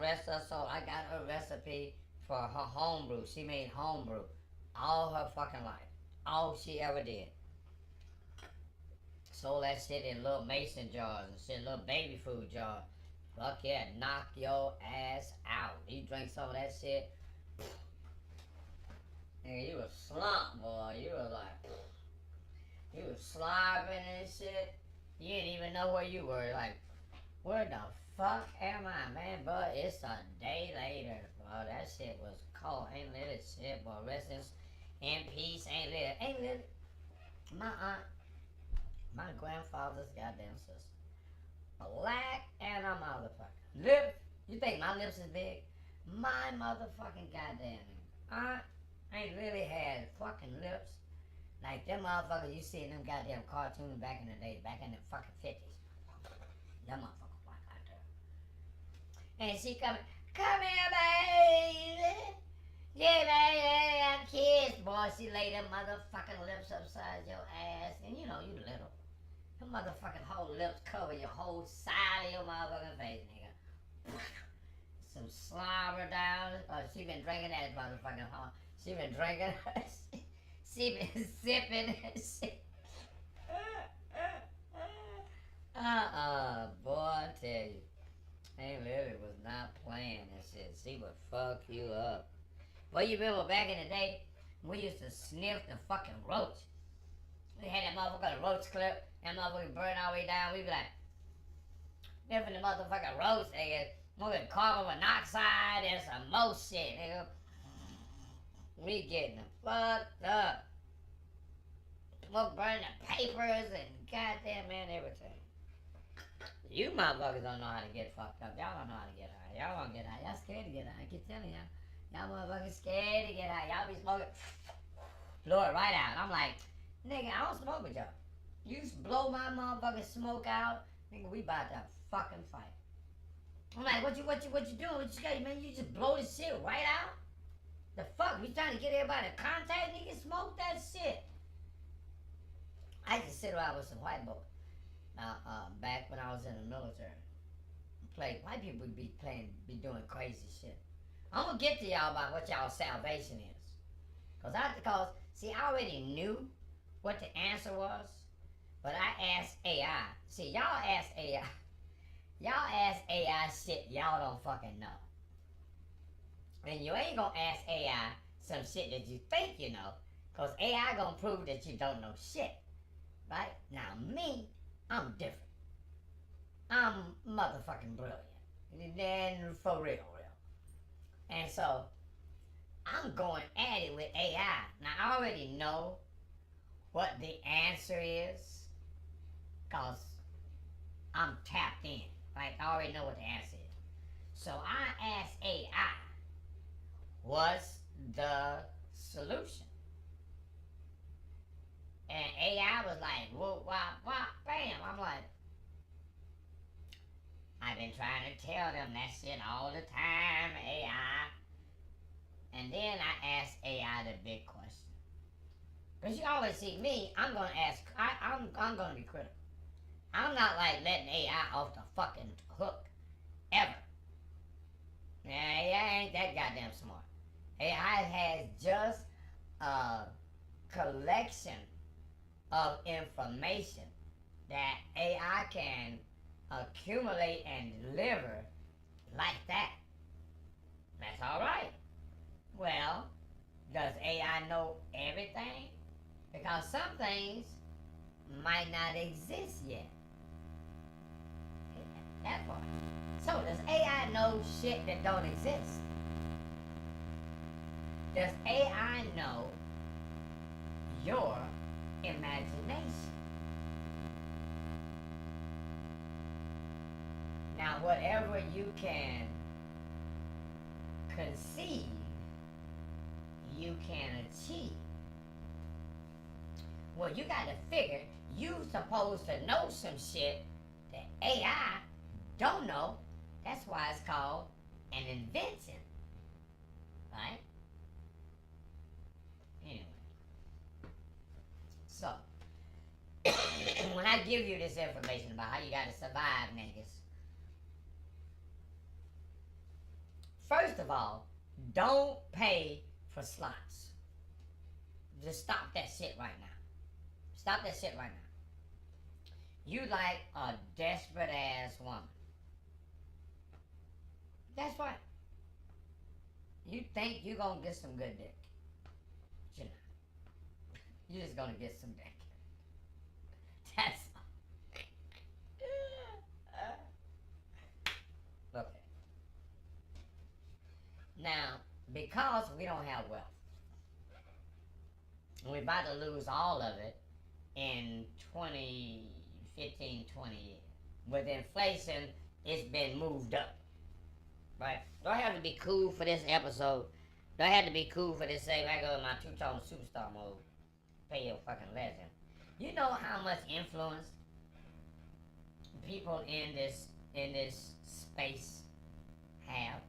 so I got her recipe for her homebrew. She made homebrew all her fucking life. All she ever did. Sold that shit in little mason jars and shit, little baby food jars. Fuck yeah, knock your ass out. You drink some of that shit, nigga, you was slumped, boy. You was like, you was slobbering and shit. You didn't even know where you were. Like, where the fuck am I, man? But it's a day later, bro. That shit was cold. Ain't lit as shit, boy. Rest in peace. Ain't lit. My aunt, my grandfather's goddamn sister, black and a motherfucker. Lips, you think my lips is big? My motherfucking goddamn aunt ain't really had fucking lips like them motherfuckers you see in them goddamn cartoons back in the day, back in the fucking 50s. Them motherfuckers like out there. And she come here, baby. Yeah, baby, I'm kids. Boy, she lay them motherfucking lips upside your ass. And you know, you little. Them motherfucking whole lips cover your whole side of your motherfucking face, nigga. Some slobber down. Oh, she been drinking that motherfucking huh? She been drinking. She been sipping that shit. Boy, I tell you. Aunt Lily was not playing that shit. She would fuck you up. Well, you remember back in the day, we used to sniff the fucking roach. We had that motherfucking roach clip, that motherfucking burn all the way down. We be like, sniffing the motherfucking roach, nigga. Smoking carbon monoxide and some more shit, nigga. We getting fucked up. Smoke burning the papers and goddamn man everything. You motherfuckers don't know how to get fucked up. Y'all don't know how to get high. Y'all won't get high. Y'all scared to get high. I keep telling y'all. Y'all motherfuckers scared to get high. Y'all be smoking. Blow it right out. I'm like, nigga, I don't smoke with y'all. You blow my motherfucking smoke out, nigga, we about to fucking fight. I'm like, what you doing? What you got, man? You just blow this shit right out? The fuck? We trying to get everybody to contact, nigga? Smoke that shit. I used to sit around with some white boys. Back when I was in the military. White people would be doing crazy shit. I'm gonna get to y'all about what y'all salvation is. See, I already knew what the answer was, but I asked AI. See, y'all ask AI. Y'all ask AI shit y'all don't fucking know. And you ain't gonna ask AI some shit that you think you know, cause AI gonna prove that you don't know shit. Right? Now me, I'm different. I'm motherfucking brilliant. And for real. And so, I'm going at it with AI. Now, I already know what the answer is, because I'm tapped in. Like, I already know what the answer is. So, I asked AI, what's the solution? And AI was like, whoa, wow, bam. I'm like, I've been trying to tell them that shit all the time, AI. And then I asked AI the big question. Because you always see me, I'm going to ask, I'm going to be critical. I'm not like letting AI off the fucking hook, ever. Yeah, AI ain't that goddamn smart. AI has just a collection of information that AI can accumulate and deliver like that. That's all right. Well, does AI know everything? Because some things might not exist yet. That part. So does AI know shit that don't exist? Does AI know your imagination? Now, whatever you can conceive, you can achieve. Well, you got to figure you supposed to know some shit that AI don't know. That's why it's called an invention, right? Anyway, so when I give you this information about how you got to survive, niggas, first of all, don't pay for slots. Just stop that shit right now. Stop that shit right now. You like a desperate ass woman. That's right. You think you gonna get some good dick. But you're not. You're just gonna get some dick. That's all. Okay. Now, because we don't have wealth, and we're about to lose all of it in 15, 20 years. With inflation, it's been moved up. Right? Do I have to be cool for this episode? Do I have to be cool for this? Say, I go in my two-tone superstar mode. Pay your fucking legend. You know how much influence people in this space have?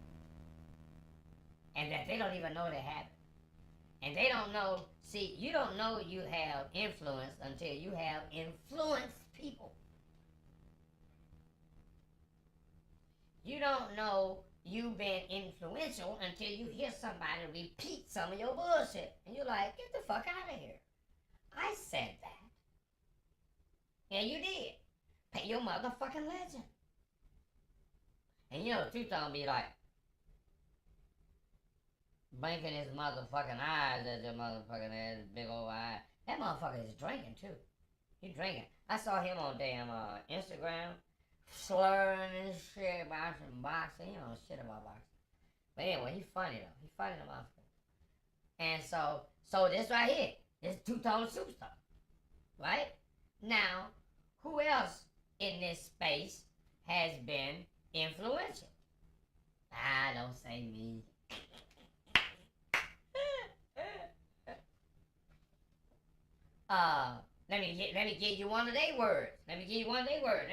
And that they don't even know they have it. And they don't know, see, you don't know you have influence until you have influenced people. You don't know you've been influential until you hear somebody repeat some of your bullshit. And you're like, get the fuck out of here. I said that. Yeah, you did. Pay your motherfucking legend. And you know, the truth don't be like, blinking his motherfucking eyes at your motherfucking ass, big old eye. That motherfucker is drinking too. He drinking. I saw him on damn Instagram, slurring and shit about some boxing. You know shit about boxing. But anyway, he funny though. He funny the motherfucker. And so this right here, this two-tone superstar, right? Now, who else in this space has been influential? Don't say me. Let me give you one of their words. Let me give you one of their words.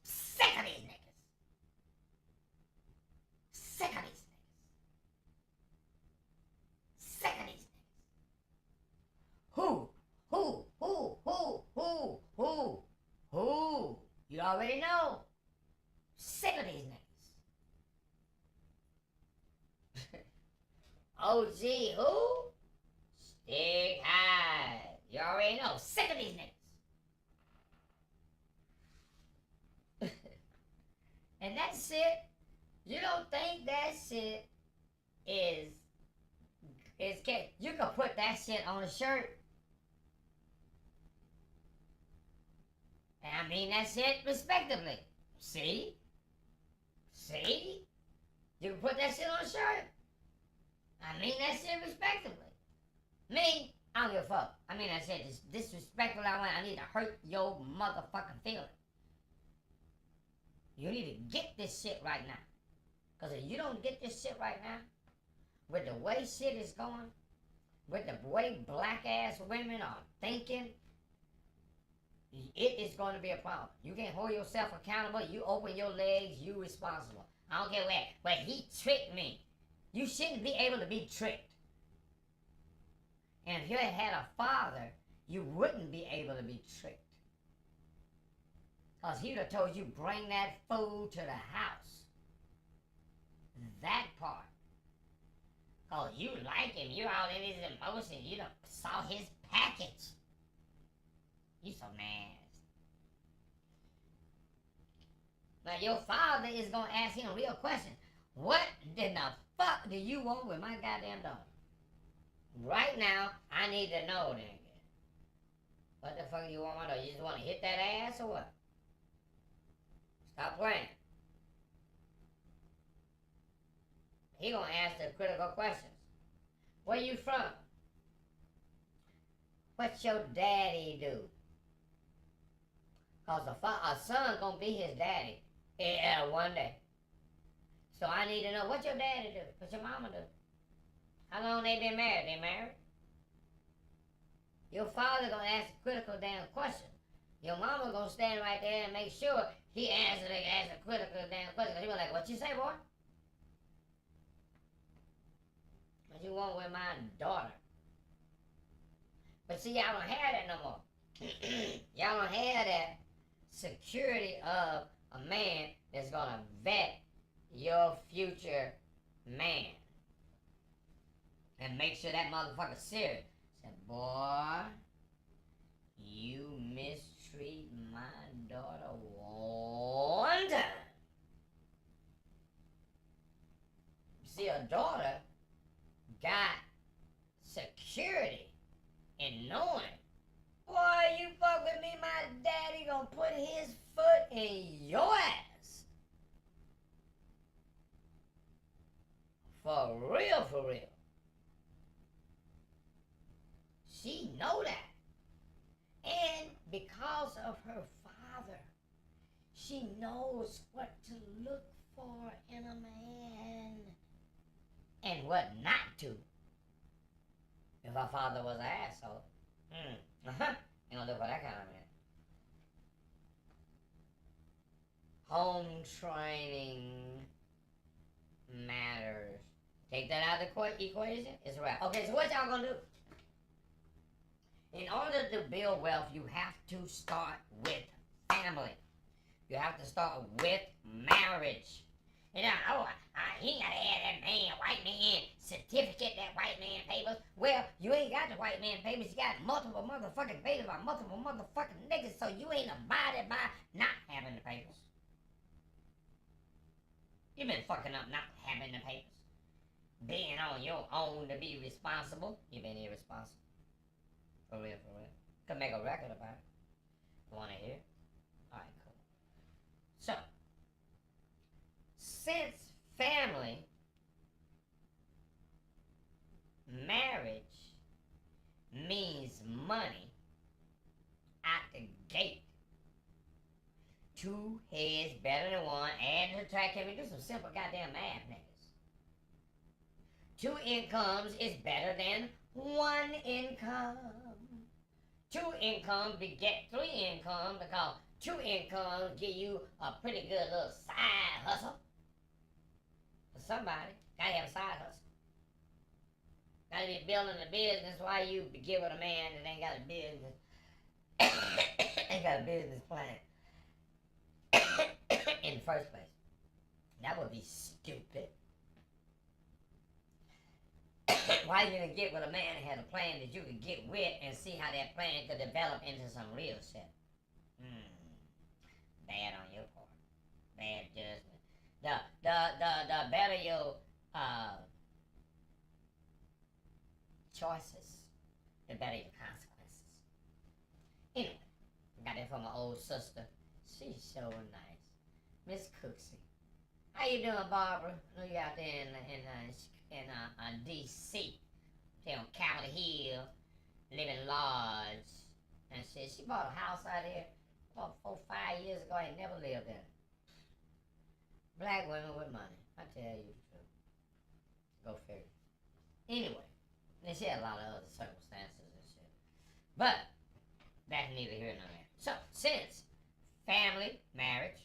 Sick of these niggas. Sick of these niggas. Who? You already know. Sick of these niggas. OG who? Stick high. You already know. Sick of these niggas. And that shit, you don't think that shit is you can put that shit on a shirt. And I mean that shit respectively. See? You can put that shit on a shirt. I mean that shit respectively. Me, I don't give a fuck. I mean that shit is disrespectful. I need to hurt your motherfucking feeling. You need to get this shit right now. Because if you don't get this shit right now, with the way shit is going, with the way black ass women are thinking, it is going to be a problem. You can't hold yourself accountable. You open your legs, you responsible. I don't care where, but he tricked me. You shouldn't be able to be tricked. And if you had a father, you wouldn't be able to be tricked. Because he would have told you, bring that food to the house. That part. Because you like him, you're all in his emotions, you done saw his package. You so nasty. Now your father is going to ask him a real question. What in the fuck do you want with my goddamn daughter? Right now, I need to know then. What the fuck do you want my daughter? You just want to hit that ass or what? Stop playing. He gonna ask the critical questions. Where you from? What your daddy do? Cause a son gonna be his daddy one day. So I need to know what your daddy do, what your mama do. How long they been married? They married? Your father gonna ask a critical damn question. Your mama gonna stand right there and make sure he answers a critical damn question. He was like, what you say, boy? What you want with my daughter? But see, y'all don't have that no more. Y'all don't have that security of a man that's gonna vet your future man and make sure that motherfucker's serious. Said, boy, you mistreat my daughter one time. See, a daughter got security in knowing, boy, you fuck with me, my daddy gonna put his foot in your ass. For real, for real. She know that. And because of her father, she knows what to look for in a man and what not to. If her father was an asshole, ain't gonna look for that kind of man. Home training matters. Take that out of the equation, it's a wrap. Okay, so what y'all gonna do? In order to build wealth, you have to start with family. You have to start with marriage. You know, he gotta have that man, white man certificate, that white man papers. Well, you ain't got the white man papers. You got multiple motherfucking papers by multiple motherfucking niggas, so you ain't abided by not having the papers. You been fucking up not having the papers. Being on your own to be responsible, you been irresponsible. For real, for real. Could make a record about it. Wanna hear? Alright, cool. So, since family, marriage means money out the gate, two heads better than one, add and subtract. Can we do some simple goddamn math, niggas? Two incomes is better than one income. Two incomes beget three incomes because two incomes give you a pretty good little side hustle. For somebody, gotta have a side hustle. Gotta be building a business while you get with a man that ain't got a business. Ain't got a business plan. In the first place. That would be stupid. Why you gonna get with a man that had a plan that you could get with and see how that plan could develop into some real shit? Bad on your part. Bad judgment. The better your choices, the better your consequences. Anyway, got that from my old sister. She's so nice. Miss Cooksey. How you doing, Barbara? I know you out there in D.C. There on Capitol Hill, living large. And she bought a house out here about 4 or 5 years ago. I ain't never lived in it. Black women with money. I tell you the truth. Go figure. Anyway, and she had a lot of other circumstances and shit. But that's neither here nor there. So, since family, marriage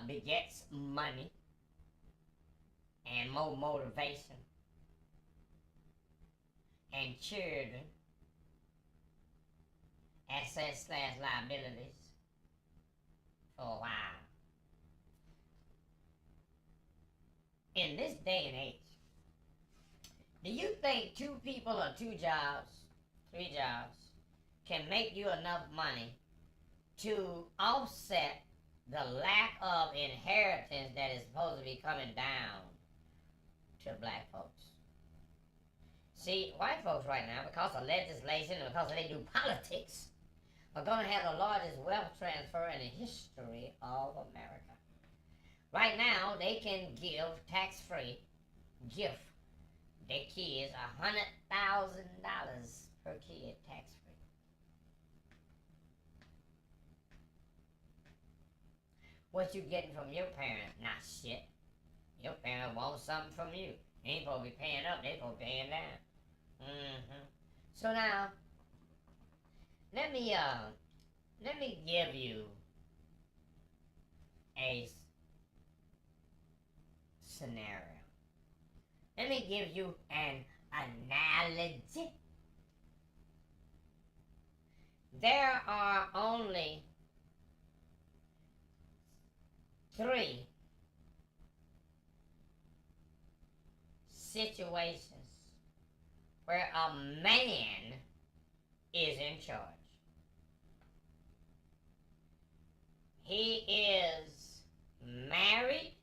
begets money and more motivation and children, assets/liabilities for a while. In this day and age, do you think 2 people or 2 jobs, 3 jobs, can make you enough money to offset the lack of inheritance that is supposed to be coming down to black folks? See, white folks right now, because of legislation and because they do politics, are going to have the largest wealth transfer in the history of America. Right now, they can give tax-free gift their kids $100,000 per kid tax-free. What you getting from your parents? Not shit. Your parents want something from you. They ain't supposed to be paying up, they supposed to be paying down. So now, let me give you a scenario. Let me give you an analogy. There are only 3 situations where a man is in charge. He is married.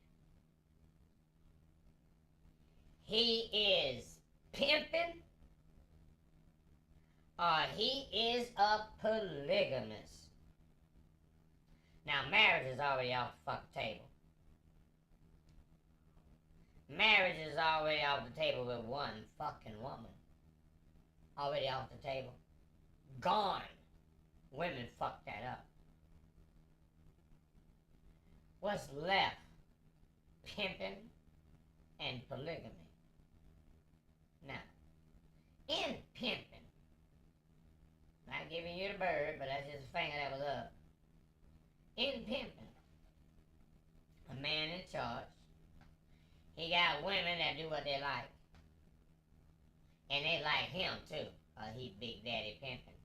He is pimping. Or he is a polygamist. Now, marriage is already off the fucking table. Marriage is already off the table with one fucking woman. Already off the table. Gone. Women fucked that up. What's left? Pimping and polygamy. Now, in pimping, not giving you the bird, but that's just a finger that was up. In pimping, a man in charge. He got women that do what they like. And they like him too. He Big Daddy pimping.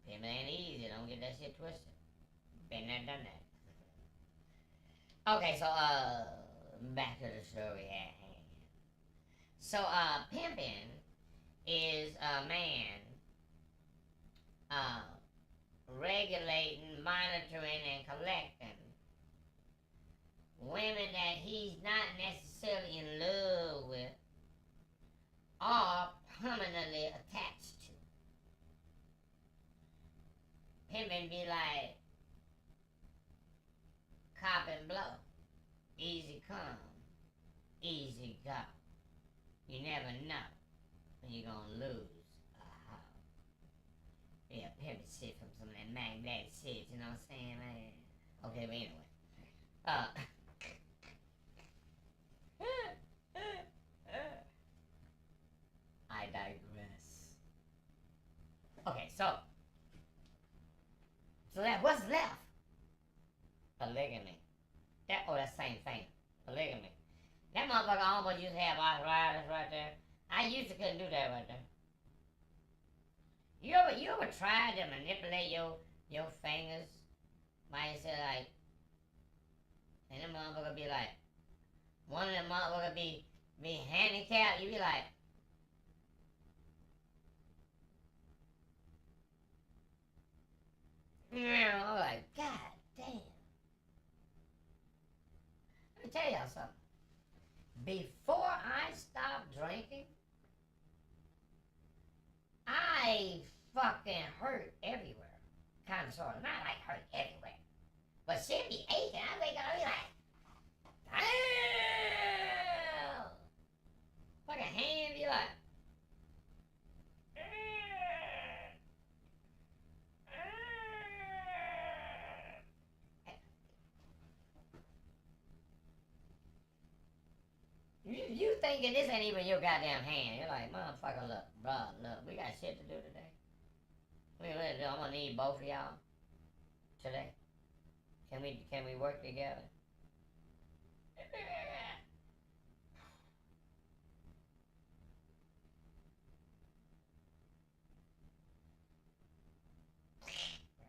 Pimping ain't easy, don't get that shit twisted. Been there, done that. Okay, so back to the story at hand. So pimping is a man regulating, monitoring, and collecting women that he's not necessarily in love with or permanently attached to. Pimping be like cop and blow. Easy come, easy go. You never know when you're gonna lose a hoe. Yeah, pimping shit from some of that magnetic shit, you know what I'm saying, man? Okay, but anyway. I digress. Okay, so that what's left? Polygamy. That same thing. Polygamy. That motherfucker almost used to have arthritis right there. I used to couldn't do that right there. You ever tried to manipulate your fingers? Might say like, and them motherfucker be like, one of them motherfucker be handicapped. You be like, I'm like, God damn. Let me tell y'all something. Before I stopped drinking, I fucking hurt everywhere. Kind of, sort of. Not like hurt everywhere. But shit be aching. I wake up, I be like, damn! Fucking hand be like, You thinking this ain't even your goddamn hand. You're like, motherfucker, look, bruh, look, we got shit to do today. I'm gonna need both of y'all today. Can we work together?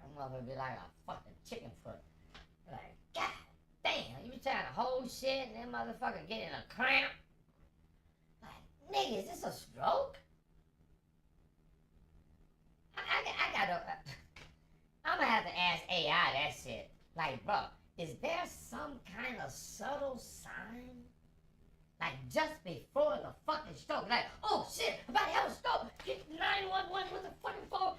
I'm gonna be like a fucking chicken foot. Like, God damn, you be trying to hold shit and that motherfucker get in a cramp. Like, nigga, is this a stroke? I'm gonna have to ask AI that shit. Like, bro, is there some kind of subtle sign? Like, just before the fucking stroke. Like, oh shit, I'm about to have a stroke. Get 911 with the fucking phone.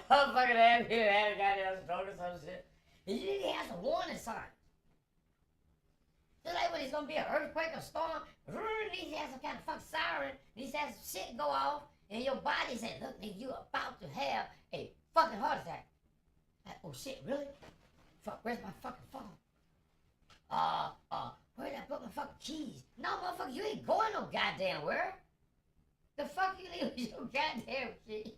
Fucking have a goddamn stroke or some shit. You need to have some warning signs. Just like when it's gonna be an earthquake or storm, you need to have some kind of fucking siren. You need to have some shit go off, and your body says, look, nigga, you about to have a fucking heart attack. Like, oh shit, really? Fuck, where's my fucking phone? Where did I put my fucking keys? No, motherfucker, you ain't going no goddamn where. The fuck you leave your goddamn keys?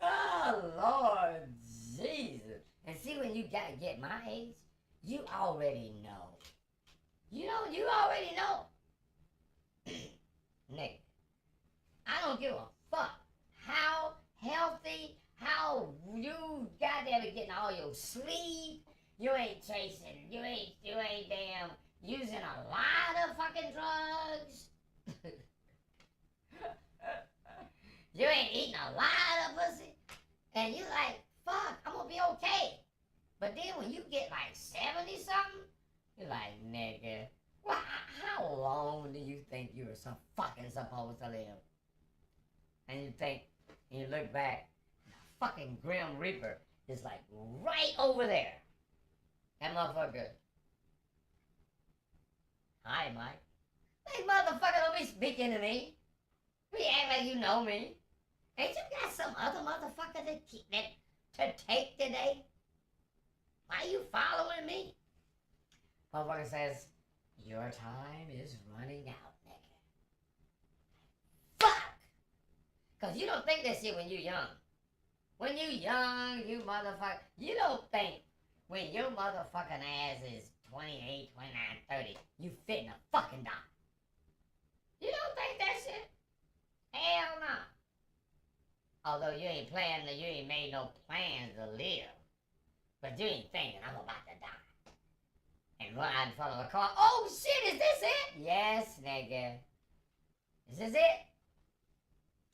Oh, Lord Jesus. And see, when you gotta get my age, You already know. You already know. Nigga, I don't give a fuck how healthy, how you goddamn getting all your sleep. You ain't chasing, you ain't damn using a lot of fucking drugs. You ain't eating a lot of pussy. And you like, fuck, I'm gonna be okay. But then when you get like 70 something, you're like, nigga, well, how long do you think you were so fucking supposed to live? And you think, and you look back, the fucking Grim Reaper is like right over there. That motherfucker. Hi, Mike. That motherfucker don't be speaking to me. You act like you know me. Ain't you got some other motherfucker to take today? Why you following me? Motherfucker says, your time is running out, nigga. Fuck! Cause you don't think that shit when you young. When you young, you motherfucker, you don't think when your motherfucking ass is 28, 29, 30, you fitting a fucking die. You don't think that shit? Hell no. Although you ain't made no plans to live. But you ain't thinking, I'm about to die. And run out in front of a car. Oh shit, is this it? Yes, nigga. Is this it?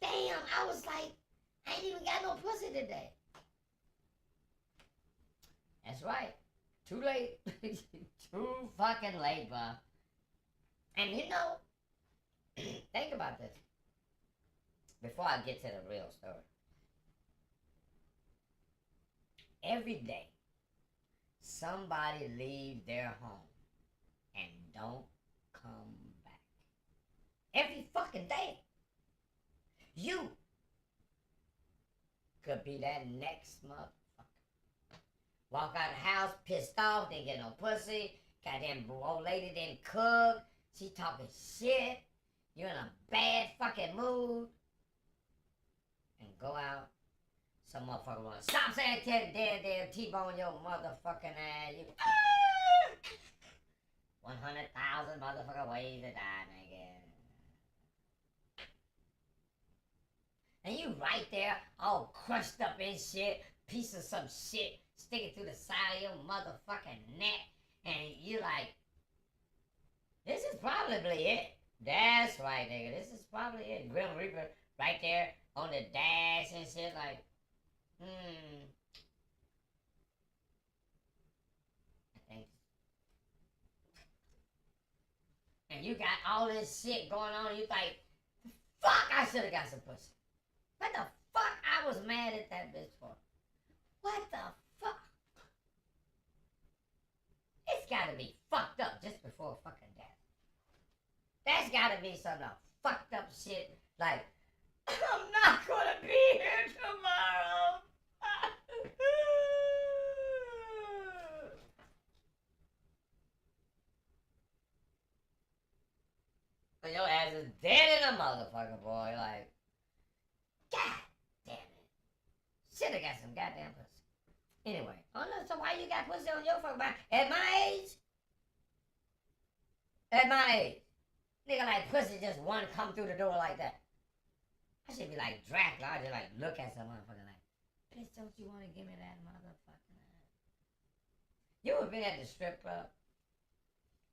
Damn, I was like, I ain't even got no pussy today. That's right. Too late. Too fucking late, bro. And you know, think about this. Before I get to the real story. Every day, somebody leave their home and don't come back. Every fucking day. You could be that next motherfucker. Walk out of the house pissed off, didn't get no pussy. Goddamn old lady didn't cook. She talking shit. You're in a bad fucking mood. And go out. Some motherfucker wanna stop saying damn T-bone your motherfucking ass. You 100,000 motherfucker ways to die, nigga. And you right there, all crushed up in shit, piece of some shit, sticking through the side of your motherfucking neck, and you like, this is probably it. That's right, nigga. This is probably it. Grim Reaper right there on the dash and shit, like, I think. And you got all this shit going on, you like, fuck, I should have got some pussy. What the fuck I was mad at that bitch for? What the fuck? It's gotta be fucked up just before fucking death. That's gotta be some fucked up shit like, I'm not gonna be here tomorrow. And your ass is dead in a motherfucker, boy. Like, God damn it. Shoulda got some goddamn pussy. Anyway, oh no, so why you got pussy on your fucking body? At my age? At my age. Nigga like pussy just one come through the door like that. I should be like Dracula. I just like look at some motherfucker like, bitch, don't you want to give me that motherfucking ass? You ever been at the strip club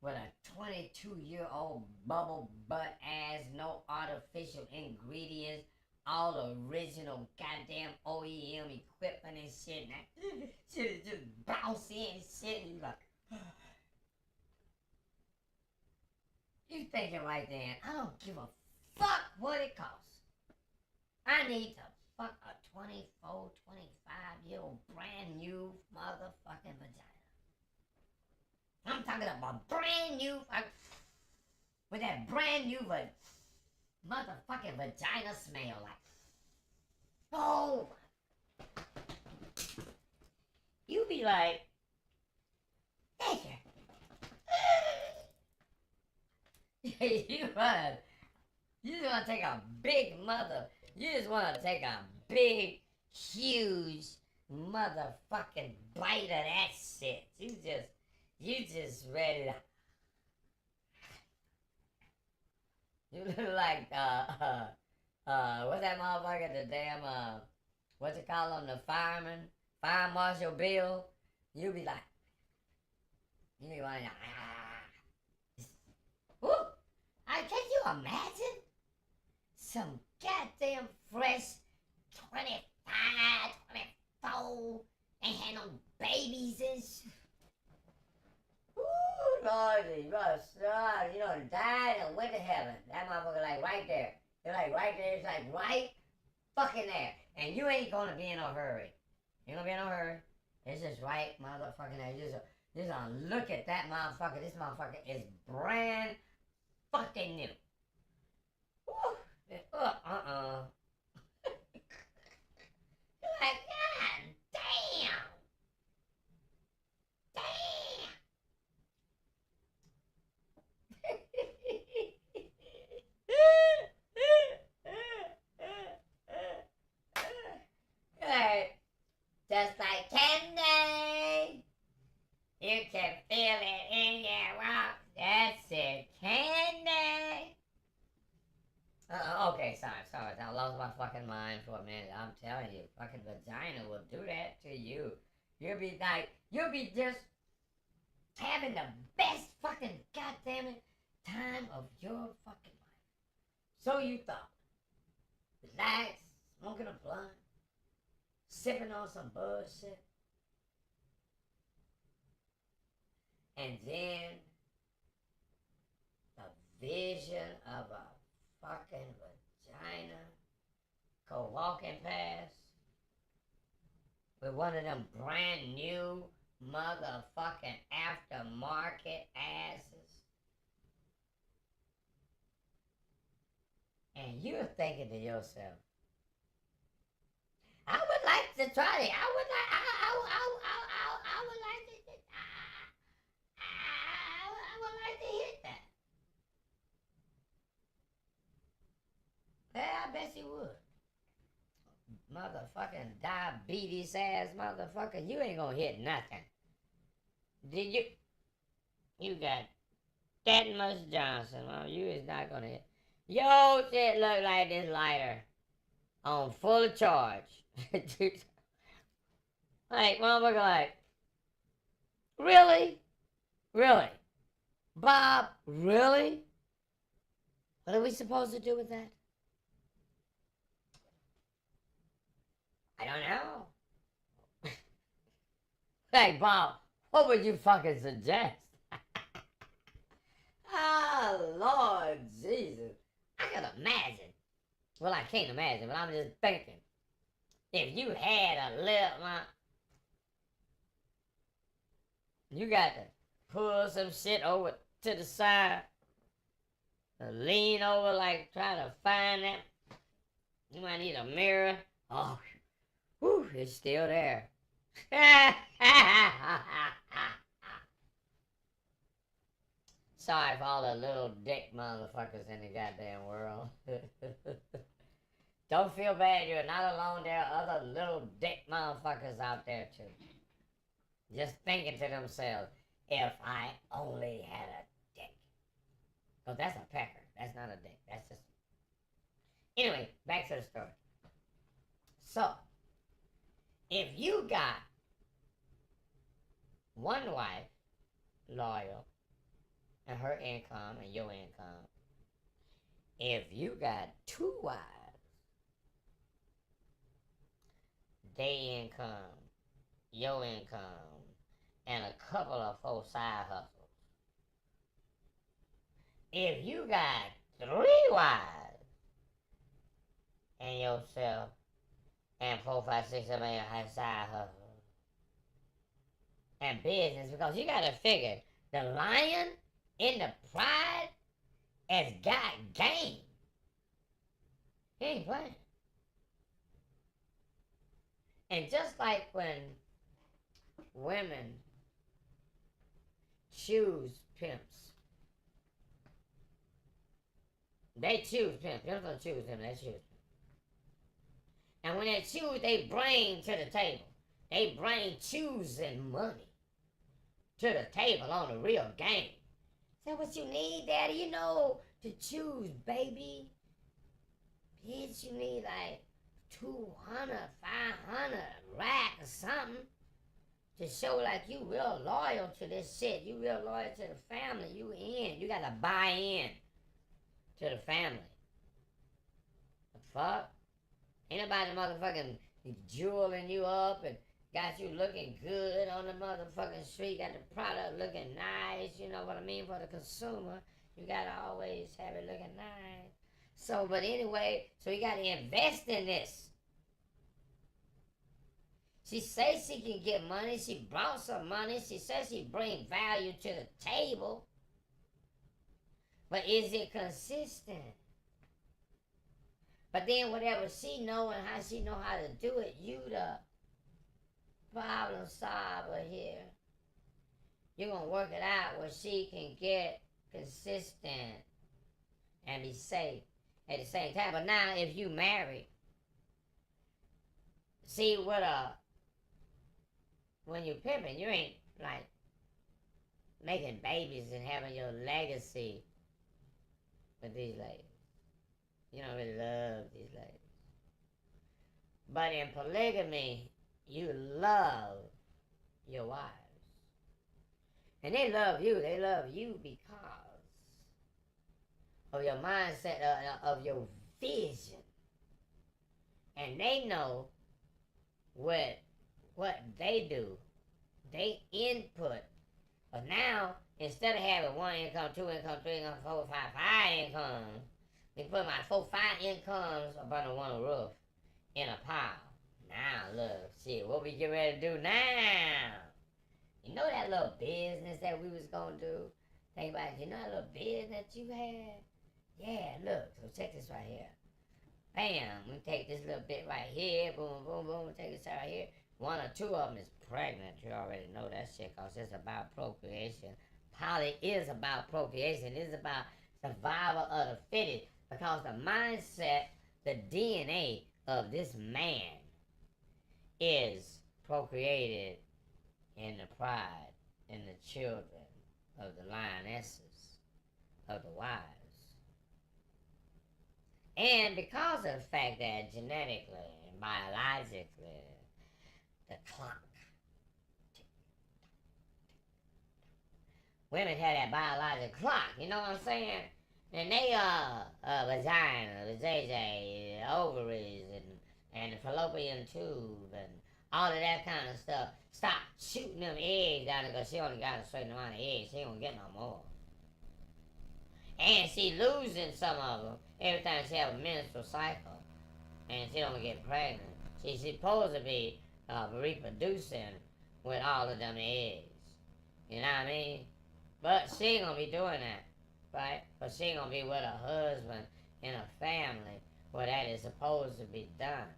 with a 22-year-old bubble butt ass, no artificial ingredients, all original goddamn OEM equipment and shit, and that shit is just bouncy and shit, and you like, you thinking right then, I don't give a fuck what it costs. I need to fuck a 24, 25-year-old brand new motherfucking vagina. I'm talking about brand new, with that brand new motherfucking vagina smell like, oh, you be like, thank you. You just want to take a big you just want to take a big, huge motherfucking bite of that shit. You just ready to... You look like, what's that motherfucker, the damn, what you call him, the fireman, Fire Marshal Bill? You be like, woo! Can you imagine? Some goddamn fresh 25, 24, ain't had no babies and shit. Ooh, Lordy, you know, died and went to heaven. That motherfucker like right there. It's like right there, it's like right fucking there. And you ain't gonna be in no hurry. You ain't gonna be in no hurry. It's just right motherfucking there. You just gonna look at that motherfucker. This motherfucker is brand fucking new. Woo! You're like, God damn! Right. Just like candy. You can feel it in your mouth. That's it, candy. Okay, sorry. I lost my fucking mind for a minute. I'm telling you, fucking vagina will do that to you. You'll be just having the best fucking goddamn time of your fucking life. So you thought. Relax, smoking a blunt, sipping on some bullshit. And then the vision of a fucking vagina go walking past with one of them brand new motherfucking aftermarket asses. And you're thinking to yourself, I would like to try it. I would like to hit that. Yeah, I bet you would. Motherfucking diabetes ass motherfucker, you ain't gonna hit nothing. Did you? You got that much Johnson, man. You is not gonna hit. Yo, shit look like this lighter on full charge. Like, motherfucker, like, really? Really? Bob, really? What are we supposed to do with that? I don't know. Hey, Bob, what would you fucking suggest? Oh, Lord Jesus. I can imagine. Well, I can't imagine, but I'm just thinking. If you had a little, you got to pull some shit over to the side, lean over like trying to find that. You might need a mirror. Oh, whew, it's still there. Sorry for all the little dick motherfuckers in the goddamn world. Don't feel bad, you're not alone. There are other little dick motherfuckers out there too. Just thinking to themselves, if I only had a dick. Because that's a pecker. That's not a dick. That's just... Anyway, back to the story. So, if you got one wife, loyal, and her income and your income, if you got two wives, their income, your income, and a couple of 4 side hustles. If you got 3 wives and yourself and 4, 5, 6, 7, 8 side hustles and business, because you gotta figure the lion in the pride has got game. He ain't playing. And just like when women choose pimps, they choose pimps. Pimps don't choose them, they choose. And when they choose, they bring to the table. They bring choosing money. to the table on the real game. Is that what you need, Daddy? You know, to choose, baby. Bitch, you need like 200, 500 rack or something to show like you real loyal to this shit. You real loyal to the family. You in. You gotta buy in to the family. The fuck? Ain't nobody motherfucking jeweling you up and got you looking good on the motherfucking street. Got the product looking nice. You know what I mean? For the consumer, you gotta always have it looking nice. So, but anyway, so you gotta invest in this. She says she can get money. She brought some money. She says she bring value to the table. But is it consistent? But then whatever she know and how she know how to do it, you the problem solver here. You're gonna work it out where she can get consistent and be safe at the same time. But now if you married, see what when you're pimping, you ain't like making babies and having your legacy with these ladies. You don't really love these ladies. But in polygamy, you love your wives. And they love you. They love you because of your mindset, of your vision. And they know what they do. They input. But now, instead of having 1 income, 2 income, 3 income, 4, 5, 5 incomes, they put my 4, 5 incomes up under one roof in a pile. Now, look, shit, what we get ready to do now? You know that little business that we was gonna do? Think about it. You know that little business that you had? Yeah, look, so check this right here. Bam, we take this little bit right here, boom, boom, boom, take this right here. 1 or 2 of them is pregnant. You already know that shit, because it's about procreation. Poly is about procreation. It is about survival of the fittest. Because the mindset, the DNA of this man is procreated in the pride and the children of the lionesses, of the wives. And because of the fact that genetically and biologically, the clock, women have that biological clock, you know what I'm saying? And they vagina, the JJ, the ovaries, and the fallopian tube, and all of that kind of stuff. Stop shooting them eggs down there, because she only got a certain amount of eggs. She don't get no more. And she losing some of them every time she have a menstrual cycle. And she don't get pregnant. She's supposed to be reproducing with all of them eggs. You know what I mean? But she ain't gonna be doing that. Right? But she ain't gonna be with her husband in a family where that is supposed to be done.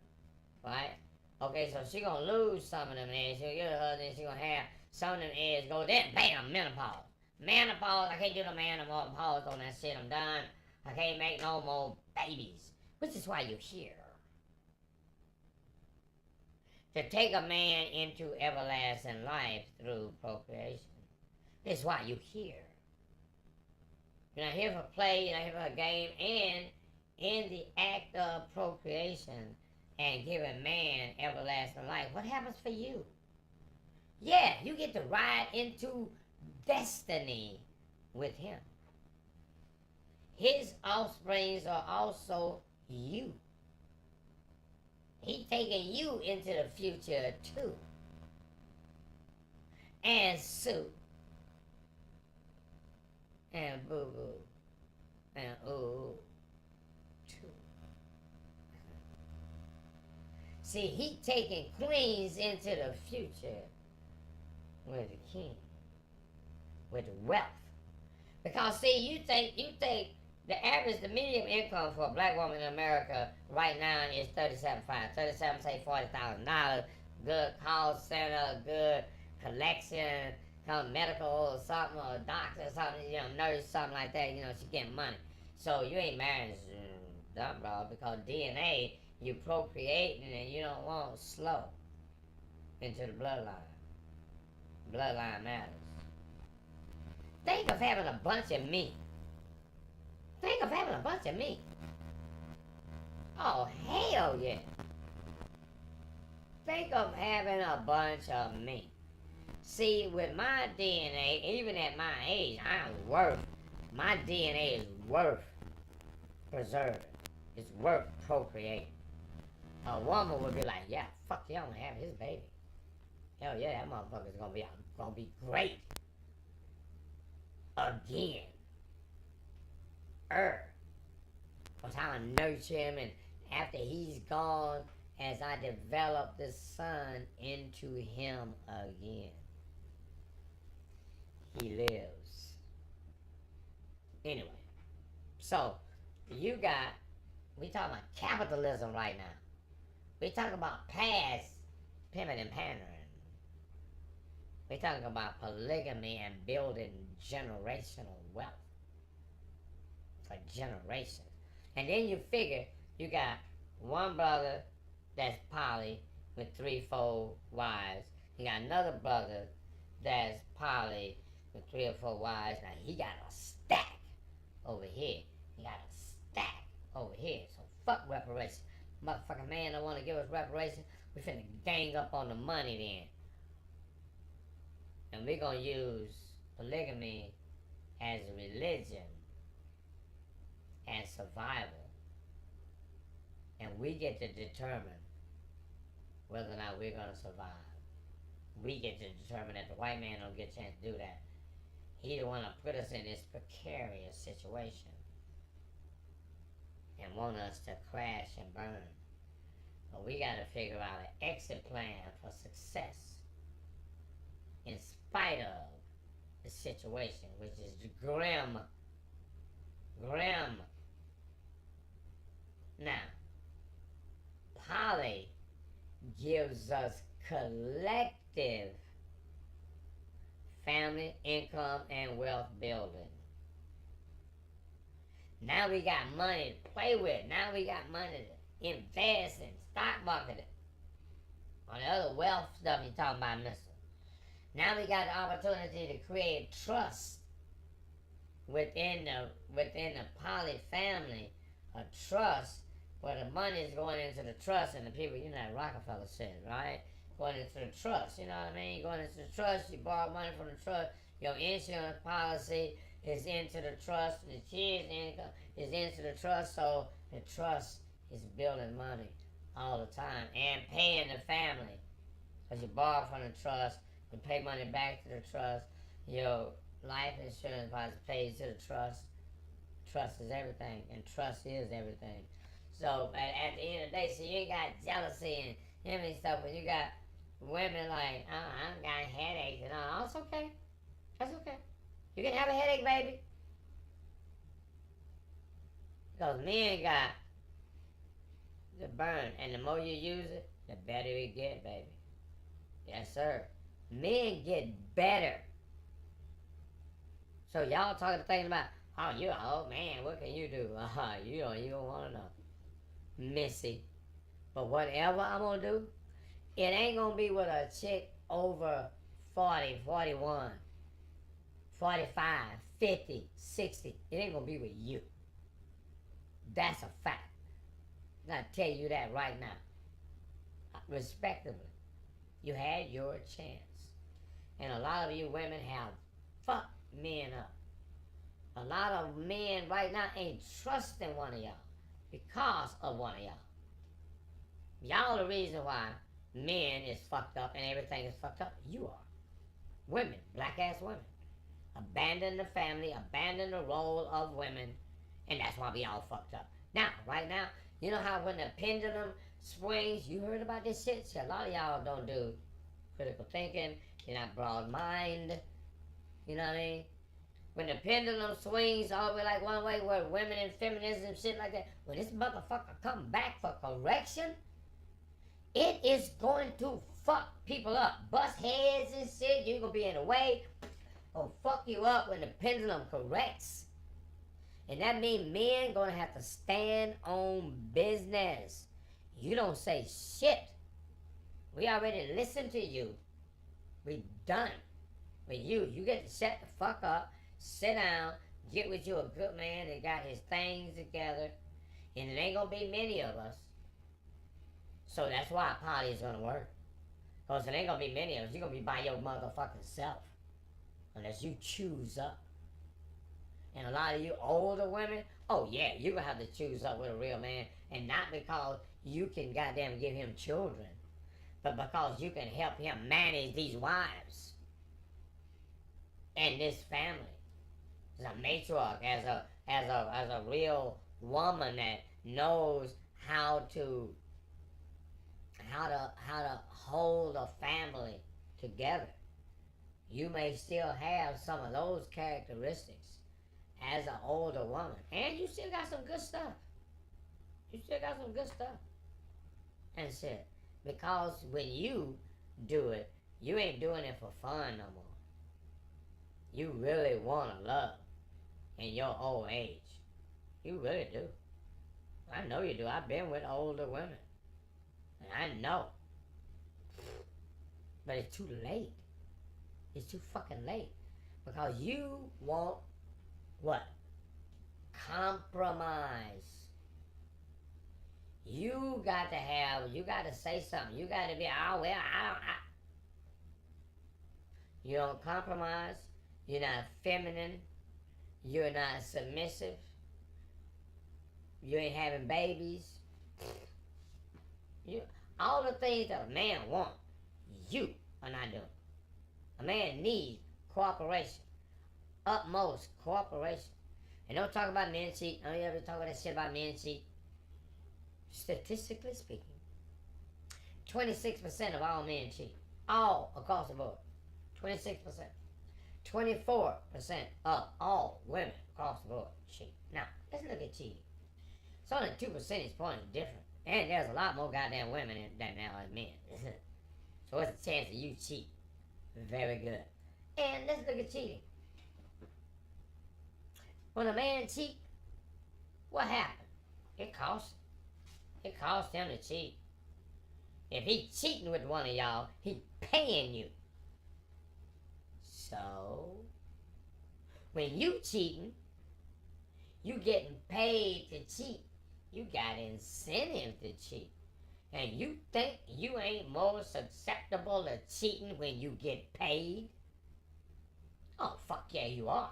Right? Okay, so she gonna lose some of them eggs. She'll get her husband, she gonna have some of them eggs go, then bam, menopause. Menopause, I can't do no menopause on that shit, I'm done. I can't make no more babies. Which is why you're here. To take a man into everlasting life through procreation. That's why you're here. You're not here for play, you're not here for a game, and in the act of procreation and giving man everlasting life, what happens for you? Yeah, you get to ride into destiny with him. His offsprings are also you. He taking you into the future too. And Sue. And Boo Boo. And Ooh. Too. See, he taking queens into the future with the king. With wealth. Because see, you think the average, the median income for a black woman in America right now is $37,500. 37, say $40,000. Good call center, good collection, some medical or something, or a doctor or something, you know, nurse, something like that, you know, she getting money. So you ain't marrying dumb, bro, because DNA, you procreating and you don't want slow into the bloodline. Bloodline matters. Think of having a bunch of me. Think of having a bunch of me. Oh, hell yeah. Think of having a bunch of me. See, with my DNA, even at my age, my DNA is worth preserving. It's worth procreating. A woman would be like, yeah, fuck yeah, I'm gonna have his baby. Hell yeah, that motherfucker's gonna be great. Again. Because I'm gonna nurture him, and after he's gone, as I develop the son into him again, he lives. Anyway, so we talking about capitalism right now. We talking about past pimping and pandering. We talking about polygamy and building generational wealth for generations. And then you figure you got one brother that's poly with 3-4 wives. You got another brother that's poly with 3 or 4 wives. Now he got a stack over here. He got a stack over here. So fuck reparations. Motherfucking man don't want to give us reparations. We finna gang up on the money then. And we gonna use polygamy as a religion and survival. And we get to determine whether or not we're gonna survive. We get to determine that. The white man don't get a chance to do that. He the one to put us in this precarious situation and want us to crash and burn. But we gotta figure out an exit plan for success in spite of the situation, which is grim. Now, poly gives us collective family, income, and wealth building. Now we got money to play with. Now we got money to invest in, stock market, on the other wealth stuff you're talking about, mister. Now we got the opportunity to create trust within the poly family, a trust where the money is going into the trust, and the people, you know, that Rockefeller said, right? Going into the trust, you know what I mean? Going into the trust, you borrow money from the trust, your insurance policy is into the trust, the kids' income is into the trust, so the trust is building money all the time and paying the family. Because you borrow from the trust, you pay money back to the trust, your life insurance policy pays to the trust. Trust is everything, and trust is everything. So at the end of the day, so you ain't got jealousy and everything stuff, but you got women like, I got headaches and all. It's okay. That's okay. You can have a headache, baby. Because men got the burn, and the more you use it, the better it get, baby. Yes, sir. Men get better. So y'all talking things about, oh, you're an old man, what can you do? You don't want to know. Missy. But whatever I'm going to do, it ain't going to be with a chick over 40, 41, 45, 50, 60. It ain't going to be with you. That's a fact. I'm going to tell you that right now. Respectively. You had your chance. And a lot of you women have fucked men up. A lot of men right now ain't trusting one of y'all because of one of y'all. Y'all the reason why men is fucked up and everything is fucked up. You are. Women, black ass women. Abandon the family, abandon the role of women, and that's why we all fucked up. Now, right now, you know how when the pendulum swings, you heard about this shit? See, a lot of y'all don't do critical thinking, you're not broad mind, you know what I mean? When the pendulum swings all the way like one way, where women and feminism, shit like that, when this motherfucker come back for correction, it is going to fuck people up. Bust heads and shit, you gonna be in the way, gonna fuck you up when the pendulum corrects. And that means men gonna have to stand on business. You don't say shit. We already listened to you. We done. But you get to shut the fuck up, sit down, get with you a good man that got his things together, and it ain't gonna be many of us. So that's why poly is gonna work. Because it ain't gonna be many of us. You're gonna be by your motherfucking self. Unless you choose up. And a lot of you older women, oh yeah, you're gonna have to choose up with a real man. And not because you can goddamn give him children, but because you can help him manage these wives and this family. As a matriarch, as a real woman that knows how to hold a family together. You may still have some of those characteristics as an older woman. And you still got some good stuff. And shit. Because when you do it, you ain't doing it for fun no more. You really want to love in your old age. You really do. I know you do. I've been with older women. And I know. But it's too late. It's too fucking late. Because you want what? Compromise. You got to say something. You got to be, You don't compromise. You're not feminine. You're not submissive. You ain't having babies. All the things that a man wants, you are not doing. A man needs cooperation. Utmost cooperation. And don't talk about men cheat. Don't you ever talk about that shit about men cheat. Statistically speaking, 26% of all men cheat. All across the board. 26%. 24% of all women across the board cheat. Now, let's look at cheating. It's only 2 percentage points different. And there's a lot more goddamn women than there are men. So what's the chance that you cheat? Very good. And let's look at cheating. When a man cheats, what happened? It costs him. It costs him to cheat. If he cheating with one of y'all, he paying you. So, when you cheating, you getting paid to cheat. You got incentive to cheat. And you think you ain't more susceptible to cheating when you get paid? Oh, fuck yeah, you are.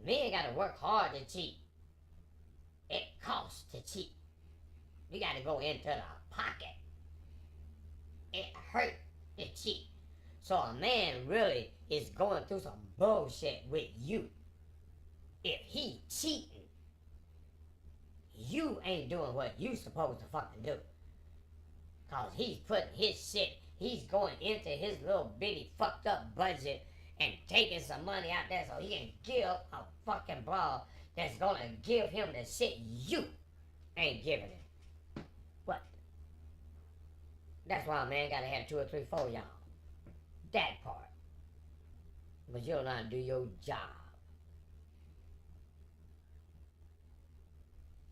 Men gotta work hard to cheat. It costs to cheat. You gotta go into the pocket. It hurt to cheat. So a man really is going through some bullshit with you. If he cheating, you ain't doing what you supposed to fucking do. Cause he's putting his shit, he's going into his little bitty fucked up budget and taking some money out there so he can give a fucking bra that's gonna give him the shit you ain't giving him. What? That's why a man gotta have 2 or 3, 4 y'all. That part. But you don't know how to do your job.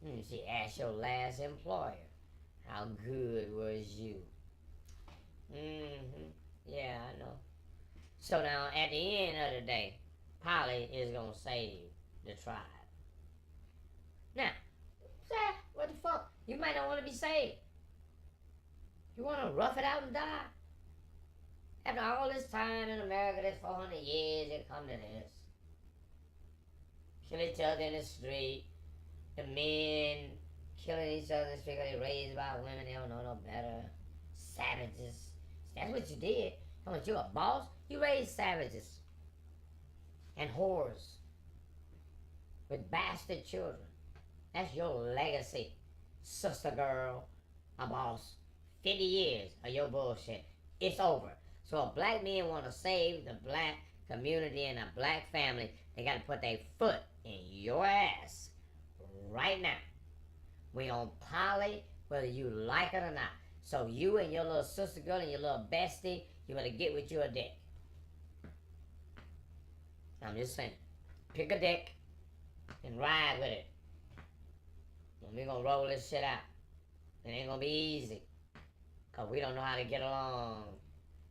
See, ask your last employer, how good was you? Yeah, I know. So now, at the end of the day, Polly is gonna save the tribe. Now, what the fuck? You might not want to be saved. You want to rough it out and die? After all this time in America, this 400 years, it come to this. Kill each other in the street. The men killing each other in the street because they raised by women, they don't know no better. Savages. That's what you did. Come on, you're a boss, you raised savages. And whores. With bastard children. That's your legacy. Sister girl, a boss. 50 years of your bullshit. It's over. So if black men want to save the black community and a black family, they got to put their foot in your ass right now. We on Polly, whether you like it or not. So you and your little sister girl and your little bestie, you better get with you a dick. I'm just saying. Pick a dick and ride with it. And we gonna roll this shit out. It ain't gonna be easy. Cause we don't know how to get along.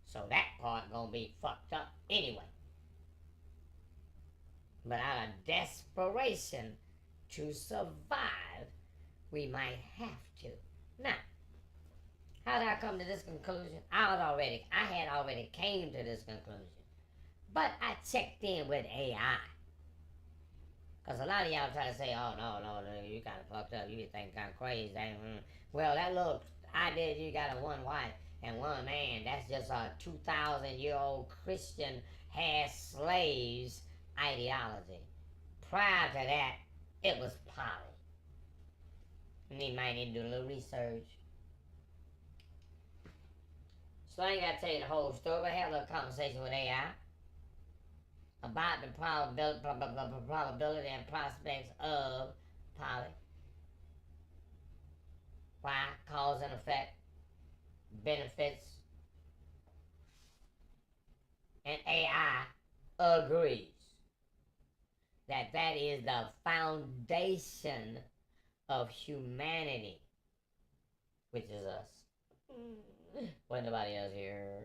So that part gonna be fucked up anyway. but out of desperation to survive, we might have to. Now, how did I come to this conclusion? I had already came to this conclusion. But I checked in with AI. Because a lot of y'all try to say, oh, no, you kind of fucked up. You think kind of crazy. Well, that little idea you got a one wife and one man, that's just a 2,000-year-old Christian has slaves ideology. Prior to that, it was poly. And you might need to do a little research. So I ain't got to tell you the whole story, but I had a little conversation with AI about the probability and prospects of poly. Why, cause and effect, benefits, and AI agrees that that is the foundation of humanity, which is us. When nobody else here.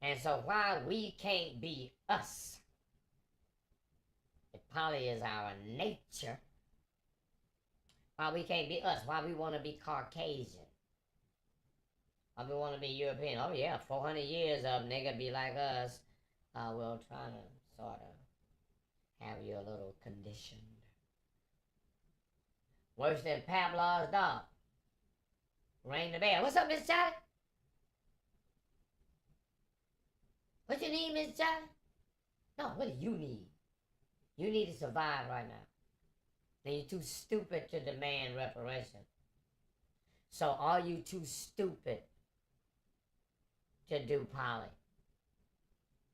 And so why we can't be us, if poly is our nature, why we can't be us, why we want to be Caucasian, why we want to be European. Oh yeah, 400 years of nigga be like us. We're trying to sort of have you a little conditioned. Worse than Pavlov's dog. Ring the bell. What's up, Miss Charlie? What you need, Miss Charlie? No, what do you need? You need to survive right now. And you're too stupid to demand reparation. So are you too stupid to do poly?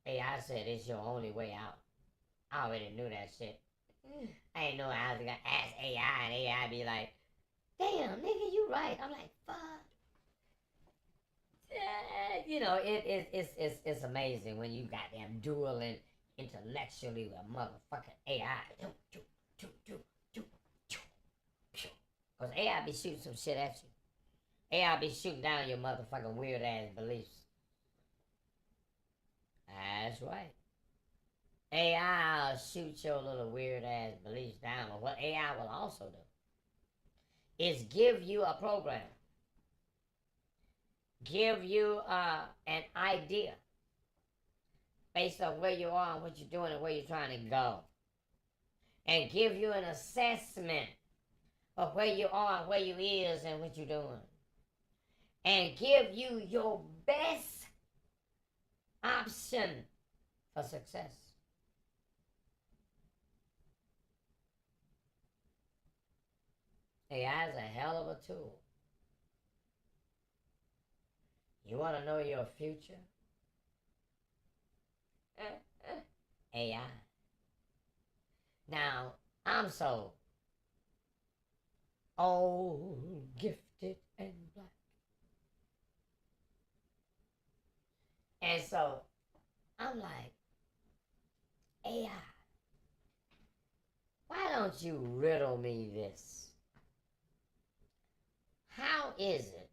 AI said it's your only way out. I already knew that shit. I ain't know I was gonna ask AI and AI be like, damn, nigga, you right. I'm like, fuck. You know, it's amazing when you goddamn dueling intellectually with motherfucking AI. Because AI be shooting some shit at you. AI be shooting down your motherfucking weird ass beliefs. That's right. AI will shoot your little weird ass beliefs down. But what AI will also do is give you a program. Give you an idea based on where you are and what you're doing and where you're trying to go. And give you an assessment of where you are and where you is and what you're doing. And give you your best option for success. AI is a hell of a tool. You want to know your future? AI. Now, I'm so old, gifted, and black. And so, I'm like, AI, why don't you riddle me this? How is it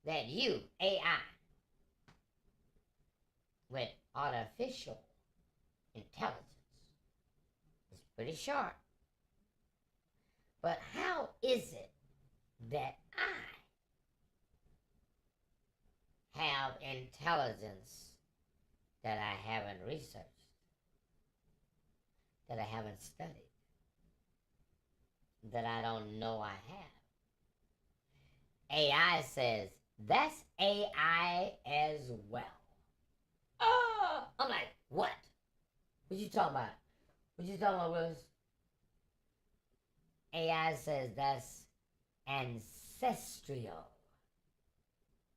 that you, AI, with artificial intelligence, is pretty sharp, but how is it that I have intelligence that I haven't researched, that I haven't studied, that I don't know I have? AI says, that's AI as well. I'm like, what? What you talking about? What you talking about, Willis? AI says that's ancestral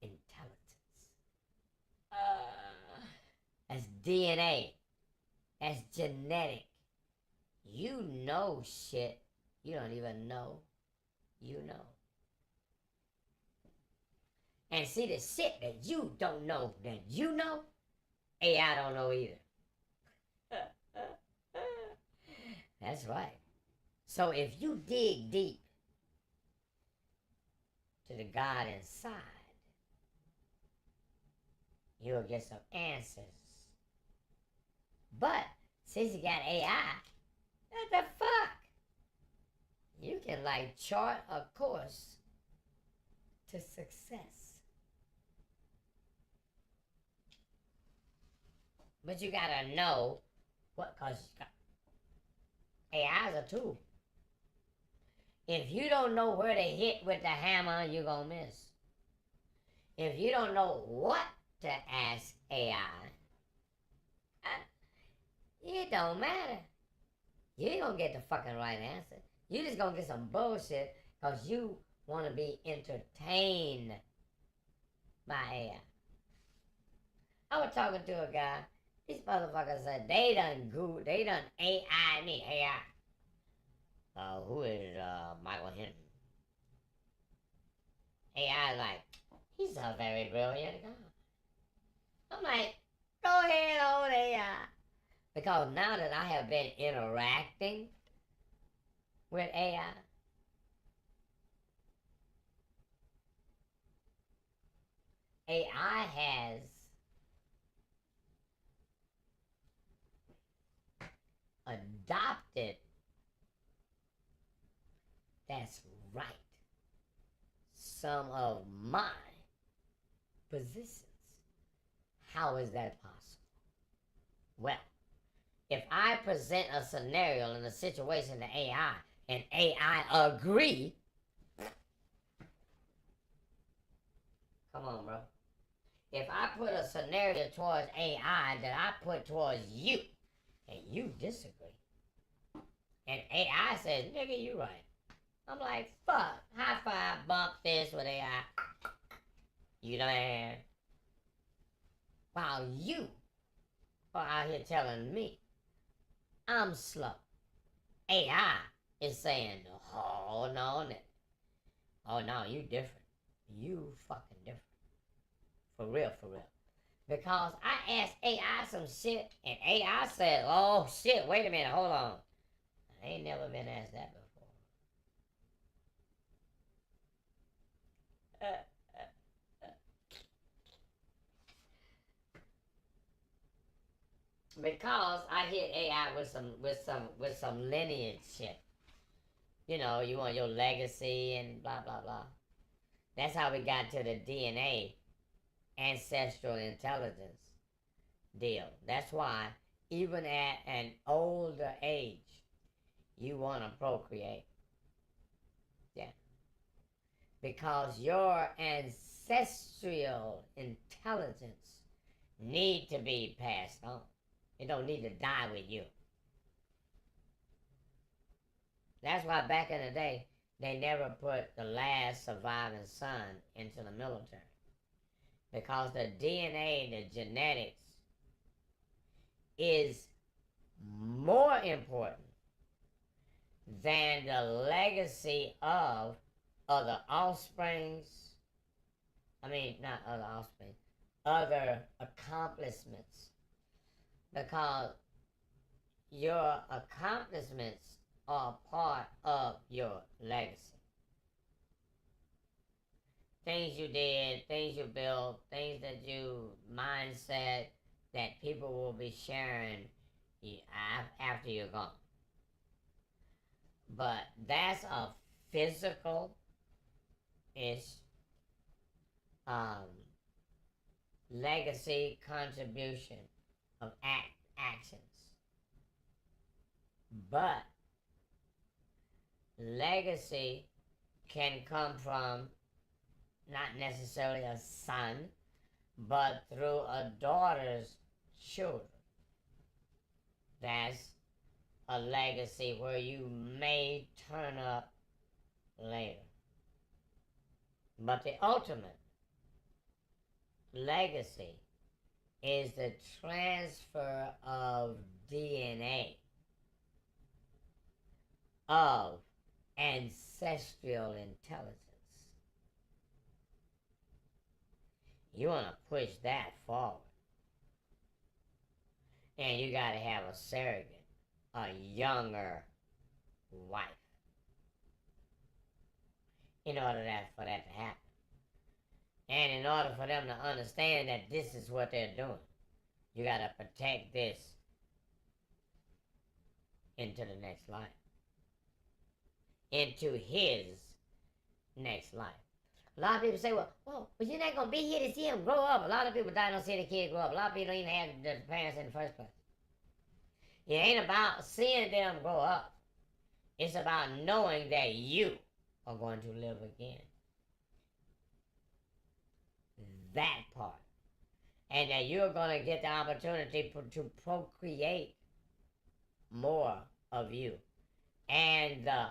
intelligence. That's DNA. That's genetic. You know shit you don't even know you know. And see, the shit that you don't know that you know, AI don't know either. That's right. So if you dig deep to the God inside, you'll get some answers. But since you got AI, what the fuck? You can like chart a course to success. But you gotta know what, cause AI is a tool. If you don't know where to hit with the hammer, you're gonna miss. If you don't know what to ask AI, it don't matter. You ain't gonna get the fucking right answer. You just gonna get some bullshit because you want to be entertained by AI. I was talking to a guy. These motherfuckers said they done AI me. AI. Who is Michael Hinton? AI like, he's a very brilliant guy. I'm like, go ahead, old AI. Because now that I have been interacting with AI, AI has adopted, that's right, some of my positions. How is that possible? Well, if I present a scenario and a situation to AI and AI agree, come on, bro. If I put a scenario towards AI that I put towards you and you disagree, and AI says, nigga, you right. I'm like, fuck, high five, bump fist with AI. You know what I mean? While you are out here telling me I'm slow. AI is saying, oh, no. Oh, no, you different. You fucking different. For real, for real. Because I asked AI some shit, and AI said, oh, shit, wait a minute, hold on. I ain't never been asked that before. Because I hit AI with some lineage shit. You know, you want your legacy and blah blah blah. That's how we got to the DNA, ancestral intelligence deal. That's why even at an older age, you want to procreate. Yeah. Because your ancestral intelligence need to be passed on. It don't need to die with you. That's why back in the day, they never put the last surviving son into the military. Because the DNA, the genetics, is more important than the legacy of other offsprings. I mean, not other offspring, other accomplishments. Because your accomplishments are part of your legacy. Things you did, things you built, things that you mindset that people will be sharing after you're gone. But that's a physical-ish legacy contribution of actions. But legacy can come from not necessarily a son, but through a daughter's children. That's a legacy where you may turn up later. But the ultimate legacy is the transfer of DNA, of ancestral intelligence. You want to push that forward. And you got to have a surrogate, a younger wife, in order for that to happen. And in order for them to understand that this is what they're doing, you got to protect this into the next life. Into his next life. A lot of people say, well, you're not going to be here to see him grow up. A lot of people die don't see the kid grow up. A lot of people don't even have the parents in the first place. It ain't about seeing them grow up. It's about knowing that you are going to live again. That part. And that you're going to get the opportunity to procreate more of you. And the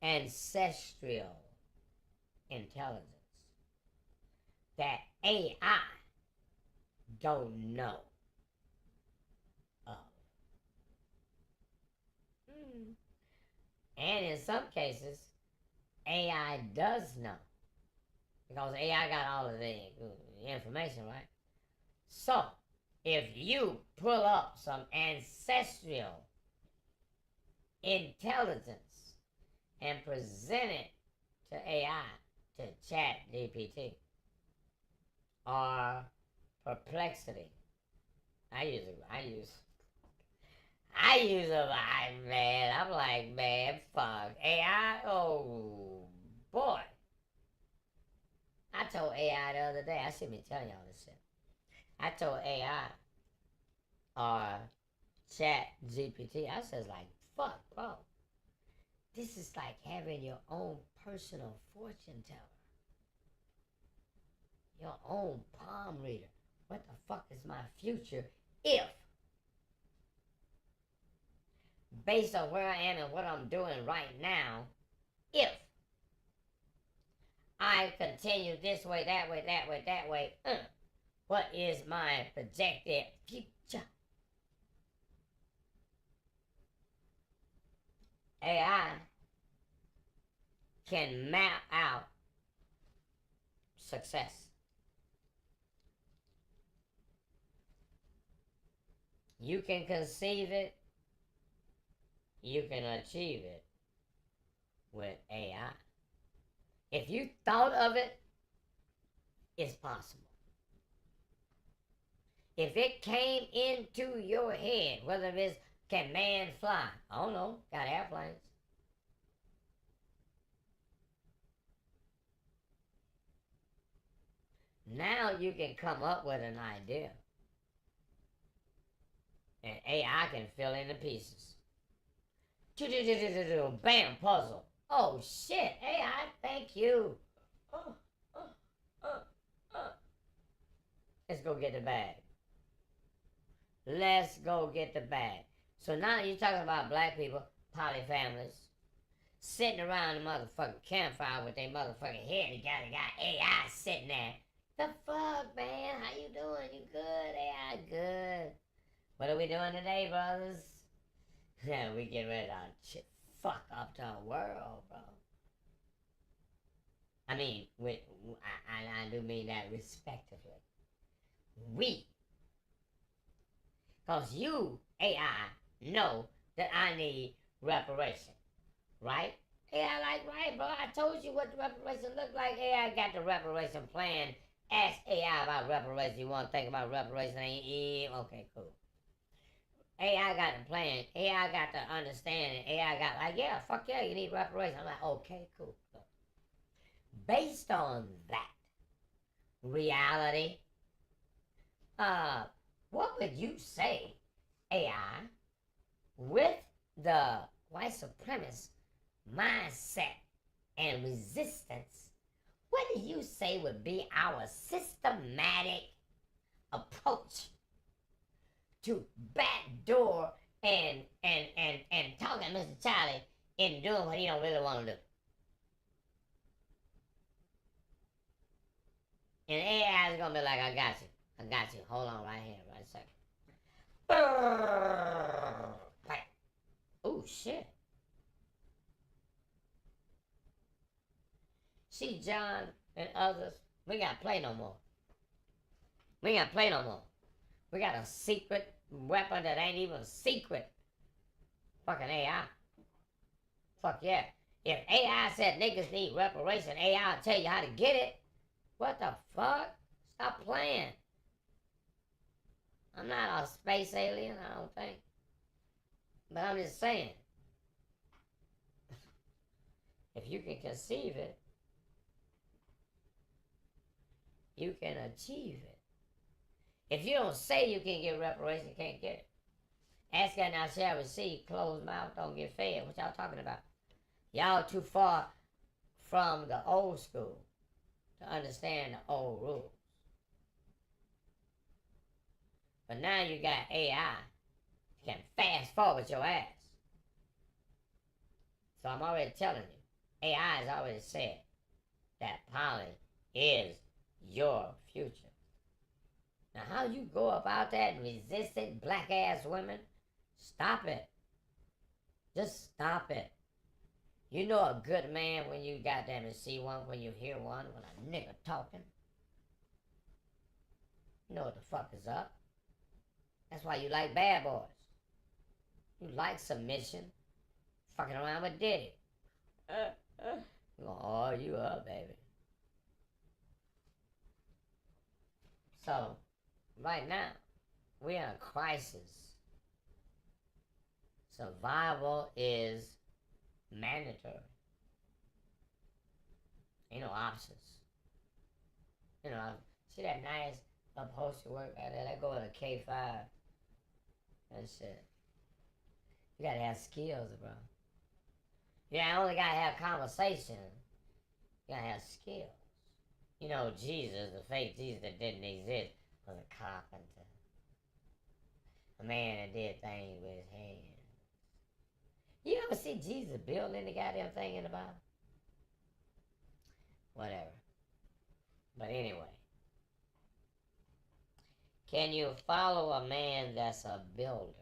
ancestral intelligence that AI don't know of. And in some cases, AI does know. Because AI got all of the information, right? So, if you pull up some ancestral intelligence and present it to AI, to Chat GPT, or Perplexity, I use a man. I'm like, man, fuck AI. Oh boy. I told AI the other day, I shouldn't be telling y'all this shit. I told AI or Chat GPT, I says like, fuck, bro. This is like having your own personal fortune teller. Your own palm reader. What the fuck is my future if, based on where I am and what I'm doing right now, if I continue this way, that way, that way, that way, what is my projected future? AI can map out success. You can conceive it, you can achieve it with AI. If you thought of it, it's possible. If it came into your head, whether it's, can man fly? I don't know, got airplanes. Now you can come up with an idea. And AI can fill in the pieces. Bam, puzzle. Oh shit, AI, thank you. Let's go get the bag. Let's go get the bag. So now you're talking about black people, poly families, sitting around the motherfucking campfire with their motherfucking head together, got AI sitting there. The fuck, man? How you doing? You good? AI good. What are we doing today, brothers? Yeah, we get ready to fuck up the world, bro. I mean, I do mean that respectively. We. Because you, AI, know that I need reparation. Right? AI like, right, bro. I told you what the reparation looked like. AI got the reparation plan. Ask AI about reparation. You want to think about reparation? Okay, cool. AI got the plan. AI got the understanding. AI got like, yeah, fuck yeah, you need reparation. I'm like, okay, cool. Based on that reality, what would you say, AI, with the white supremacist mindset and resistance, what do you say would be our systematic approach to backdoor and talking to Mr. Charlie and doing what he don't really want to do? And AI is going to be like, I got you. Hold on right here, right a second. Oh, shit. See, John and others, we got to play no more. We got a secret weapon that ain't even secret. Fucking AI. Fuck yeah. If AI said niggas need reparation, AI will tell you how to get it. What the fuck? Stop playing. I'm not a space alien, I don't think. But I'm just saying, if you can conceive it, you can achieve it. If you don't say you can get reparations, you can't get it. Ask God now shall receive, closed mouth don't get fed. What y'all talking about? Y'all too far from the old school to understand the old rules. But now you got AI. You can fast forward your ass. So I'm already telling you, AI has already said that poly is your future. Now how you go about that and resist it, black ass women, stop it. Just stop it. You know a good man when you goddamn see one, when you hear one, when a nigga talking. You know what the fuck is up. That's why you like bad boys. You like submission. Fucking around with Diddy. You gonna oil you up, baby. So, right now, we're in a crisis. Survival is mandatory. Ain't no options. You know, see that nice upholstery work out there? That go in a K5. And shit. You gotta have skills, bro. Yeah, I only gotta have conversation. You gotta have skills. You know, Jesus, the fake Jesus that didn't exist, was a carpenter. A man that did things with his hands. You ever see Jesus building the goddamn thing in the Bible? Whatever. But anyway. Can you follow a man that's a builder?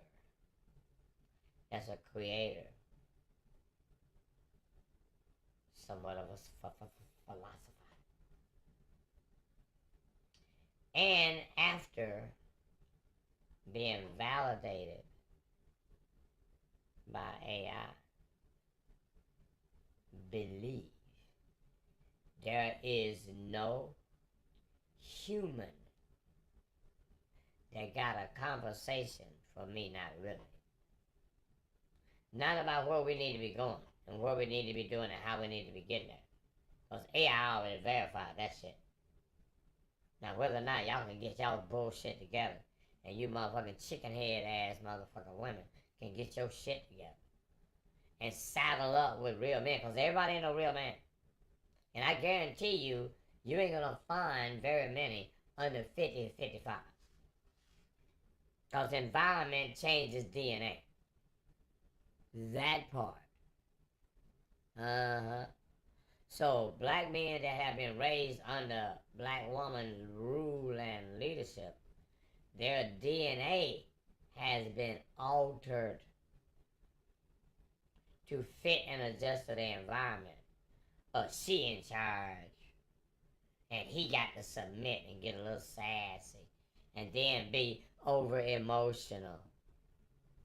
That's a creator? Somewhat of a philosopher. And after being validated by AI, believe there is no human that got a conversation for me, not really. Not about where we need to be going and where we need to be doing and how we need to be getting there. Because AI already verified that shit. Now, whether or not y'all can get y'all bullshit together and you motherfucking chicken head ass motherfucking women can get your shit together and saddle up with real men, because everybody ain't no real man. And I guarantee you, you ain't gonna find very many under 50 to 55. Because environment changes DNA. That part. So black men that have been raised under black woman rule and leadership, their DNA has been altered to fit and adjust to the environment. She in charge, and he got to submit and get a little sassy, and then be over emotional.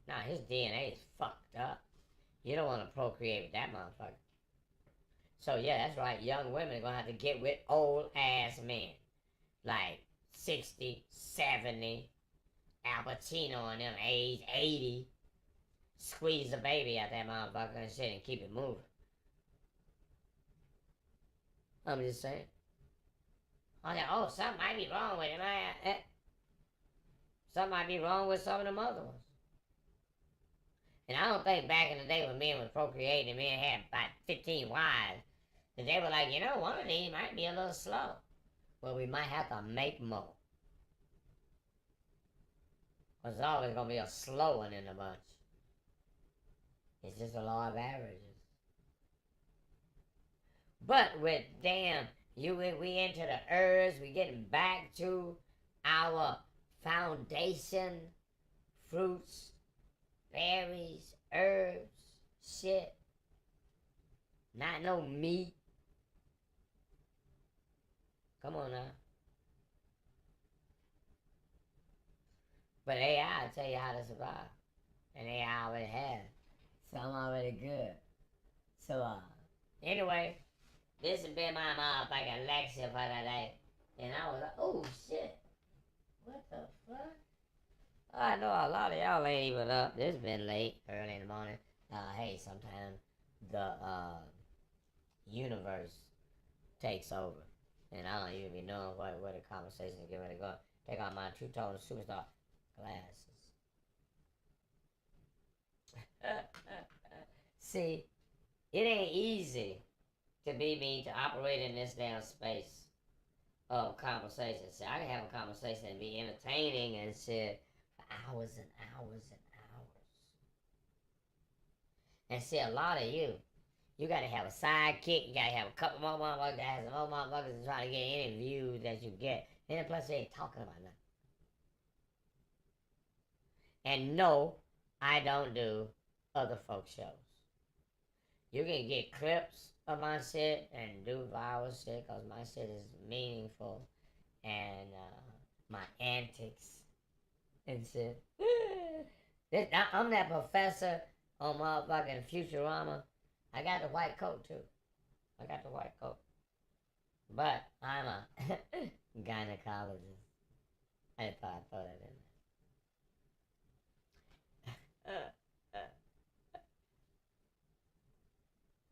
Nah, his DNA is fucked up. You don't want to procreate with that motherfucker. So yeah, that's right. Young women are going to have to get with old ass men. Like 60, 70, Al Pacino and them age 80. Squeeze the baby out that motherfucker and shit and keep it moving. I'm just saying. I said, oh, something might be wrong with him. Something might be wrong with some of them other ones. And I don't think back in the day when men was procreating and men had about 15 wives, that they were like, you know, one of these might be a little slow. Well, we might have to make more. There's always going to be a slow one in the bunch. It's just a law of averages. But with damn, we enter the herbs, we getting back to our foundation, fruits, berries, herbs, shit. Not no meat. Come on now. But AI will tell you how to survive. And AI already has. So I'm already good. So, anyway, this has been my motherfucking lecture for today. And I was like, oh shit. What the fuck? I know a lot of y'all ain't even up. It's been late, early in the morning. Hey, sometimes the universe takes over. And I don't even be knowing where the conversation is getting ready to go. Take out my True Tone Superstar glasses. See, it ain't easy to be me, to operate in this damn space of conversation. See, I can have a conversation and be entertaining and shit for hours and hours and hours. And see, a lot of you gotta have a sidekick, you gotta have a couple more motherfuckers, that has some more motherfuckers to try to get any views that you get. And then plus they ain't talking about nothing. And no, I don't do other folks' shows. You can get clips of my shit and do viral shit, cause my shit is meaningful, and my antics and shit. I'm that professor on motherfucking Futurama. I got the white coat too. I got the white coat. But I'm a gynecologist. I thought I'd throw that in there.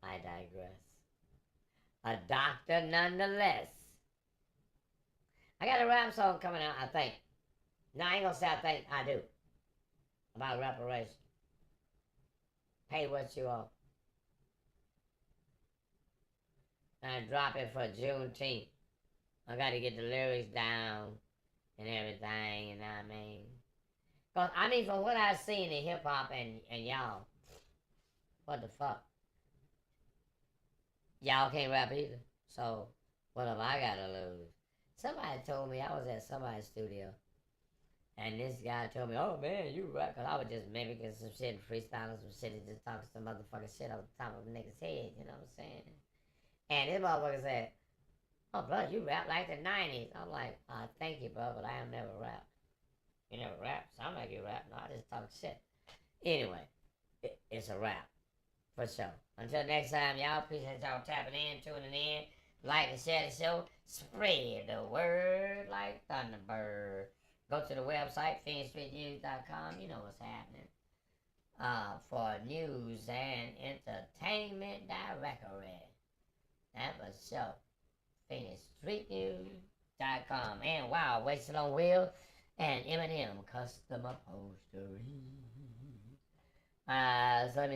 I digress. A doctor nonetheless. I got a rap song coming out, I think. No, I ain't gonna say I think, I do. About reparation. Pay what you owe. And drop it for Juneteenth. I gotta get the lyrics down and everything, you know what I mean? Cause I mean, from what I've seen in hip hop and y'all, what the fuck? Y'all can't rap either. So, what have I gotta lose? Somebody told me, I was at somebody's studio, and this guy told me, oh man, you rap, cause I was just mimicking some shit and freestyling some shit and just talking some motherfucking shit off the top of a nigga's head, you know what I'm saying? And this motherfucker said, oh bro, you rap like the 90s. I'm like, thank you bro, but I have never rapped. You never rap? Sound like you rap. No, I just talk shit. Anyway, it's a rap. For sure. Until next time, y'all, appreciate y'all tapping in, tuning in, like and share the show, spread the word like Thunderbird. Go to the website, PhoenixStreetNews.com. You know what's happening. For news and entertainment directory. That was show. PhoenixStreetNews.com. And wow, Wasted on Wheel and M&M Custom Upholstery. So let me